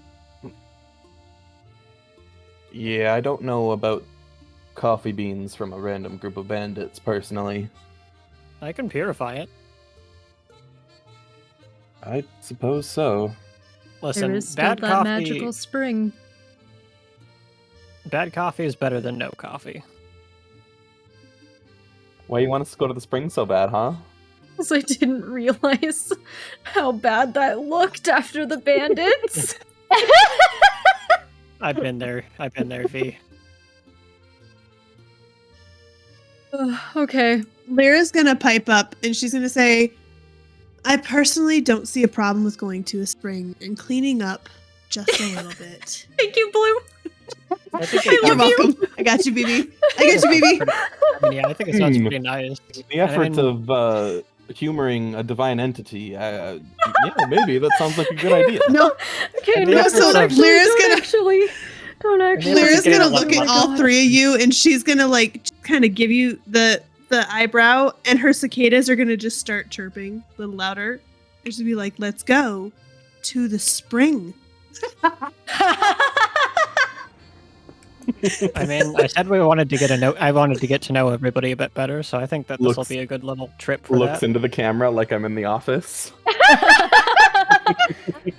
Yeah, I don't know about coffee beans from a random group of bandits, personally. I can purify it. I suppose so. Listen, There is still bad that coffee. magical spring. Bad coffee is better than no coffee. Why you want us to go to the spring so bad, huh? Because I didn't realize how bad that looked after the bandits. I've been there, V. Okay. Lyra's gonna pipe up and she's gonna say, I personally don't see a problem with going to a spring and cleaning up just a little bit. Thank you, Blue. I think You're welcome. I got you, BB. I got you, BB. I mean, yeah, I think it sounds pretty nice. The efforts And of humoring a divine entity. Yeah, maybe that sounds like a good idea. No, Okay, And no, the so don't Lyra's actually, don't actually. Lyra's getting gonna a lot look of at money. all three of you and she's gonna like kind of give you the eyebrow, and her cicadas are gonna just start chirping a little louder. There's gonna be like, let's go to the spring. I mean, I said we wanted to get I wanted to get to know everybody a bit better, so I think that this will Looks- be a good little trip for Looks that. into the camera like I'm in the office.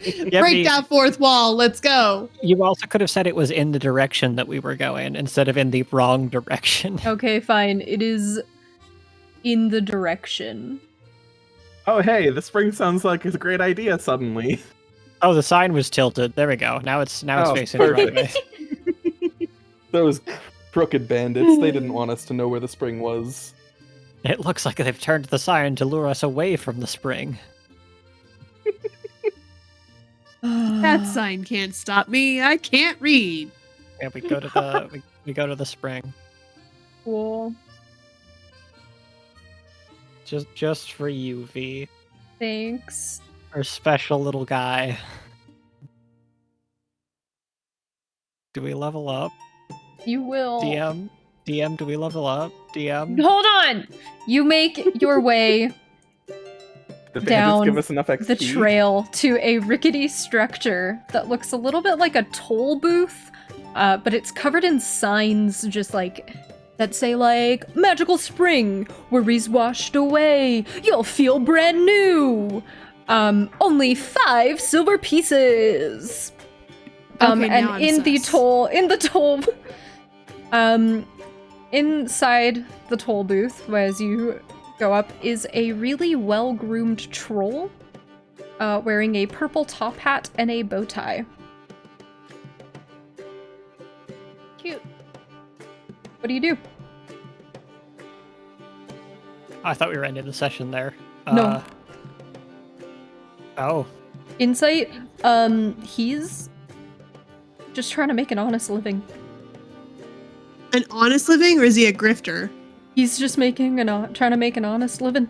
Yeah, Break V, that fourth wall. Let's go. you also could have said it was in the direction that we were going instead of in the wrong direction. Okay, fine. It is in the direction. Oh, hey, the spring sounds like it's a great idea suddenly. Oh, the sign was tilted. There we go. Now it's Oh, facing the right way. Those crooked bandits, they didn't want us to know where the spring was. It looks like they've turned the sign to lure us away from the spring. That sign can't stop me. I can't read. Yeah, we go to the we go to the spring. Cool. Just for you, V. Thanks. Our special little guy. Do we level up? You will. DM, do we level up? DM? Hold on! You make your way The bandits Down give us enough XP. the trail to a rickety structure that looks a little bit like a toll booth, but it's covered in signs just like that say like magical spring, worries washed away, you'll feel brand new. Only 5 silver pieces. Okay, And now I'm in the sus. toll inside the toll booth, as you go up, is a really well-groomed troll wearing a purple top hat and a bow tie. Cute. What do you do? I thought we were ending the session there. No. Oh. Insight, he's just trying to make an honest living. An honest living, or is he a grifter? He's just trying to make an honest living.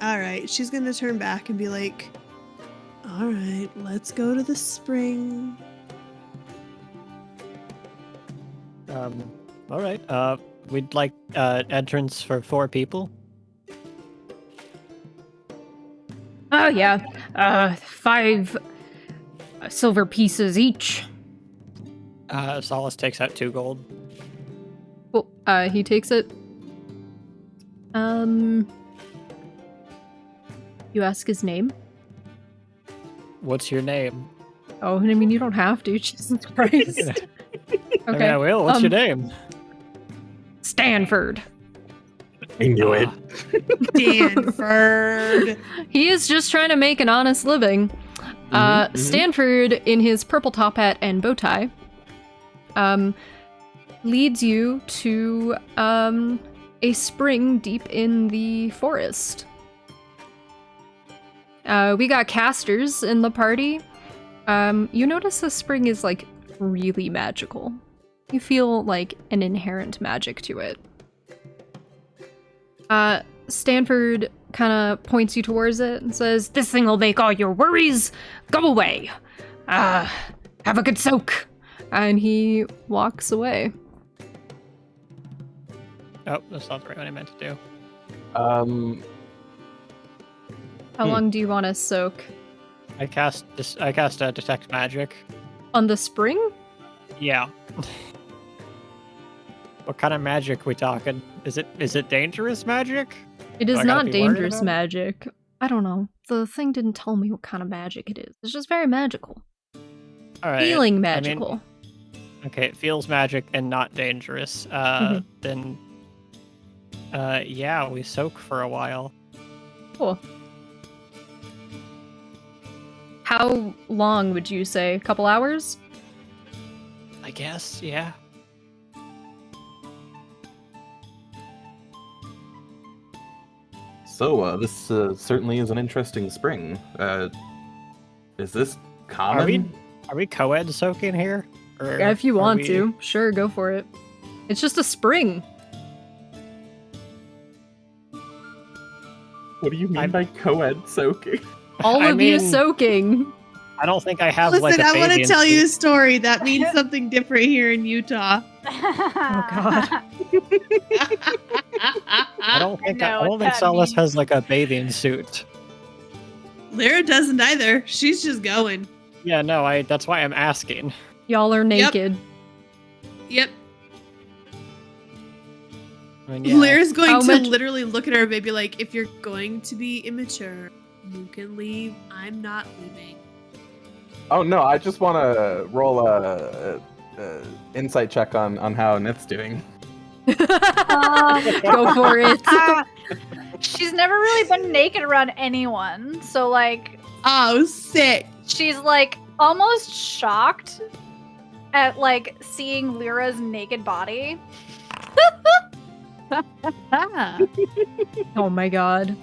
All right, she's gonna turn back and be like, all right, let's go to the spring. All right. We'd like entrance for 4 people. Oh yeah, 5 silver pieces each. Solace takes out 2 gold. Well, he takes it. You ask his name? What's your name? Oh, I mean, you don't have to. Jesus Christ. I mean, Okay. I will. What's your name? Stanford. I knew it. Stanford. He is just trying to make an honest living. Stanford, in his purple top hat and bow tie, leads you to a spring deep in the forest. We got casters in the party. You notice the spring is like really magical. You feel like an inherent magic to it. Stanford kind of points you towards it and says, "This thing will make all your worries go away. Have a good soak." And he walks away. Oh, that's not the right one I meant to do. How long do you want to soak? I cast detect magic. On the spring? Yeah. What kind of magic we talking? Is it dangerous magic? It is I gotta not be worried dangerous about it? magic. I don't know. The thing didn't tell me what kind of magic it is. It's just very magical. All right. Feeling I mean, magical. okay, it feels magic and not dangerous. Then Yeah, we soak for a while. Cool. How long would you say? A couple hours? I guess, yeah. So, this certainly is an interesting spring. Is this common? Are we co-ed soaking here? Or Yeah, if you are want we- to. Sure, go for it. It's just a spring. What do you mean I'm- by co-ed soaking? All I of you mean- soaking. I don't think I have Listen, like a I want to bathing tell you a suit. story that means something different here in Utah. Oh god. I don't think know what that Solus means. has like a bathing suit. Lyra doesn't either. She's just going. Yeah, no, that's why I'm asking. Y'all are naked. Yep. I mean, yeah. Lyra's going How to much- literally look at her baby like, if you're going to be immature, you can leave. I'm not leaving. Oh no, I just want to roll a insight check on how Nith's doing. Go for it. She's never really been naked around anyone, so like Oh, sick. she's like almost shocked at like seeing Lyra's naked body. Oh my god.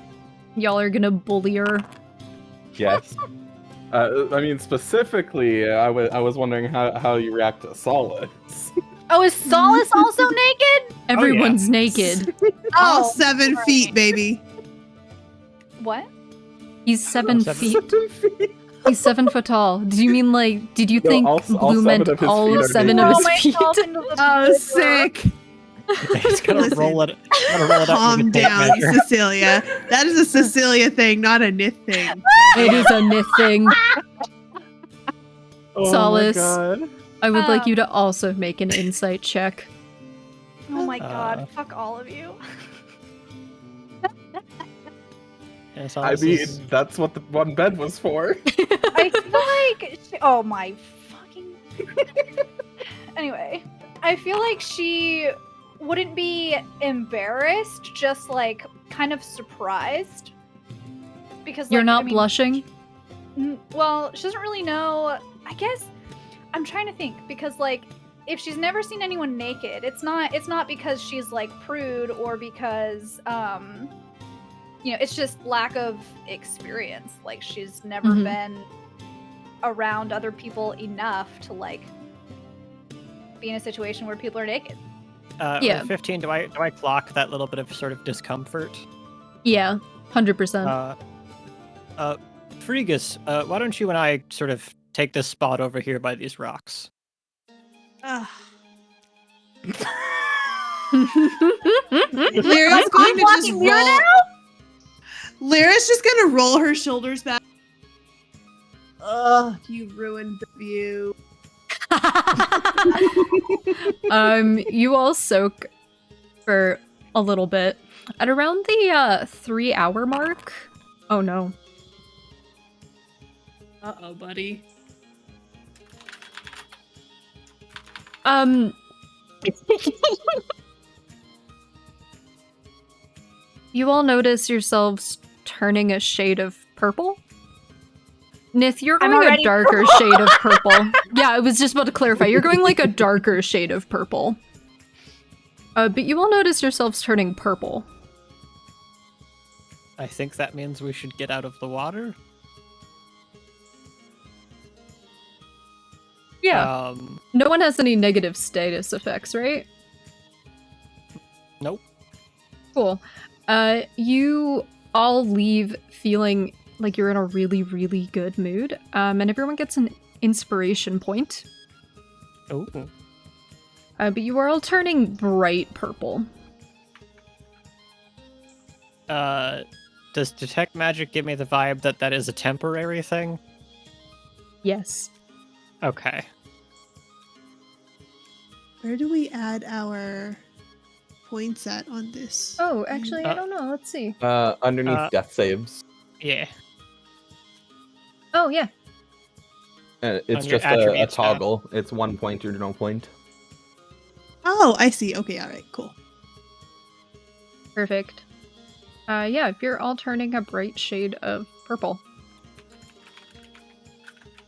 Y'all are gonna bully her. Yes. I mean, specifically, I was wondering how you react to Solus. Oh, is Solace also naked? Everyone's naked. All Oh, 7 sorry. feet, baby. What? He's 7 7 feet. He's 7 foot tall. Did you mean like, did you No, think all Blue 7 meant of his all feet are 7 naked. of Throw his feet? myself into the Oh, river. sick. He's gonna Listen, roll it. Gonna roll it up Calm with a tape down, measure. Cecilia. That is a Cecilia thing, not a Nith thing. It is a myth thing. Oh Solace. my god. I would like you to also make an insight check. Oh my god, Uh, fuck all of you. Yeah, I Solus mean, is- that's what the one bed was for. I feel like oh my fucking Anyway, I feel like she wouldn't be embarrassed, just like kind of surprised. Because You're like, not I mean, blushing? Well, she doesn't really know. I guess I'm trying to think because like if she's never seen anyone naked, it's not because she's like prude or because it's just lack of experience. Like she's never Mhm. been around other people enough to like be in a situation where people are naked. Yeah. 15. Do I clock that little bit of sort of discomfort? Yeah, 100%. Frigus, why don't you and I sort of take this spot over here by these rocks? Ugh. Lyra's Lyra's going to just blocking Lyra roll. Lyra's just gonna roll her shoulders back. Ugh, you ruined the view. You all soak for a little bit. At around the 3-hour mark. Oh no. Uh-oh, buddy. You all notice yourselves turning a shade of purple? Nith, you're I'm going a already darker shade of purple. Yeah, I was just about to clarify. You're going like a darker shade of purple. But you all notice yourselves turning purple. I think that means we should get out of the water. Yeah. No one has any negative status effects, right? Nope. Cool. You all leave feeling like you're in a really, really good mood. And everyone gets an inspiration point. Oh. But you are all turning bright purple. Does detect magic give me the vibe that that is a temporary thing? Yes. Okay. Where do we add our points at on this? Oh, actually, I Uh, don't know. Let's see. Underneath death saves. Yeah. Oh, yeah. It's On your just a attributes tab. toggle. It's 1 point or no point. Oh, I see. Okay, all right, cool. Perfect. Yeah, you're all turning a bright shade of purple.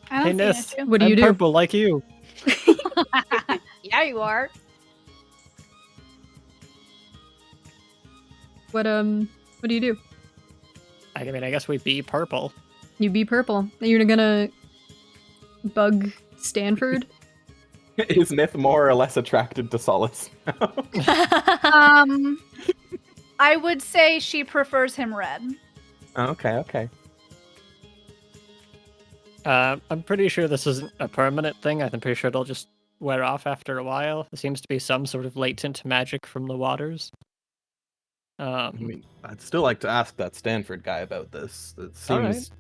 I don't Hey, see Ness, an issue. What do you I'm do? purple like you. Yeah, you are. What do you do? I mean, I guess we be purple. You be purple. You're gonna bug Stanford? Is Myth more or less attracted to Solace now? I would say she prefers him red. Okay. I'm pretty sure this isn't a permanent thing. I'm pretty sure it'll just wear off after a while. There seems to be some sort of latent magic from the waters. I mean, I'd still like to ask that Stanford guy about this. It All right. seems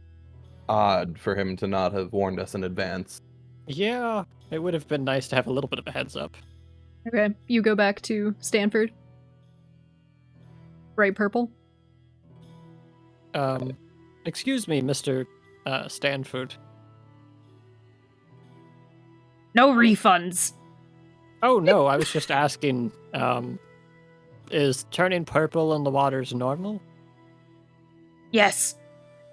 odd for him to not have warned us in advance. Yeah, it would have been nice to have a little bit of a heads up. Okay, you go back to Stanford. Bright purple. Excuse me, Mr. Stanford. No refunds. Oh no, I was just asking, is turning purple in the waters normal? Yes.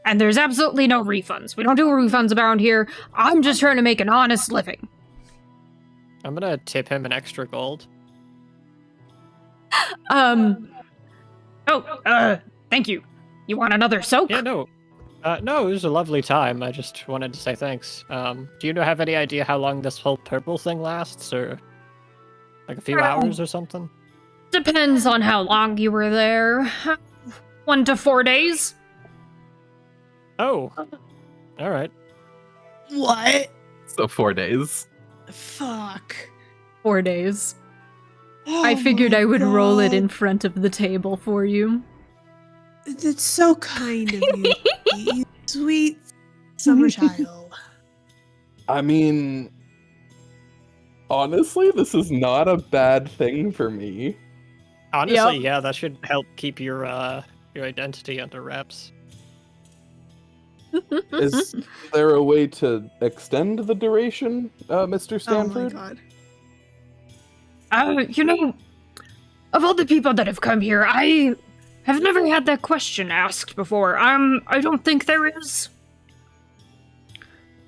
And there's absolutely no refunds. We don't do refunds around here. I'm just trying to make an honest living. I'm gonna tip him an extra gold. Thank you. You want another soak? Yeah, no. No, it was a lovely time. I just wanted to say thanks. Do you have any idea how long this whole purple thing lasts, or like a few hours or something? Depends on how long you were there. 1 to 4 days. Oh, all right. What? So 4 days. Fuck. 4 days. Oh I figured my I would roll it God. in front of the table for you. That's so kind of you, you sweet summer child. I mean, honestly, this is not a bad thing for me. Honestly, Yep. yeah, that should help keep your identity under wraps. Is there a way to extend the duration, Mr. Oh my Stanford? god. Of all the people that have come here, I have never had that question asked before. I don't think there is.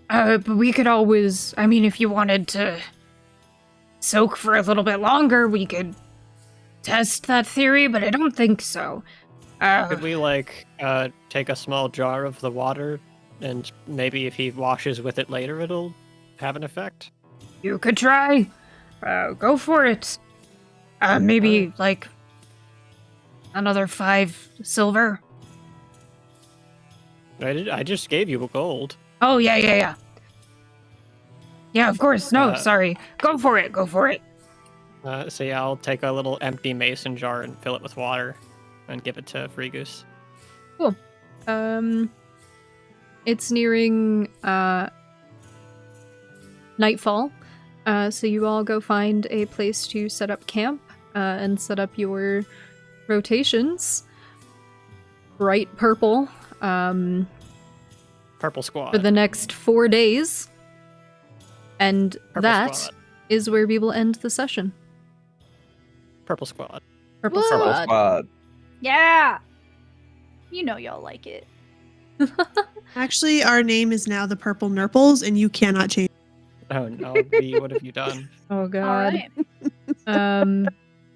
But we could always, if you wanted to soak for a little bit longer, we could test that theory, but I don't think so. Could we take a small jar of the water, and maybe if he washes with it later, it'll have an effect? You could try. Go for it. Maybe, another 5 silver. I just gave you a gold. Oh, yeah. Yeah, of course. No, Uh, sorry. Go for it. So yeah, I'll take a little empty mason jar and fill it with water, and give it to Freegoose. Cool. It's nearing nightfall, so you all go find a place to set up camp and set up your rotations. Bright purple Purple squad. for the next 4 days, and Purple that squad. is where we will end the session. Purple squad. Purple Woo! Purple squad. Squad. Yeah. You know y'all like it. Actually, our name is now the Purple Nurples, and you cannot change. Oh no, V, what have you done? Oh All god. right.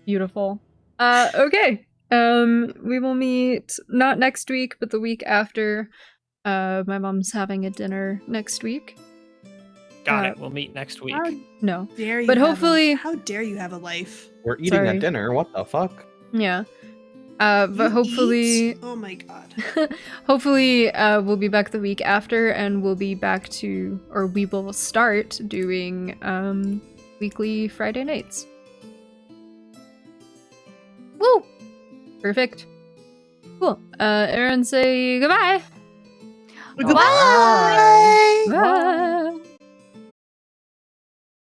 Beautiful. Okay. We will meet not next week, but the week after. My mom's having a dinner next week. Got it. We'll meet next week. How No. dare you? But have hopefully- how dare you have a life? We're eating Sorry. at dinner. What the fuck? Yeah. But You hopefully eat? Oh my god. hopefully we'll be back the week after, and we'll be back to, or we will start doing weekly Friday nights. Woo! Perfect. Cool. Aaron, say goodbye. Goodbye.